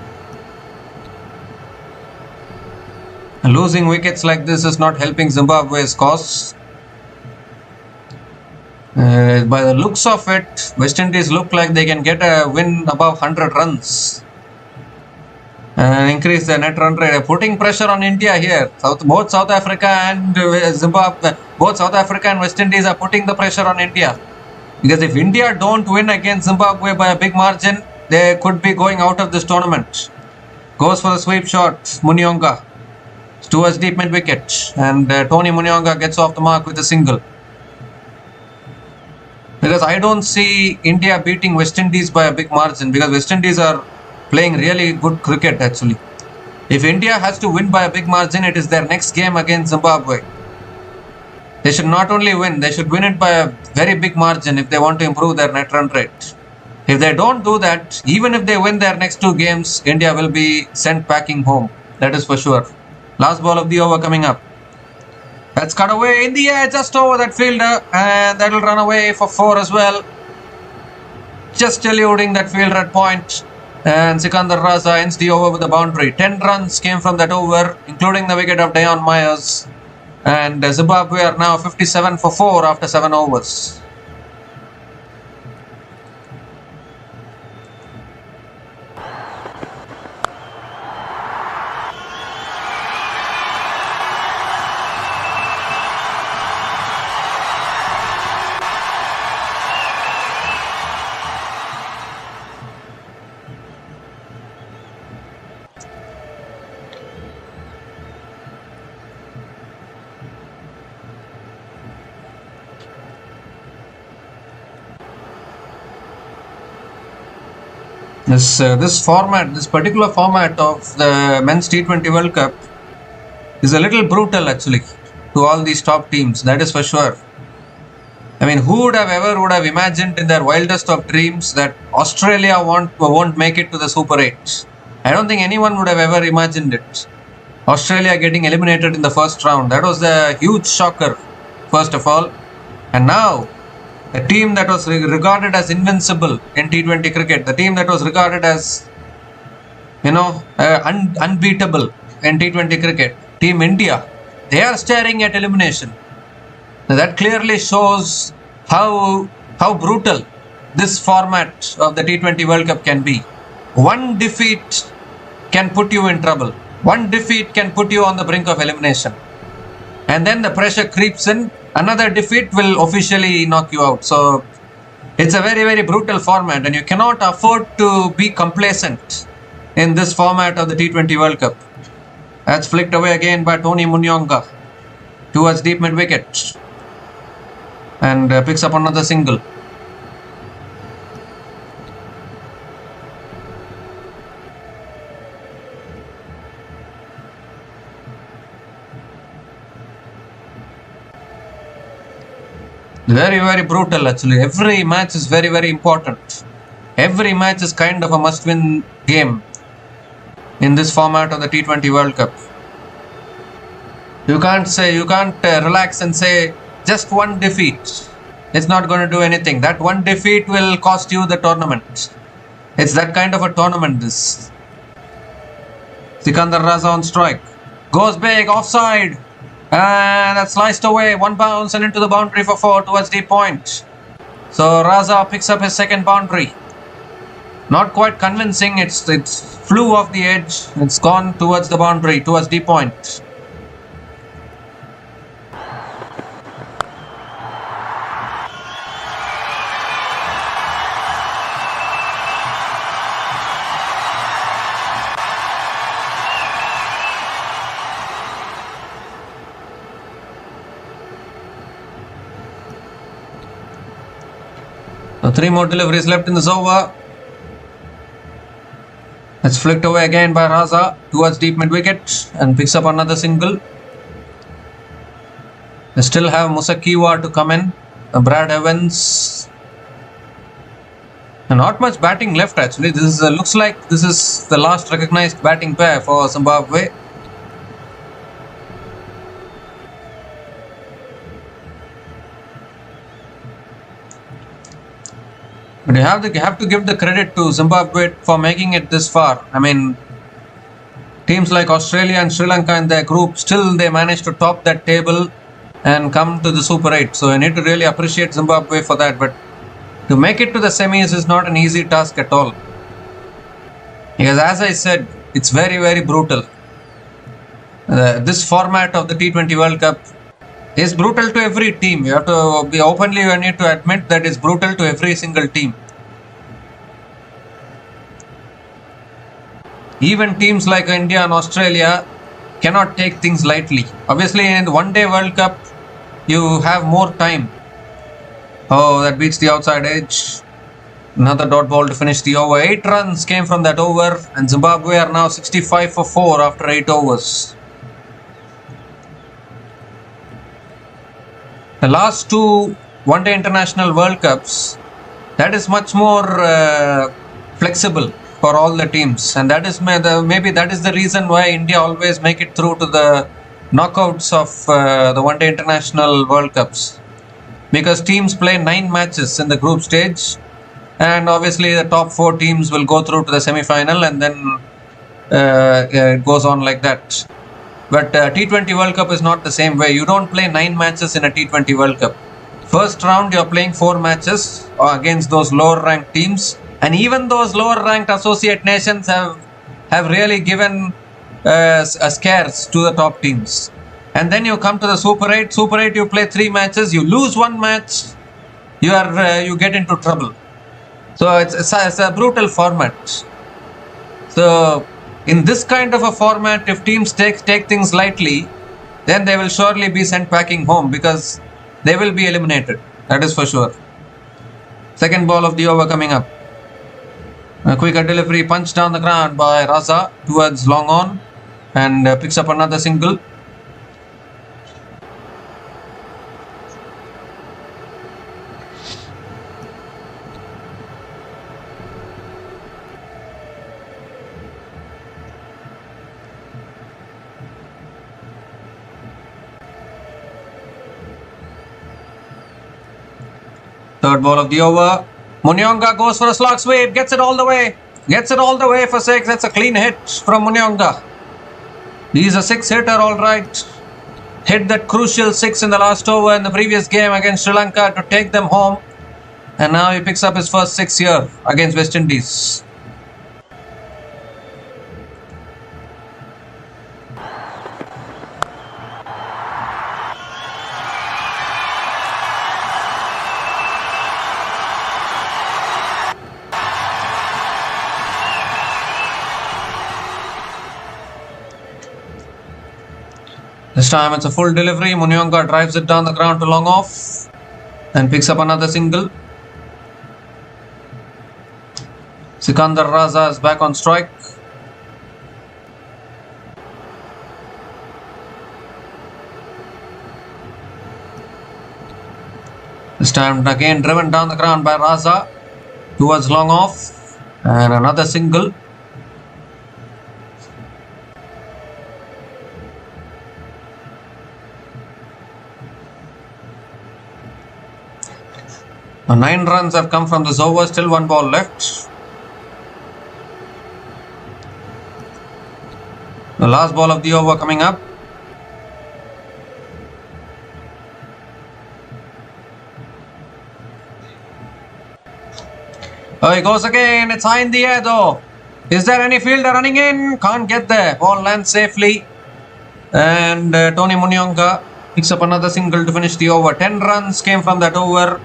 Losing wickets like this is not helping Zimbabwe's cause. By the looks of it, West Indies look like they can get a win above 100 runs. And increase the net run rate. Putting pressure on India here. Both South Africa and Zimbabwe, both South Africa and West Indies are putting the pressure on India. Because if India don't win against Zimbabwe by a big margin, they could be going out of this tournament. Goes for the sweep shot, Munyonga. Towards deep mid wicket. And Tony Munyonga gets off the mark with a single. Because I don't see India beating West Indies by a big margin. Because West Indies are playing really good cricket actually. If India has to win by a big margin, it is their next game against Zimbabwe. They should not only win, they should win it by a very big margin if they want to improve their net run rate. If they don't do that, even if they win their next 2 games, India will be sent packing home. That is for sure. Last ball of the over coming up. That's cut away in the air, just over that fielder, and that will run away for 4 as well. Just eluding that fielder at point. And Sikandar Raza ends the over with a boundary. 10 runs came from that over, including the wicket of Dion Myers. And Zimbabwe are now 57 for 4 after 7 overs. This particular format of the men's T20 World Cup is a little brutal actually to all these top teams, that is for sure. I mean, who would have imagined in their wildest of dreams that Australia won't make it to the Super 8? I don't think anyone would have ever imagined it. Australia getting eliminated in the first round, that was a huge shocker first of all. And now a team that was regarded as invincible in T20 cricket, the team that was regarded as unbeatable in T20 cricket. Team India, they are staring at elimination. Now, that clearly shows how brutal this format of the T20 World Cup can be. One defeat can put you in trouble. One defeat can put you on the brink of elimination. And then the pressure creeps in. Another defeat will officially knock you out. So it's a very, very brutal format, and you cannot afford to be complacent in this format of the T20 World Cup. That's flicked away again by Tony Munyonga towards deep mid wicket, and picks up another single. Very, very brutal actually. Every match is very, very important. Every match is kind of a must-win game in this format of the T20 World Cup. You can't relax and say just one defeat. It's not going to do anything. That one defeat will cost you the tournament. It's that kind of a tournament, this. Sikandar Raza on strike. Goes big, offside. And that's sliced away. One bounce and into the boundary for 4 towards deep point. So Raza picks up his second boundary. Not quite convincing. It flew off the edge. It's gone towards the boundary, towards deep point. Now 3 more deliveries left in this over. It's flicked away again by Raza towards deep mid wicket and picks up another single. They still have Musakiwa to come in. Brad Evans. And not much batting left actually. This looks like this is the last recognized batting pair for Zimbabwe. But you have to give the credit to Zimbabwe for making it this far. I mean, teams like Australia and Sri Lanka in their group, still they managed to top that table and come to the Super 8. So I need to really appreciate Zimbabwe for that. But to make it to the semis is not an easy task at all. Because as I said, it's very, very brutal. This format of the T20 World Cup is brutal to every team. You have to be openly, you need to admit that it's brutal to every single team. Even teams like India and Australia cannot take things lightly. Obviously in the one day World Cup you have more time. Oh, that beats the outside edge. Another dot ball to finish the over. 8 runs came from that over, and Zimbabwe are now 65 for 4 after 8 overs. The last 2 one-day international World Cups, that is much more flexible for all the teams, and that is maybe that is the reason why India always make it through to the knockouts of the one-day international World Cups, because teams play 9 matches in the group stage, and obviously the top 4 teams will go through to the semi-final, and then it goes on like that. But T20 World Cup is not the same way. You don't play 9 matches in a T20 World Cup. First round you are playing 4 matches against those lower ranked teams, and even those lower ranked associate nations have really given scares to the top teams. And then you come to the Super 8. Super 8 you play 3 matches. You lose 1 match, you get into trouble. So it's a brutal format. So in this kind of a format, if teams take things lightly, then they will surely be sent packing home, because they will be eliminated. That is for sure. Second ball of the over coming up. A quicker delivery punched down the ground by Raza towards long on, and picks up another single. Third ball of the over. Munyonga goes for a slog sweep, gets it all the way. Gets it all the way for 6. That's a clean hit from Munyonga. He's a 6-hitter, alright. Hit that crucial 6 in the last over in the previous game against Sri Lanka to take them home. And now he picks up his first 6 here against West Indies. This time it's a full delivery. Munyonga drives it down the ground to long off and picks up another single. Sikandar Raza is back on strike. This time again driven down the ground by Raza towards long off and another single. Now 9 runs have come from this over, still 1 ball left. The last ball of the over coming up. Oh, he goes again. It's high in the air though. Is there any fielder running in? Can't get there. Ball lands safely. And Tony Munyonga picks up another single to finish the over. 10 runs came from that over.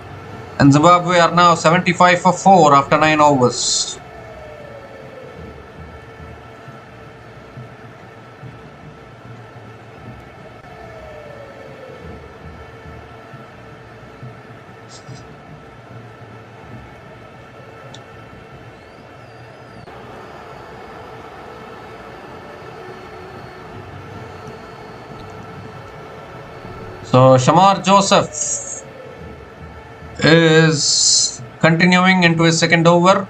And Zimbabwe are now 75 for 4 after 9 overs. So Shamar Joseph is continuing into his second over.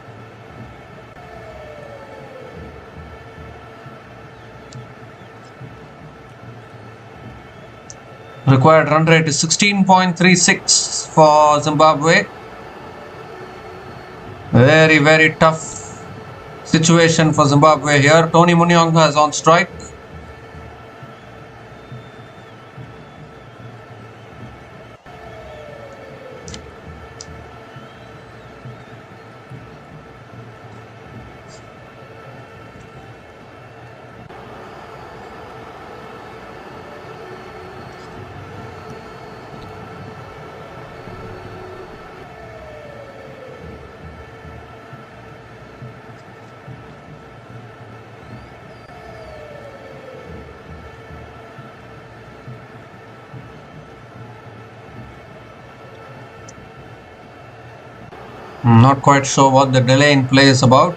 Required run rate is 16.36 for Zimbabwe. Very, very tough situation for Zimbabwe here. Tony Munyonga is on strike. I'm not quite sure what the delay in play is about.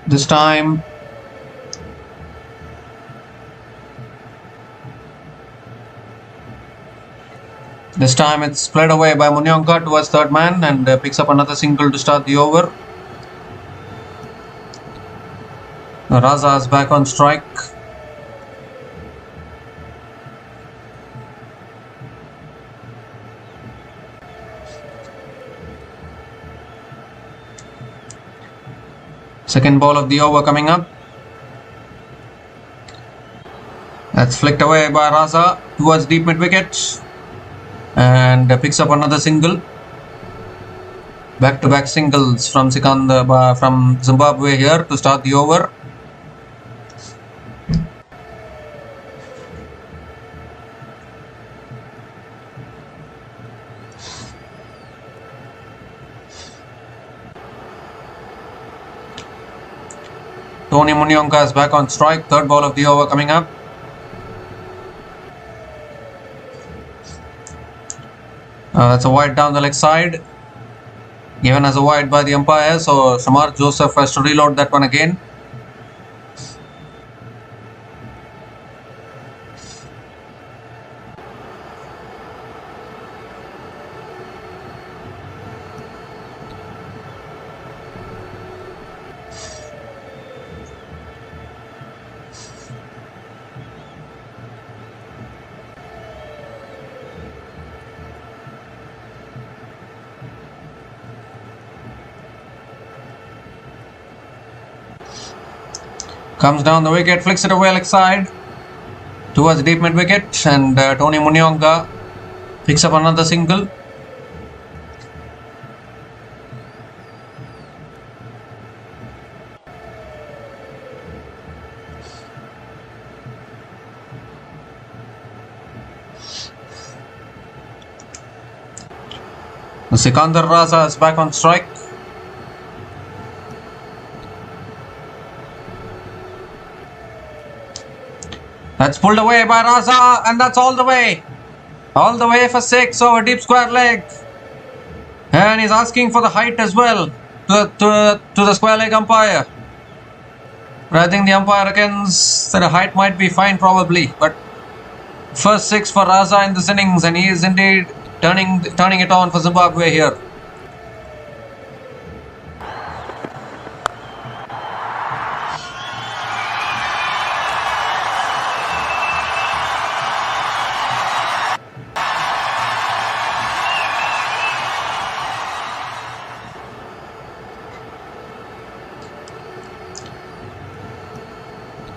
This time it's played away by Munyonga towards third man and picks up another single to start the over. Raza is back on strike. Second ball of the over coming up. That's flicked away by Raza towards deep mid wicket and picks up another single. Back-to-back singles from Zimbabwe here to start the over. Tony Munyonga is back on strike. Third ball of the over coming up. That's a wide down the leg side. Given as a wide by the umpire. So Shamar Joseph has to reload that one again. Comes down the wicket, flicks it away leg side towards deep mid wicket, and Tony Munyonga picks up another single. Sikandar Raza is back on strike. That's pulled away by Raza, and that's all the way for 6 over deep square leg. And he's asking for the height as well to the square leg umpire. But I think the umpire reckons that the height might be fine probably. But first 6 for Raza in this innings, and he is indeed turning it on for Zimbabwe here.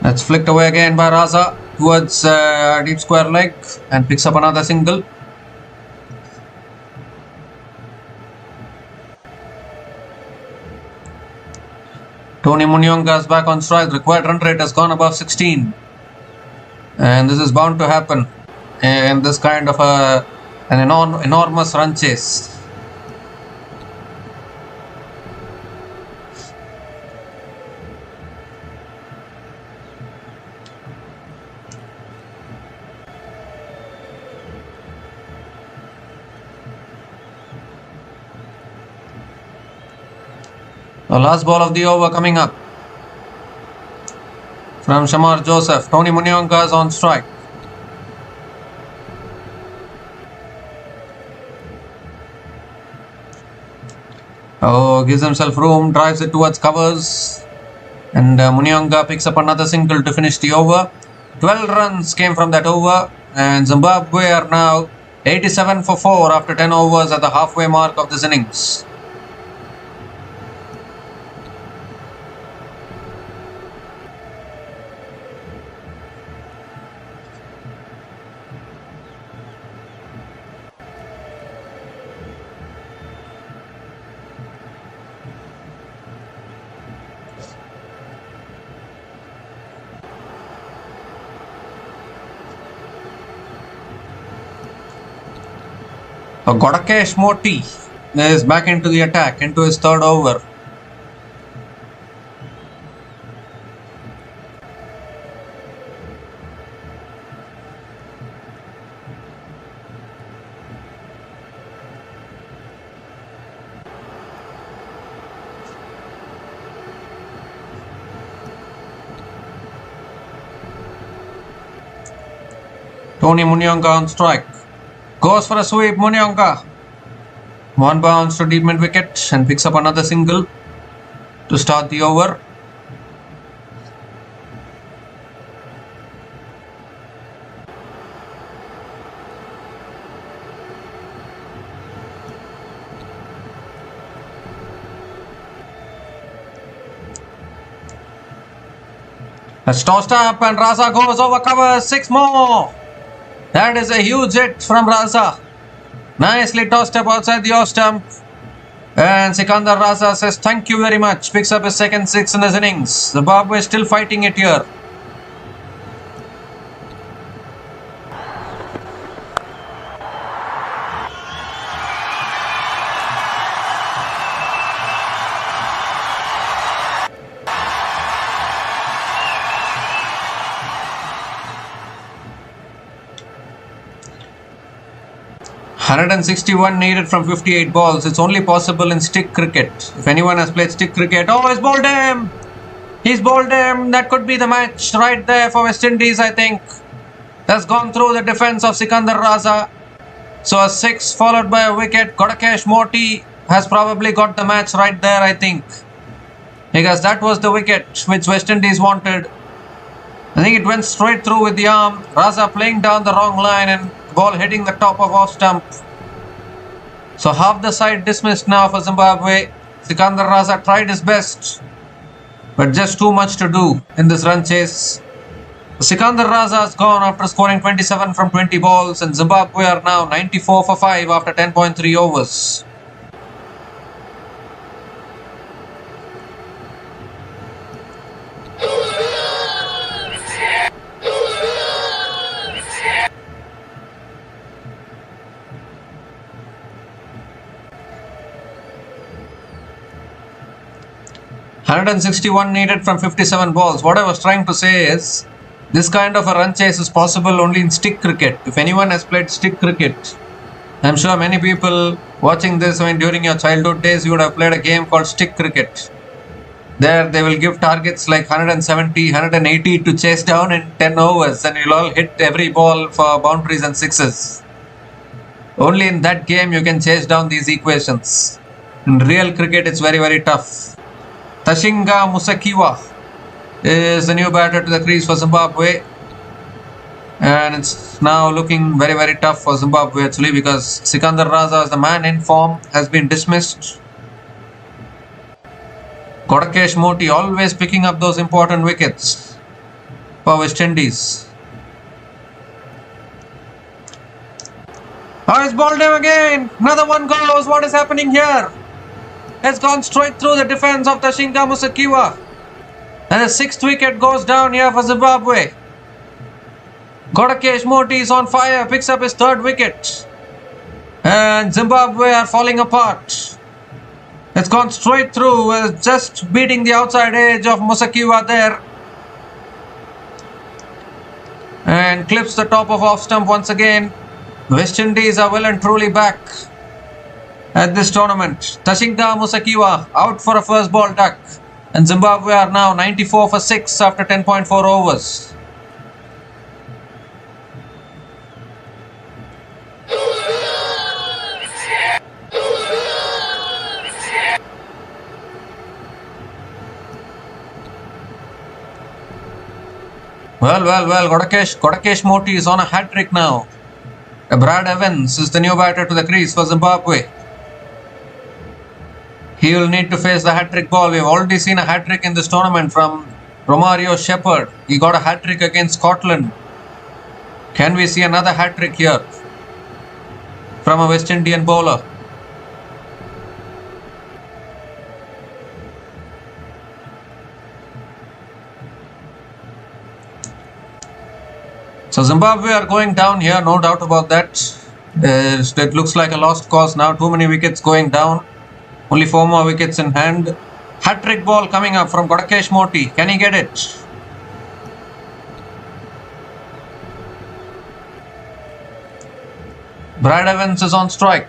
That's flicked away again by Raza towards deep square leg and picks up another single. Tony Munyonga is back on strike. Required run rate has gone above 16. And this is bound to happen in this kind of an enormous run chase. The last ball of the over coming up from Shamar Joseph. Tony Munyonga is on strike. Oh, gives himself room, drives it towards covers, and Munyonga picks up another single to finish the over. 12 runs came from that over, and Zimbabwe are now 87 for 4 after 10 overs at the halfway mark of this innings. Godakesh Moti is back into the attack, into his third over. Tony Munyonga on strike. Goes for a sweep, Munyonga. One bounce to deep mid wicket and picks up another single to start the over. That's tossed up and Raza goes over cover. 6 more. That is a huge hit from Raza. Nicely tossed up outside the off stump. And Sikandar Raza says thank you very much. Picks up his second 6 in his innings. Zimbabwe is still fighting it here. 161 needed from 58 balls. It's only possible in stick cricket. If anyone has played stick cricket, oh, he's bowled him! He's bowled him. That could be the match right there for West Indies, I think. Has gone through the defense of Sikandar Raza. So a 6 followed by a wicket. Kodakesh Morty has probably got the match right there, I think. Because that was the wicket which West Indies wanted. I think it went straight through with the arm. Raza playing down the wrong line and ball hitting the top of off stump. So half the side dismissed now for Zimbabwe. Sikandar Raza tried his best, but just too much to do in this run chase. Sikandar Raza has gone after scoring 27 from 20 balls, and Zimbabwe are now 94 for 5 after 10.3 overs. .161 needed from 57 balls. What I was trying to say is, this kind of a run chase is possible only in stick cricket. If anyone has played stick cricket, I'm sure many people watching this, during your childhood days, you would have played a game called stick cricket. There they will give targets like 170, 180 to chase down in 10 overs, and you'll all hit every ball for boundaries and sixes. Only in that game you can chase down these equations. In real cricket, it's very, very tough. Tashinga Musakiwa is the new batter to the crease for Zimbabwe, and it's now looking very, very tough for Zimbabwe actually, because Sikandar Raza, as the man in form, has been dismissed. Kodakesh Morty always picking up those important wickets for West Indies. Oh, he's bowled him again. Another one goes. What is happening here? It's gone straight through the defense of Tashinga Musakiwa. And the 6th wicket goes down here for Zimbabwe. Kodakesh Morty is on fire, picks up his 3rd wicket. And Zimbabwe are falling apart. It's gone straight through, just beating the outside edge of Musakiwa there. And clips the top of off stump once again. West Indies are well and truly back at this tournament. Tashinga Musakiwa out for a first ball duck, and Zimbabwe are now 94 for 6 after 10.4 overs. Well, Kodakesh Morty is on a hat-trick now. Brad Evans is the new batter to the crease for Zimbabwe. He will need to face the hat-trick ball. We've already seen a hat-trick in this tournament from Romario Shepherd. He got a hat-trick against Scotland. Can we see another hat-trick here from a West Indian bowler? So Zimbabwe are going down here, no doubt about that. It looks like a lost cause now. Too many wickets going down. Only 4 more wickets in hand. Hat-trick ball coming up from Kodakesh Morty. Can he get it? Brad Evans is on strike.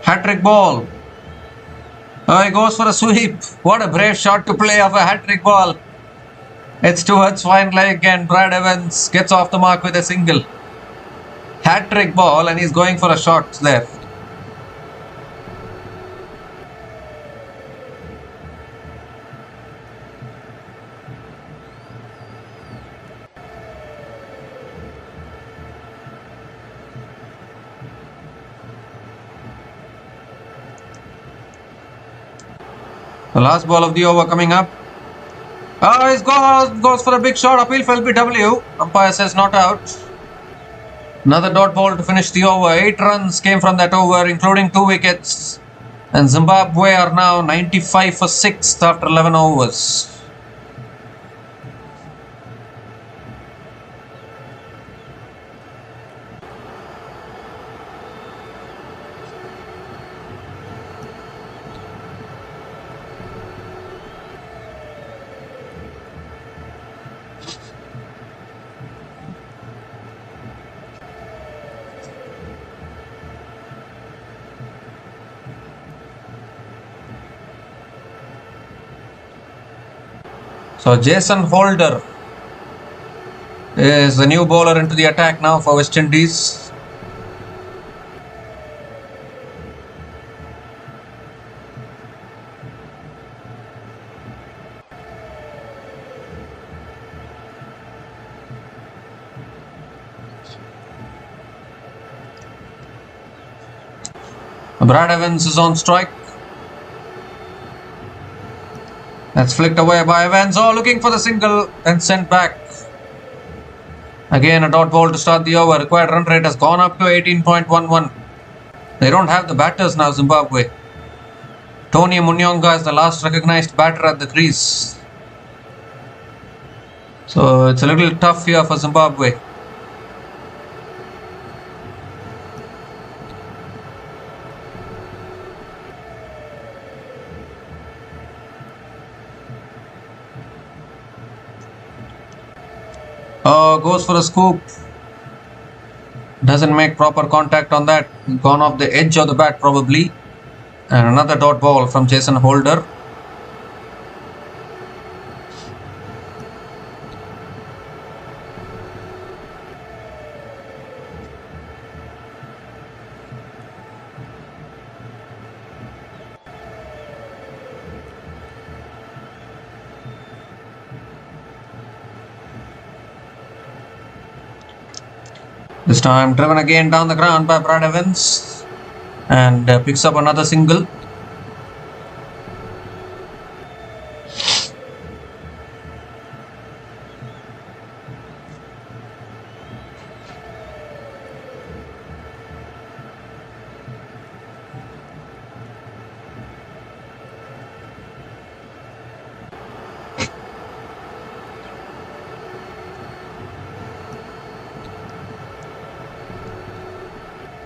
Hat-trick ball. Oh, he goes for a sweep. What a brave shot to play of a hat-trick ball. It's towards fine leg, and Brad Evans gets off the mark with a single. Hat-trick ball, and he's going for a shot there. The last ball of the over coming up. Oh, he goes for a big shot. Appeal for LBW. Umpire says not out. Another dot ball to finish the over. 8 runs came from that over, including 2 wickets. And Zimbabwe are now 95 for 6 after 11 overs. So Jason Holder is the new bowler into the attack now for West Indies. Brad Evans is on strike. That's flicked away by Evans. Oh, looking for the single and sent back. Again, a dot ball to start the over. Required run rate has gone up to 18.11. They don't have the batters now, Zimbabwe. Tony Munyonga is the last recognized batter at the crease. So it's a little tough here for Zimbabwe. Goes for a scoop. Doesn't make proper contact on that. Gone off the edge of the bat probably. And another dot ball from Jason Holder. This time driven again down the ground by Brad Evans and picks up another single.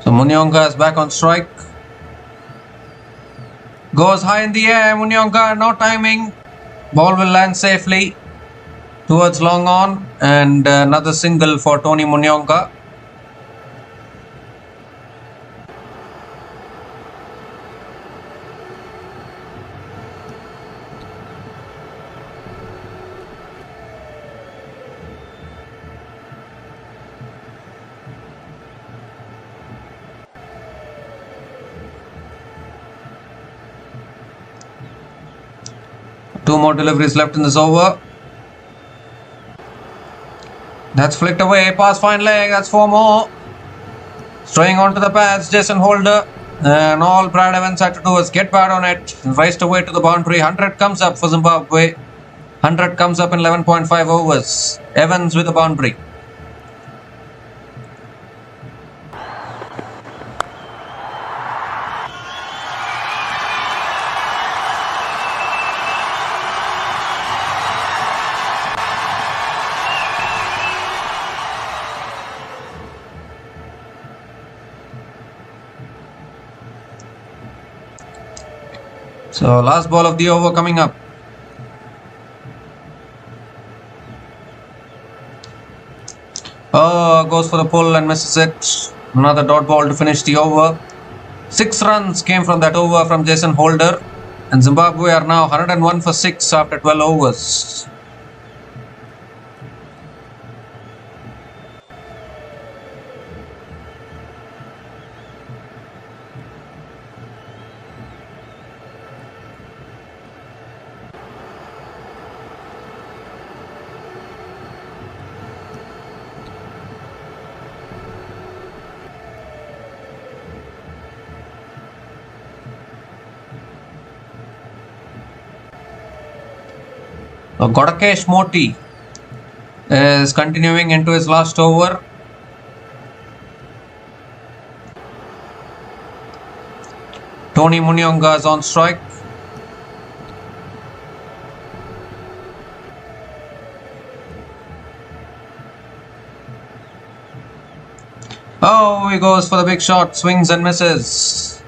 So Munyonga is back on strike. Goes high in the air. Munyonga, no timing. Ball will land safely towards long on, and another single for Tony Munyonga. Two more deliveries left in this over. That's flicked away. Pass fine leg. That's four more. Straying onto the pads. Jason Holder. And all Brad Evans had to do was get bad on it. Raced away to the boundary. 100 comes up for Zimbabwe. 100 comes up in 11.5 overs. Evans with the boundary. So last ball of the over coming up. Oh, goes for the pull and misses it. Another dot ball to finish the over. 6 runs came from that over from Jason Holder. And Zimbabwe are now 101 for 6 after 12 overs. Godakesh Moti is continuing into his last over. Tony Munyonga is on strike. Oh, he goes for the big shot, swings and misses.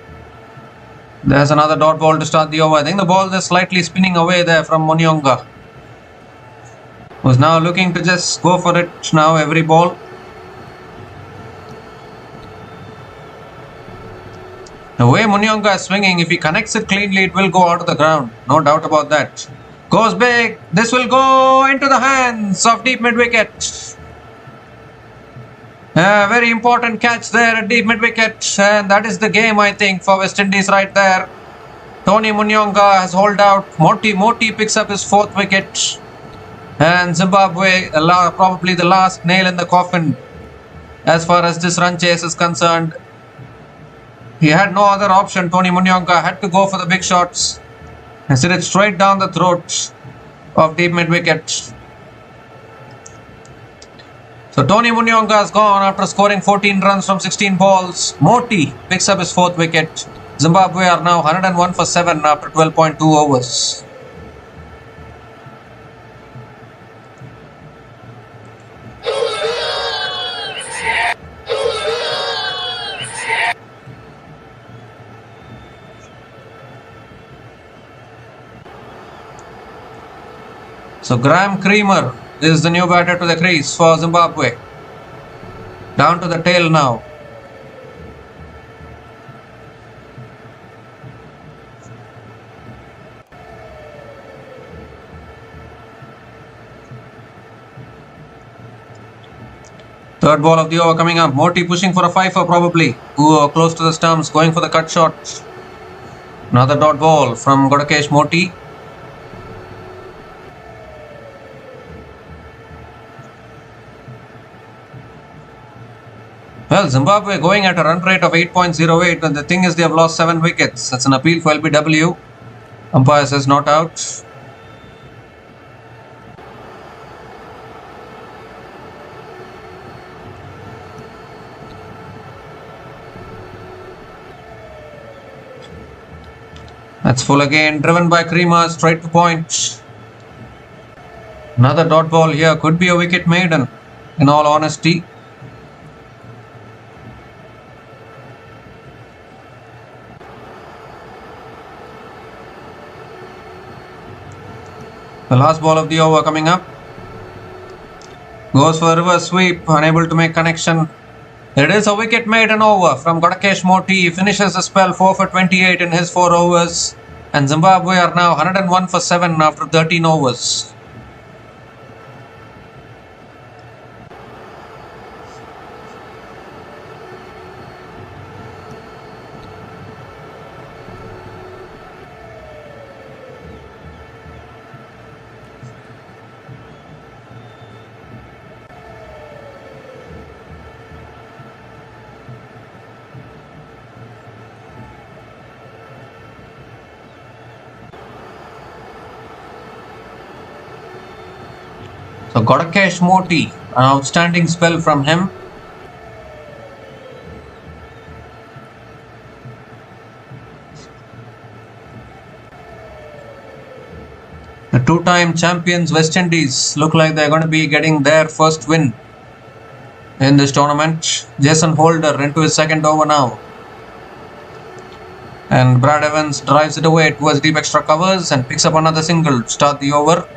There's another dot ball to start the over. I think the ball is slightly spinning away there from Munyonga, who's now looking to just go for it now every ball. The way Munyonga is swinging, if he connects it cleanly, it will go out of the ground. No doubt about that. Goes big. This will go into the hands of deep mid wicket. A very important catch there at deep mid wicket, and that is the game, I think, for West Indies right there. Tony Munyonga has hauled out. Moti picks up his 4th wicket, and Zimbabwe probably the last nail in the coffin as far as this run chase is concerned. He had no other option. Tony Munyonga had to go for the big shots and send it straight down the throat of deep mid wicket. So Tony Munyonga has gone after scoring 14 runs from 16 balls. Moti picks up his 4th wicket. Zimbabwe are now 101 for 7 after 12.2 overs. So Graham Creamer is the new batter to the crease for Zimbabwe. Down to the tail now. Third ball of the over coming up. Moti pushing for a fifer probably. Close to the stumps, going for the cut shot. Another dot ball from Godakesh Moti. Well, Zimbabwe going at a run rate of 8.08, and the thing is they have lost 7 wickets. That's an appeal for LBW. Umpire says not out. That's full again, driven by Creamer, straight to point. Another dot ball here, could be a wicket maiden, in all honesty. The last ball of the over coming up. Goes for a reverse sweep, unable to make connection. It is a wicket maiden over from Godakesh Moti. He finishes the spell 4 for 28 in his 4 overs. And Zimbabwe are now 101 for 7 after 13 overs. So Godakesh Moti, an outstanding spell from him. The 2-time champions West Indies look like they're going to be getting their first win in this tournament. Jason Holder into his 2nd over now. And Brad Evans drives it away towards deep extra covers and picks up another single to start the over.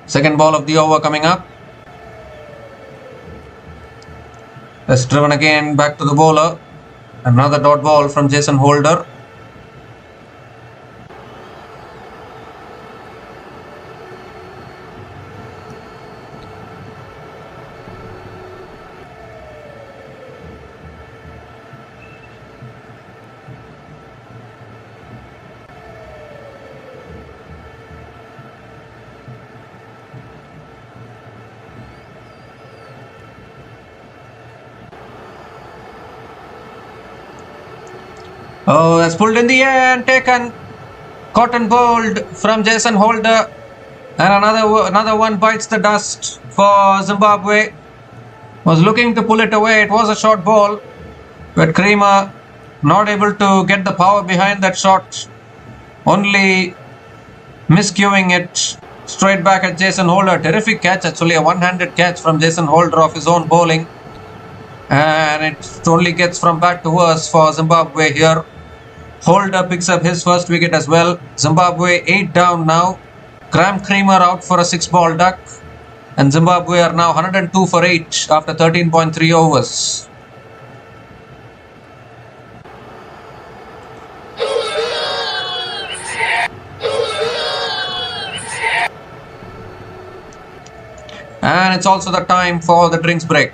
Second ball of the over coming up. That's driven again back to the bowler. Another dot ball from Jason Holder. Oh, that's pulled in the air and taken. Caught and bowled from Jason Holder. And another one bites the dust for Zimbabwe. Was looking to pull it away. It was a short ball. But Creamer not able to get the power behind that shot. Only miscuing it Straight back at Jason Holder. Terrific catch, actually a one-handed catch from Jason Holder off his own bowling. And it only gets from bad to worse for Zimbabwe here. Holder picks up his first wicket as well. Zimbabwe 8 down now. Graham Creamer out for a 6-ball duck. And Zimbabwe are now 102 for 8 after 13.3 overs. And it's also the time for the drinks break.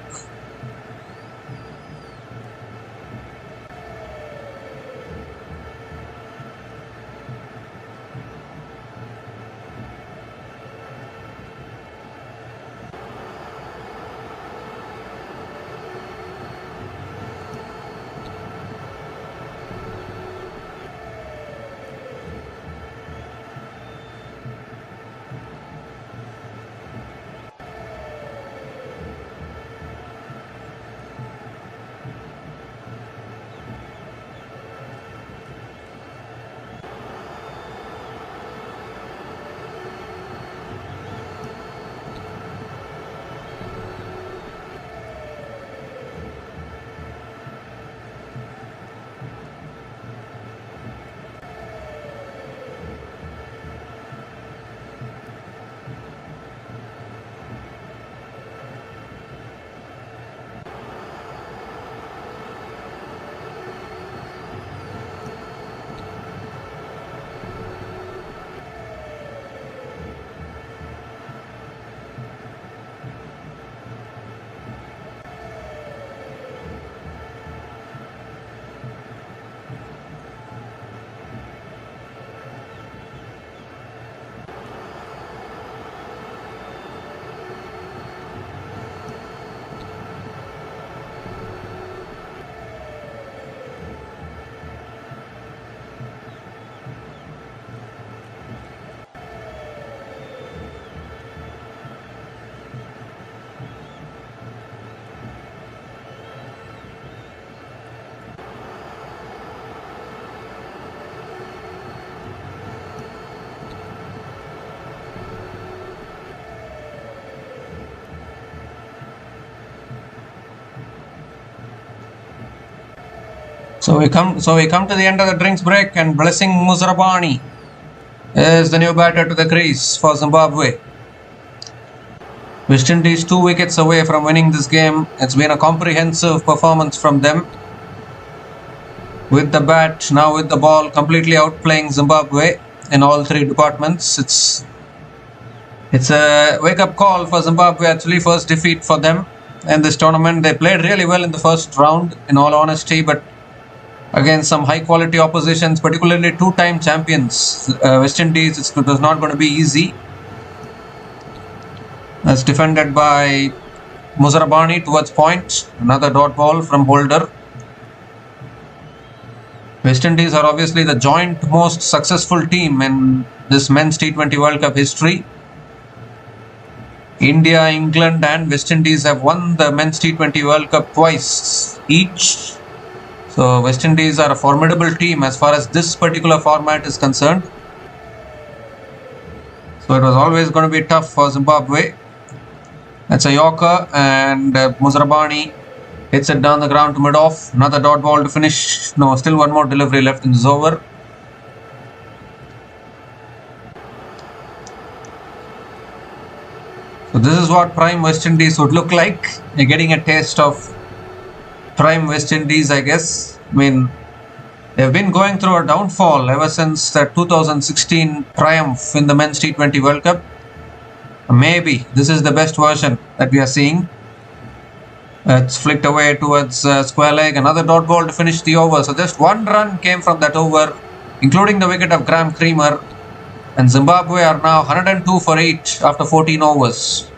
So we come to the end of the drinks break, and Blessing Musrabani is the new batter to the crease for Zimbabwe. West Indies 2 wickets away from winning this game. It's been a comprehensive performance from them. With the bat, now with the ball, completely outplaying Zimbabwe in all 3 departments. It's a wake-up call for Zimbabwe, actually, first defeat for them in this tournament. They played really well in the first round, in all honesty, but against some high-quality oppositions, particularly 2-time champions, West Indies, it was not going to be easy. That's defended by Musrabani towards point. Another dot ball from Holder. West Indies are obviously the joint most successful team in this men's T20 World Cup history. India, England and West Indies have won the men's T20 World Cup twice each. So West Indies are a formidable team as far as this particular format is concerned. So it was always going to be tough for Zimbabwe. That's a Yorker, and Musrabani hits it down the ground to mid-off. Another dot ball to finish. No, still one more delivery left in this over. So this is what prime West Indies would look like. You're getting a taste of prime West Indies, I guess. I mean, they've been going through a downfall ever since the 2016 triumph in the men's T20 World Cup. Maybe this is the best version that we are seeing. It's flicked away towards square leg. Another dot ball to finish the over. So just one run came from that over, including the wicket of Graham Creamer. And Zimbabwe are now 102 for 8 after 14 overs.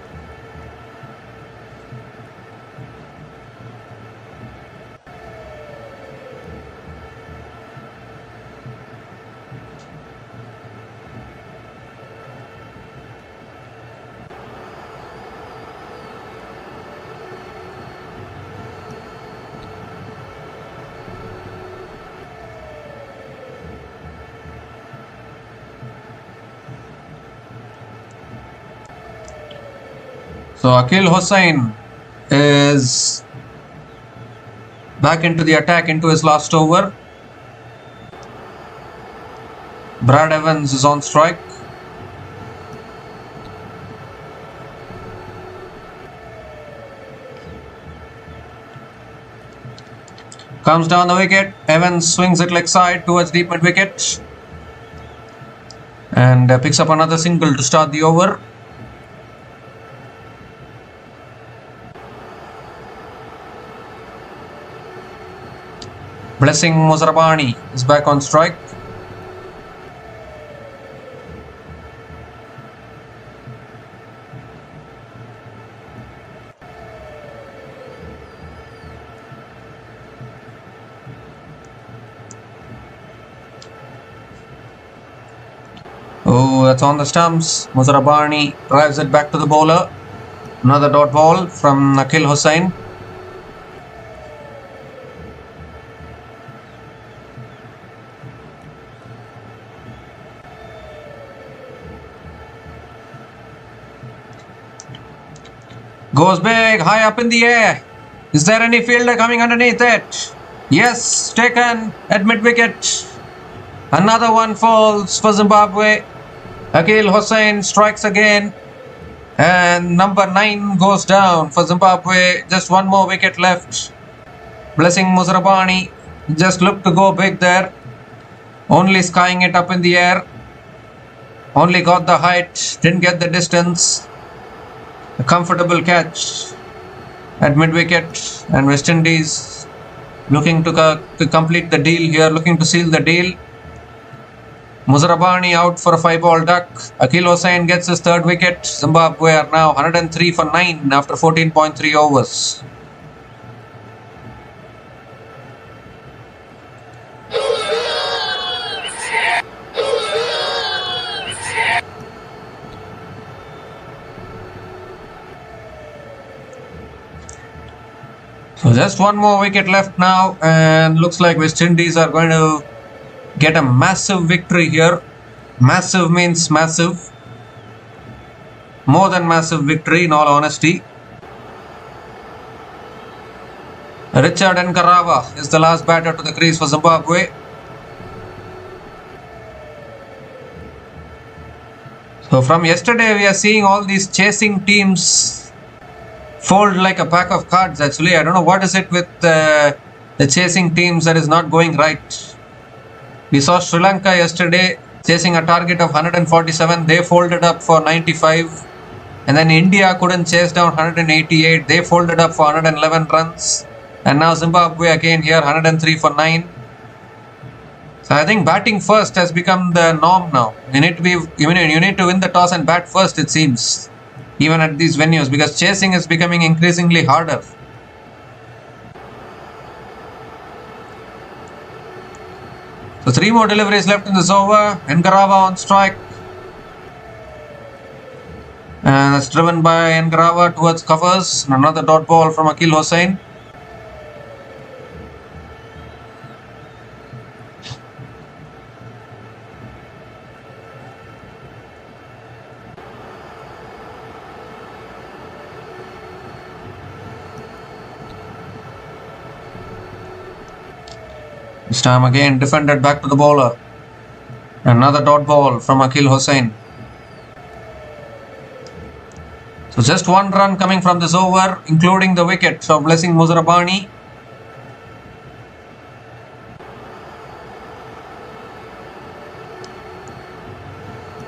So Akil Hossain is back into the attack into his last over. Brad Evans is on strike. Comes down the wicket. Evans swings it leg side towards deep mid wicket and picks up another single to start the over. Blessing Muzarabani is back on strike. Oh, that's on the stumps. Muzarabani drives it back to the bowler. Another dot ball from Akil Hossain. Goes big, high up in the air. Is there any fielder coming underneath it? Yes, taken at mid wicket. Another one falls for Zimbabwe. Akil Hossain strikes again. And number 9 goes down for Zimbabwe. Just one more wicket left. Blessing Muzarabani just looked to go big there. Only skying it up in the air. Only got the height, didn't get the distance. A comfortable catch at mid wicket, and West Indies looking to complete the deal here, looking to seal the deal. Muzarabani out for a 5-ball duck. Akil Hossain gets his 3rd wicket. Zimbabwe are now 103 for 9 after 14.3 overs. So just one more wicket left now, and looks like West Indies are going to get a massive victory here. Massive means massive. More than massive victory in all honesty. Richard Ngarava is the last batter to the crease for Zimbabwe. So from yesterday we are seeing all these chasing teams fold like a pack of cards actually. I don't know what is it with the chasing teams that is not going right. We saw Sri Lanka yesterday chasing a target of 147. They folded up for 95. And then India couldn't chase down 188. They folded up for 111 runs. And now Zimbabwe again here 103 for 9. So I think batting first has become the norm now. You need to win the toss and bat first, it seems. Even at these venues, because chasing is becoming increasingly harder. So 3 more deliveries left in this over. Ngarava on strike. And that's driven by Ngarava towards covers. And another dot ball from Akil Hossain. This time again defended back to the bowler. Another dot ball from Akil Hossain. So just 1 run coming from this over, including the wicket of Blessing Muzarabani.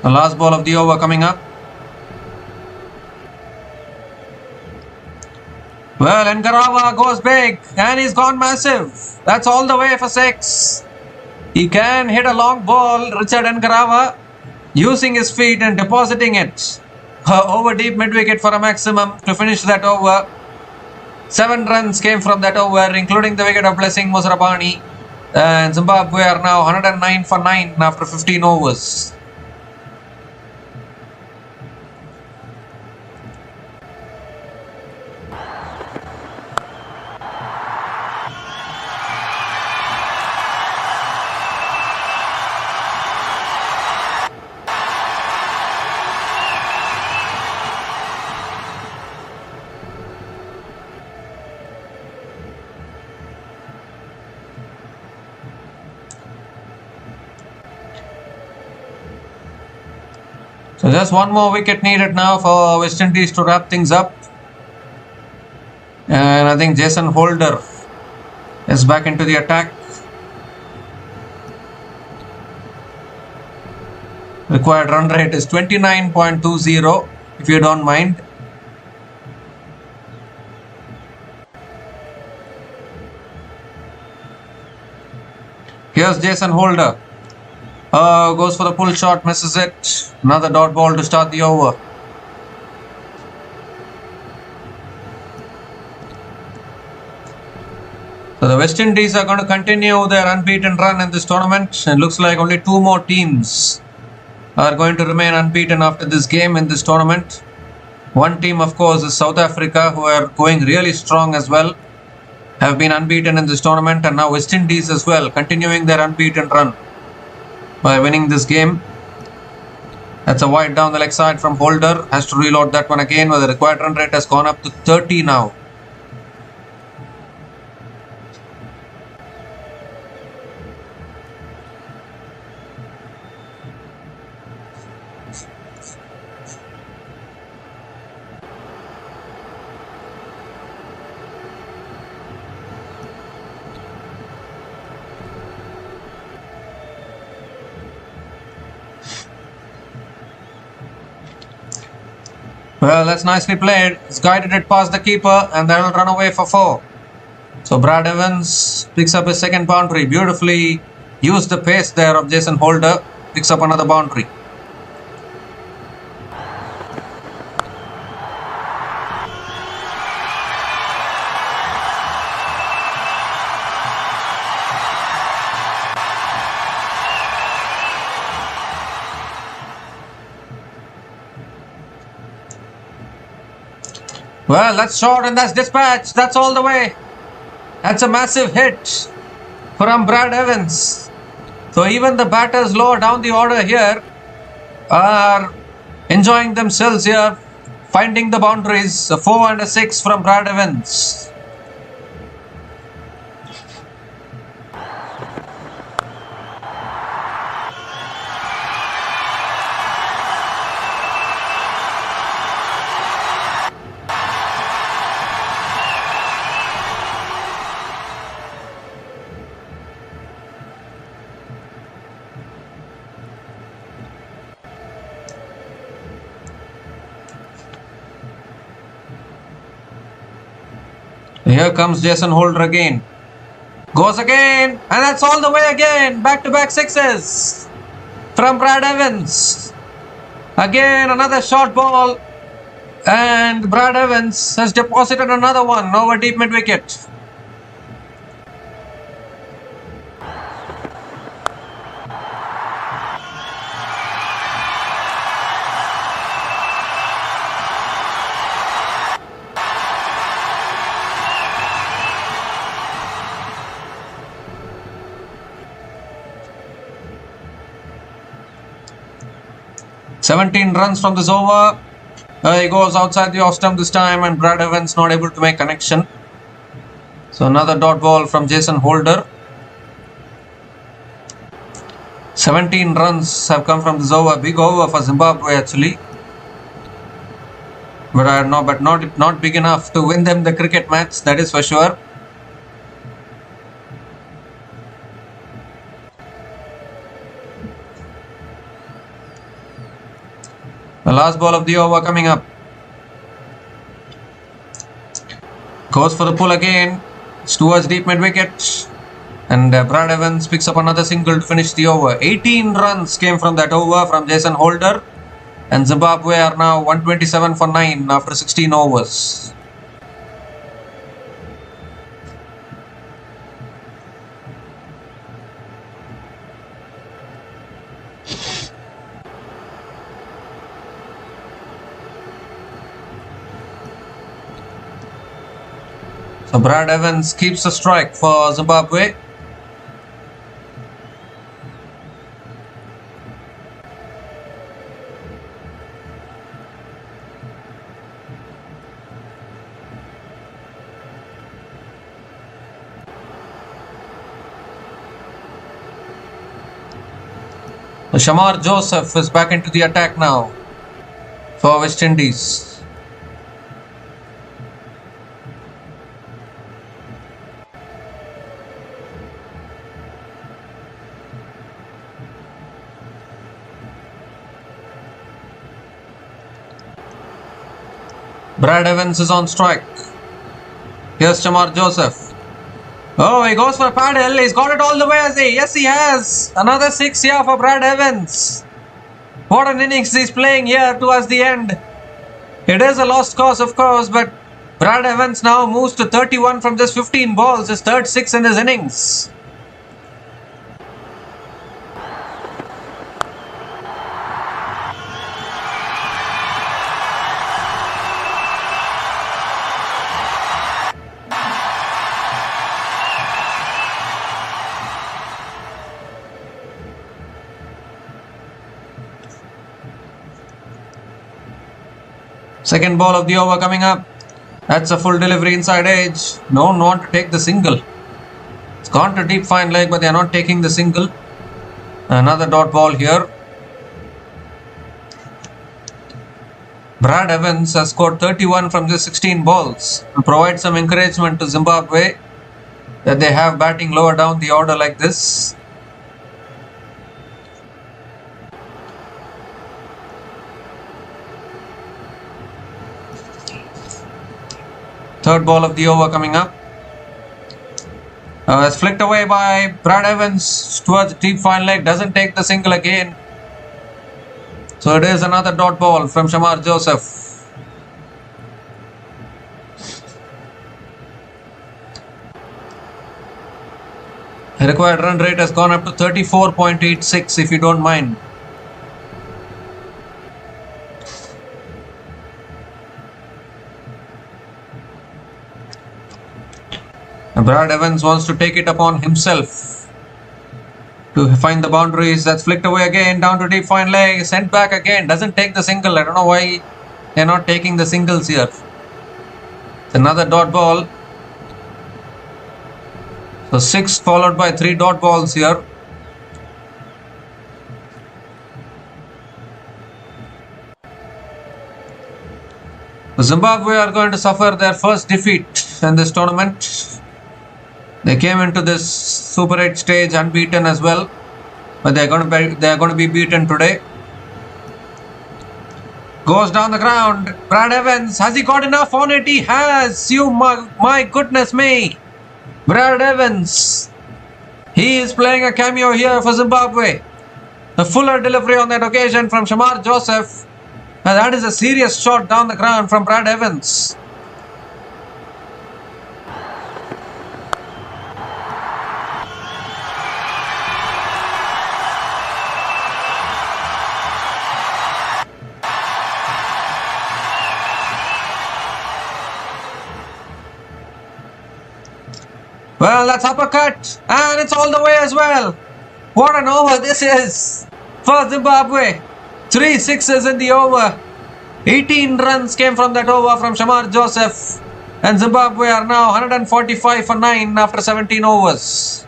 The last ball of the over coming up. Well, Ngarava goes big and he's gone massive. That's all the way for 6. He can hit a long ball, Richard Ngarava, using his feet and depositing it over deep mid-wicket for a maximum to finish that over. 7 runs came from that over, including the wicket of Blessing Muzarabani. And Zimbabwe are now 109 for 9 after 15 overs. So just one more wicket needed now for West Indies to wrap things up. And I think Jason Holder is back into the attack. Required run rate is 29.20, if you don't mind. Here's Jason Holder. Goes for the pull shot, misses it. Another dot ball to start the over. So the West Indies are going to continue their unbeaten run in this tournament. It looks like only two more teams are going to remain unbeaten after this game in this tournament. One team, of course, is South Africa, who are going really strong as well. Have been unbeaten in this tournament, and now West Indies as well, continuing their unbeaten run by winning this game. That's a wide down the leg side from Holder. Has to reload that one again, where the required run rate has gone up to 30 now. Well, that's nicely played. He's guided it past the keeper, and that will run away for 4. So Brad Evans picks up his second boundary. Beautifully used the pace there of Jason Holder. Picks up another boundary. Well, that's short and that's dispatched. That's all the way. That's a massive hit from Brad Evans. So even the batters lower down the order here are enjoying themselves here, finding the boundaries. A 4 and a 6 from Brad Evans. Here comes Jason Holder again. Goes again, and that's all the way again. Back-to-back sixes from Brad Evans. Again, another short ball, and Brad Evans has deposited another one over deep mid-wicket. "17 runs from this over." He goes outside the off stump this time, and Brad Evans not able to make connection. So another dot ball from Jason Holder. 17 runs have come from this over. Big over for Zimbabwe actually, but not big enough to win them the cricket match. That is for sure. The last ball of the over coming up. Goes for the pull again. It's towards deep mid-wicket. And Brad Evans picks up another single to finish the over. 18 runs came from that over from Jason Holder. And Zimbabwe are now 127 for 9 after 16 overs. So Brad Evans keeps the strike for Zimbabwe. So Shamar Joseph is back into the attack now. for West Indies. Brad Evans is on strike. Here's Shamar Joseph. Oh, he goes for a paddle. He's got it all the way, has he? Yes, he has. Another 6 here for Brad Evans. What an innings he's playing here towards the end. It is a lost cause, of course, but Brad Evans now moves to 31 from just 15 balls. His third 6 in his innings. Second ball of the over coming up. That's a full delivery inside edge. No one want to take the single. It's gone to deep fine leg, but they are not taking the single. Another dot ball here. Brad Evans has scored 31 from just 16 balls. To provide some encouragement to Zimbabwe that they have batting lower down the order like this. Third ball of the over coming up. It's flicked away by Brad Evans towards the deep fine leg. Doesn't take the single again. So it is another dot ball from Shamar Joseph. The required run rate has gone up to 34.86 if you don't mind. Brad Evans wants to take it upon himself to find the boundaries. That's flicked away again down to deep fine leg. Sent back again. Doesn't take the single. I don't know why they're not taking the singles here. It's another dot ball. So 6 followed by 3 dot balls here. Zimbabwe are going to suffer their first defeat in this tournament. They came into this Super 8 stage unbeaten as well, but they are going to be beaten today. Goes down the ground. Brad Evans, has he got enough on it? He has. My goodness me. Brad Evans. He is playing a cameo here for Zimbabwe. A fuller delivery on that occasion from Shamar Joseph. And that is a serious shot down the ground from Brad Evans. Well, that's uppercut, and it's all the way as well. What an over this is for Zimbabwe. 3 sixes in the over. 18 runs came from that over from Shamar Joseph, and Zimbabwe are now 145 for 9 after 17 overs.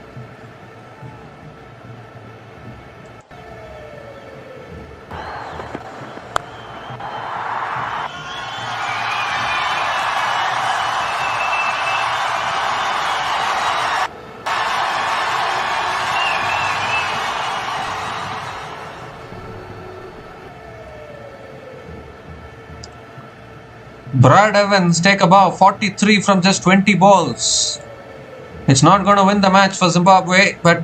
Brad Evans take about 43 from just 20 balls. It's not going to win the match for Zimbabwe, but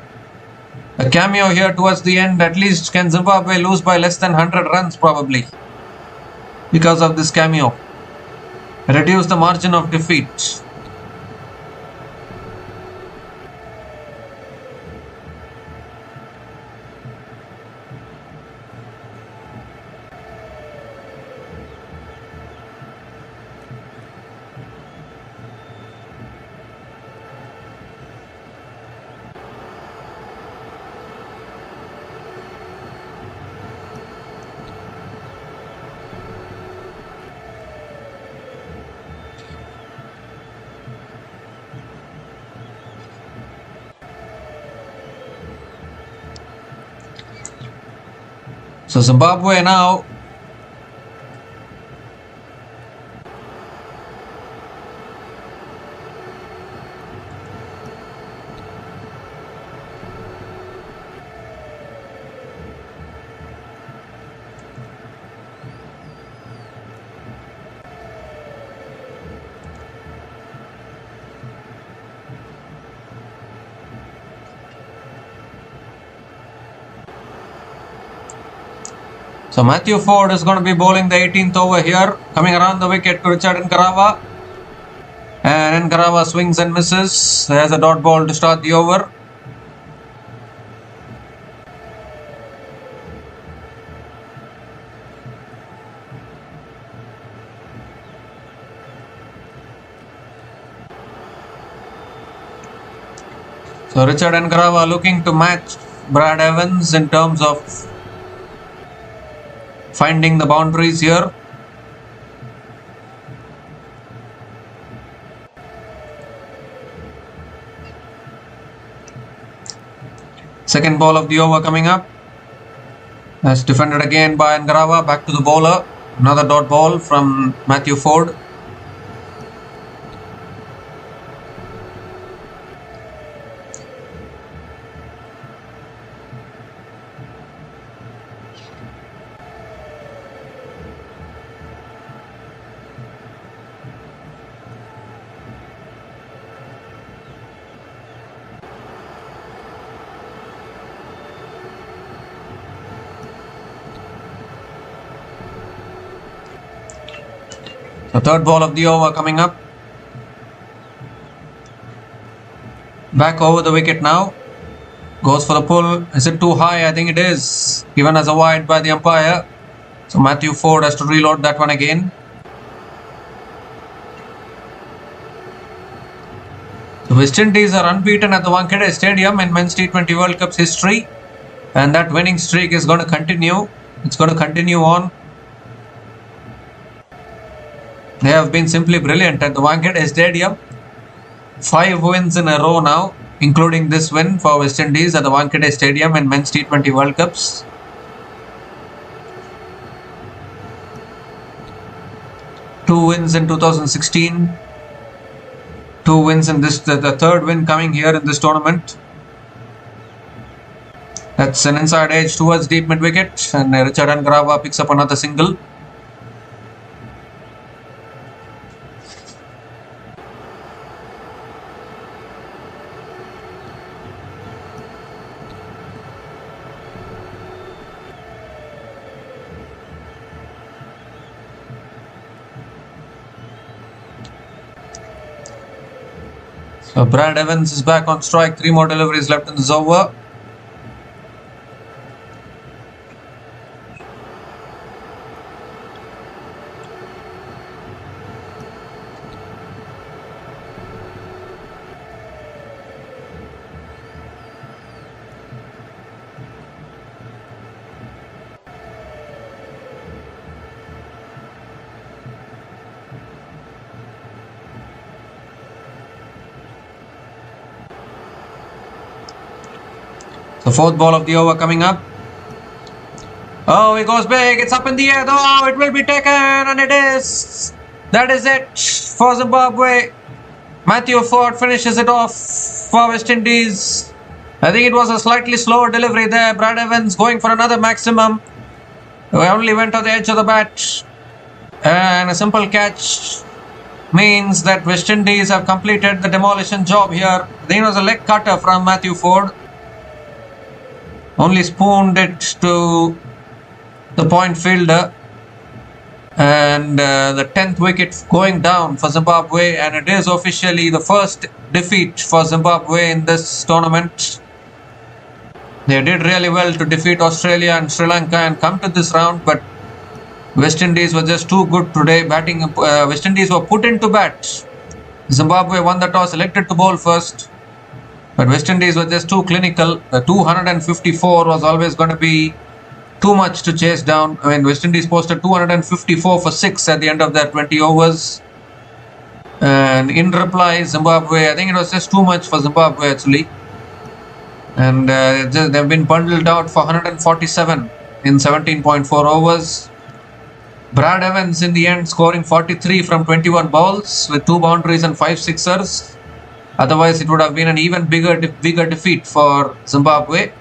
a cameo here towards the end. At least can Zimbabwe lose by less than 100 runs probably because of this cameo. Reduce the margin of defeat. So Zimbabwe now So Matthew Ford is going to be bowling the 18th over here, coming around the wicket to Richard Ngarava. And Ngarava swings and misses. There's a dot ball to start the over. So Richard Ngarava looking to match Brad Evans in terms of finding the boundaries here. Second ball of the over coming up. That's defended again by Ngarava. Back to the bowler. Another dot ball from Matthew Ford. The third ball of the over coming up. Back over the wicket now. Goes for the pull. Is it too high? I think it is. Given as a wide by the umpire. So Matthew Ford has to reload that one again. The West Indies are unbeaten at the Wankhede Stadium in Men's T20 World Cup's history. And that winning streak is going to continue. It's going to continue on. They have been simply brilliant at the Wankhede Stadium. 5 wins in a row now, including this win for West Indies at the Wankhede Stadium in Men's T20 World Cups. Two wins in 2016. 2 wins in this, the third win coming here in this tournament. That's an inside edge towards deep mid wicket, and Richard Ngarava picks up another single. So Brad Evans is back on strike. 3 more deliveries left in this over. The fourth ball of the over coming up. Oh, he goes big. It's up in the air. Oh, it will be taken, and it is. That is it for Zimbabwe. Matthew Ford finishes it off for West Indies. I think it was a slightly slower delivery there. Brad Evans going for another maximum. We only went on the edge of the bat. And a simple catch means that West Indies have completed the demolition job here. I think it was a leg cutter from Matthew Ford. Only spooned it to the point fielder, and the 10th wicket going down for Zimbabwe, and it is officially the first defeat for Zimbabwe in this tournament. They did really well to defeat Australia and Sri Lanka and come to this round, but West Indies were just too good today. West Indies were put into bat. Zimbabwe won the toss, elected to bowl first. But West Indies were just too clinical. The 254 was always going to be too much to chase down. I mean, West Indies posted 254 for 6 at the end of their 20 overs. And in reply, Zimbabwe, I think it was just too much for Zimbabwe actually. And they've been bundled out for 147 in 17.4 overs. Brad Evans in the end scoring 43 from 21 balls with 2 boundaries and 5 sixers. Otherwise, it would have been an even bigger defeat for Zimbabwe.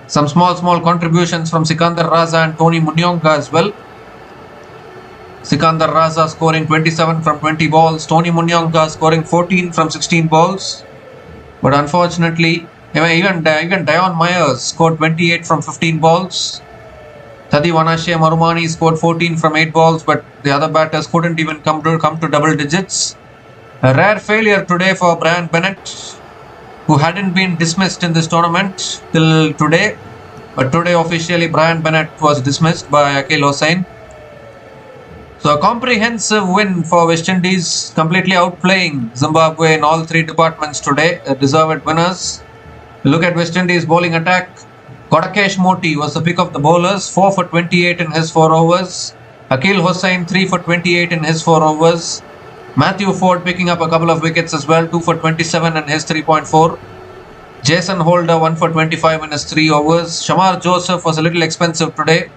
Some small contributions from Sikandar Raza and Tony Munyonga as well. Sikandar Raza scoring 27 from 20 balls. Tony Munyonga scoring 14 from 16 balls. But unfortunately, even Dion Myers scored 28 from 15 balls. Tadi Vanashe Marumani scored 14 from 8 balls, but the other batters couldn't even come to double digits. A rare failure today for Brian Bennett, who hadn't been dismissed in this tournament till today. But today officially Brian Bennett was dismissed by Akeal Hosein. So a comprehensive win for West Indies, completely outplaying Zimbabwe in all three departments today. Deserved winners. Look at West Indies bowling attack. Kodakesh Moti was the pick of the bowlers, 4 for 28 in his 4 overs. Akeal Hosein 3 for 28 in his 4 overs. Matthew Ford picking up a couple of wickets as well, 2 for 27 in his 3.4. Jason Holder 1 for 25 in his 3 overs. Shamar Joseph was a little expensive today,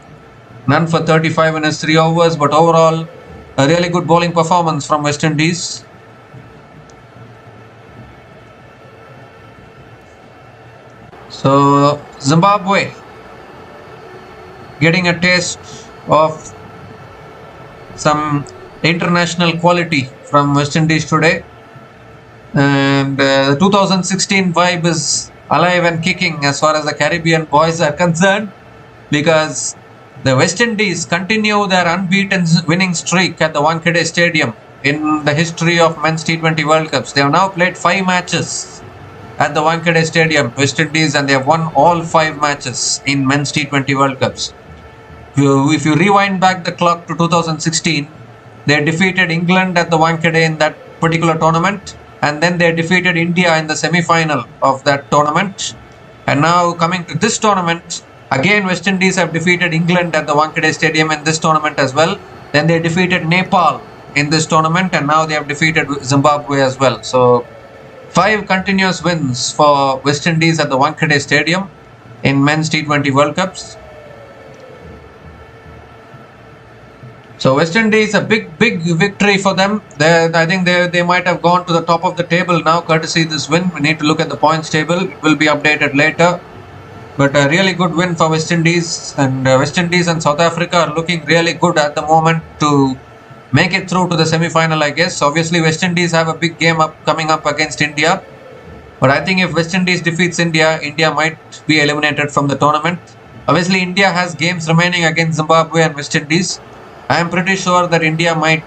none for 35 in his 3 overs, but overall a really good bowling performance from West Indies. So Zimbabwe getting a taste of some international quality from West Indies today, and the 2016 vibe is alive and kicking as far as the Caribbean boys are concerned, because the West Indies continue their unbeaten winning streak at the Wankhede Stadium in the history of men's T20 World Cups. They have now played 5 matches at the Wankhede Stadium, West Indies, and they have won all 5 matches in men's T20 World Cups. If you rewind back the clock to 2016, they defeated England at the Wankhede in that particular tournament, and then they defeated India in the semi-final of that tournament. And now coming to this tournament, again West Indies have defeated England at the Wankhede Stadium in this tournament as well. Then they defeated Nepal in this tournament, and now they have defeated Zimbabwe as well. So 5 continuous wins for West Indies at the Wankhede Stadium in men's T20 World Cups. So West Indies, a big victory for them. I think they might have gone to the top of the table now courtesy this win. We need to look at the points table. It will be updated later. But a really good win for West Indies, and West Indies and South Africa are looking really good at the moment to make it through to the semi-final, I guess. Obviously West Indies have a big game coming up against India. But I think if West Indies defeats India, India might be eliminated from the tournament. Obviously India has games remaining against Zimbabwe and West Indies. I am pretty sure that India might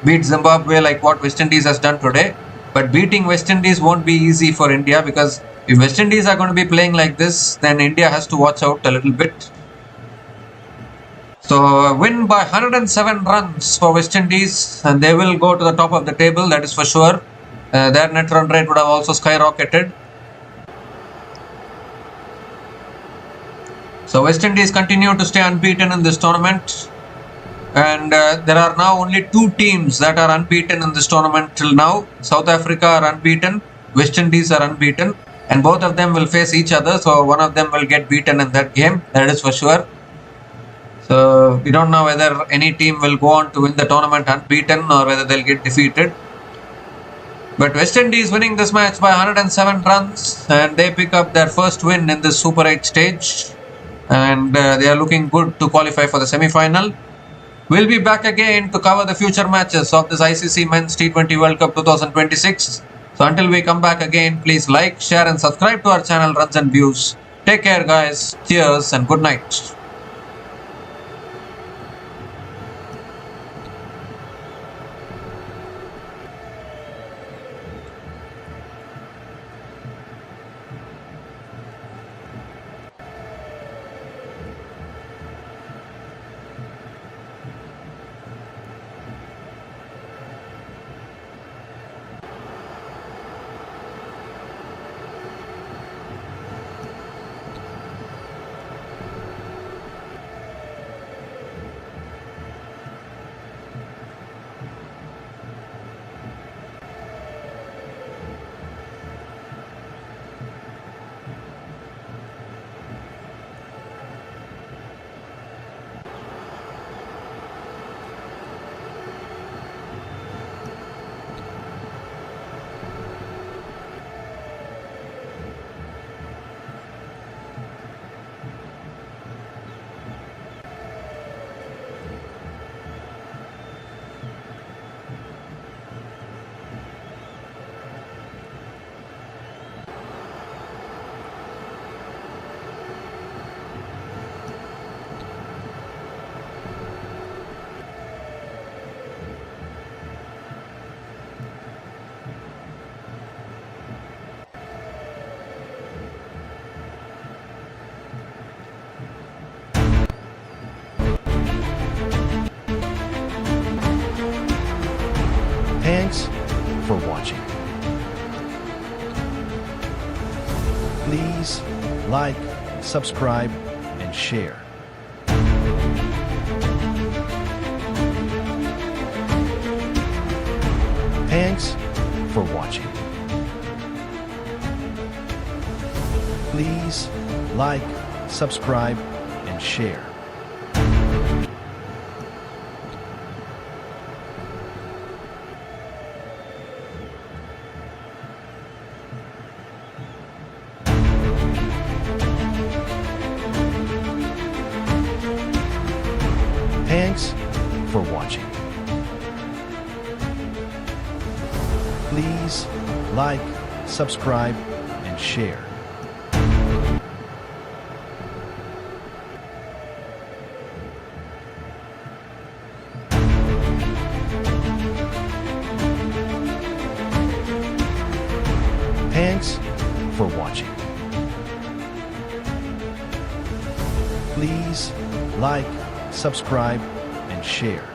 beat Zimbabwe like what West Indies has done today. But beating West Indies won't be easy for India, because if West Indies are going to be playing like this, then India has to watch out a little bit. So a win by 107 runs for West Indies, and they will go to the top of the table, that is for sure. Their net run rate would have also skyrocketed. So West Indies continue to stay unbeaten in this tournament. And there are now only 2 teams that are unbeaten in this tournament till now. South Africa are unbeaten, West Indies are unbeaten, and both of them will face each other. So one of them will get beaten in that game, that is for sure. So we don't know whether any team will go on to win the tournament unbeaten or whether they'll get defeated. But West Indies winning this match by 107 runs, and they pick up their first win in this Super 8 stage, and they are looking good to qualify for the semi-final. We'll be back again to cover the future matches of this ICC Men's T20 World Cup 2026. So until we come back again, please like, share and subscribe to our channel Runs and Views. Take care guys, cheers and good night. Thanks for watching. Please like, subscribe, and share. Thanks for watching. Please like, subscribe, and share. Thanks for watching. Please like, subscribe, and share. Thanks for watching. Please like, subscribe, and share.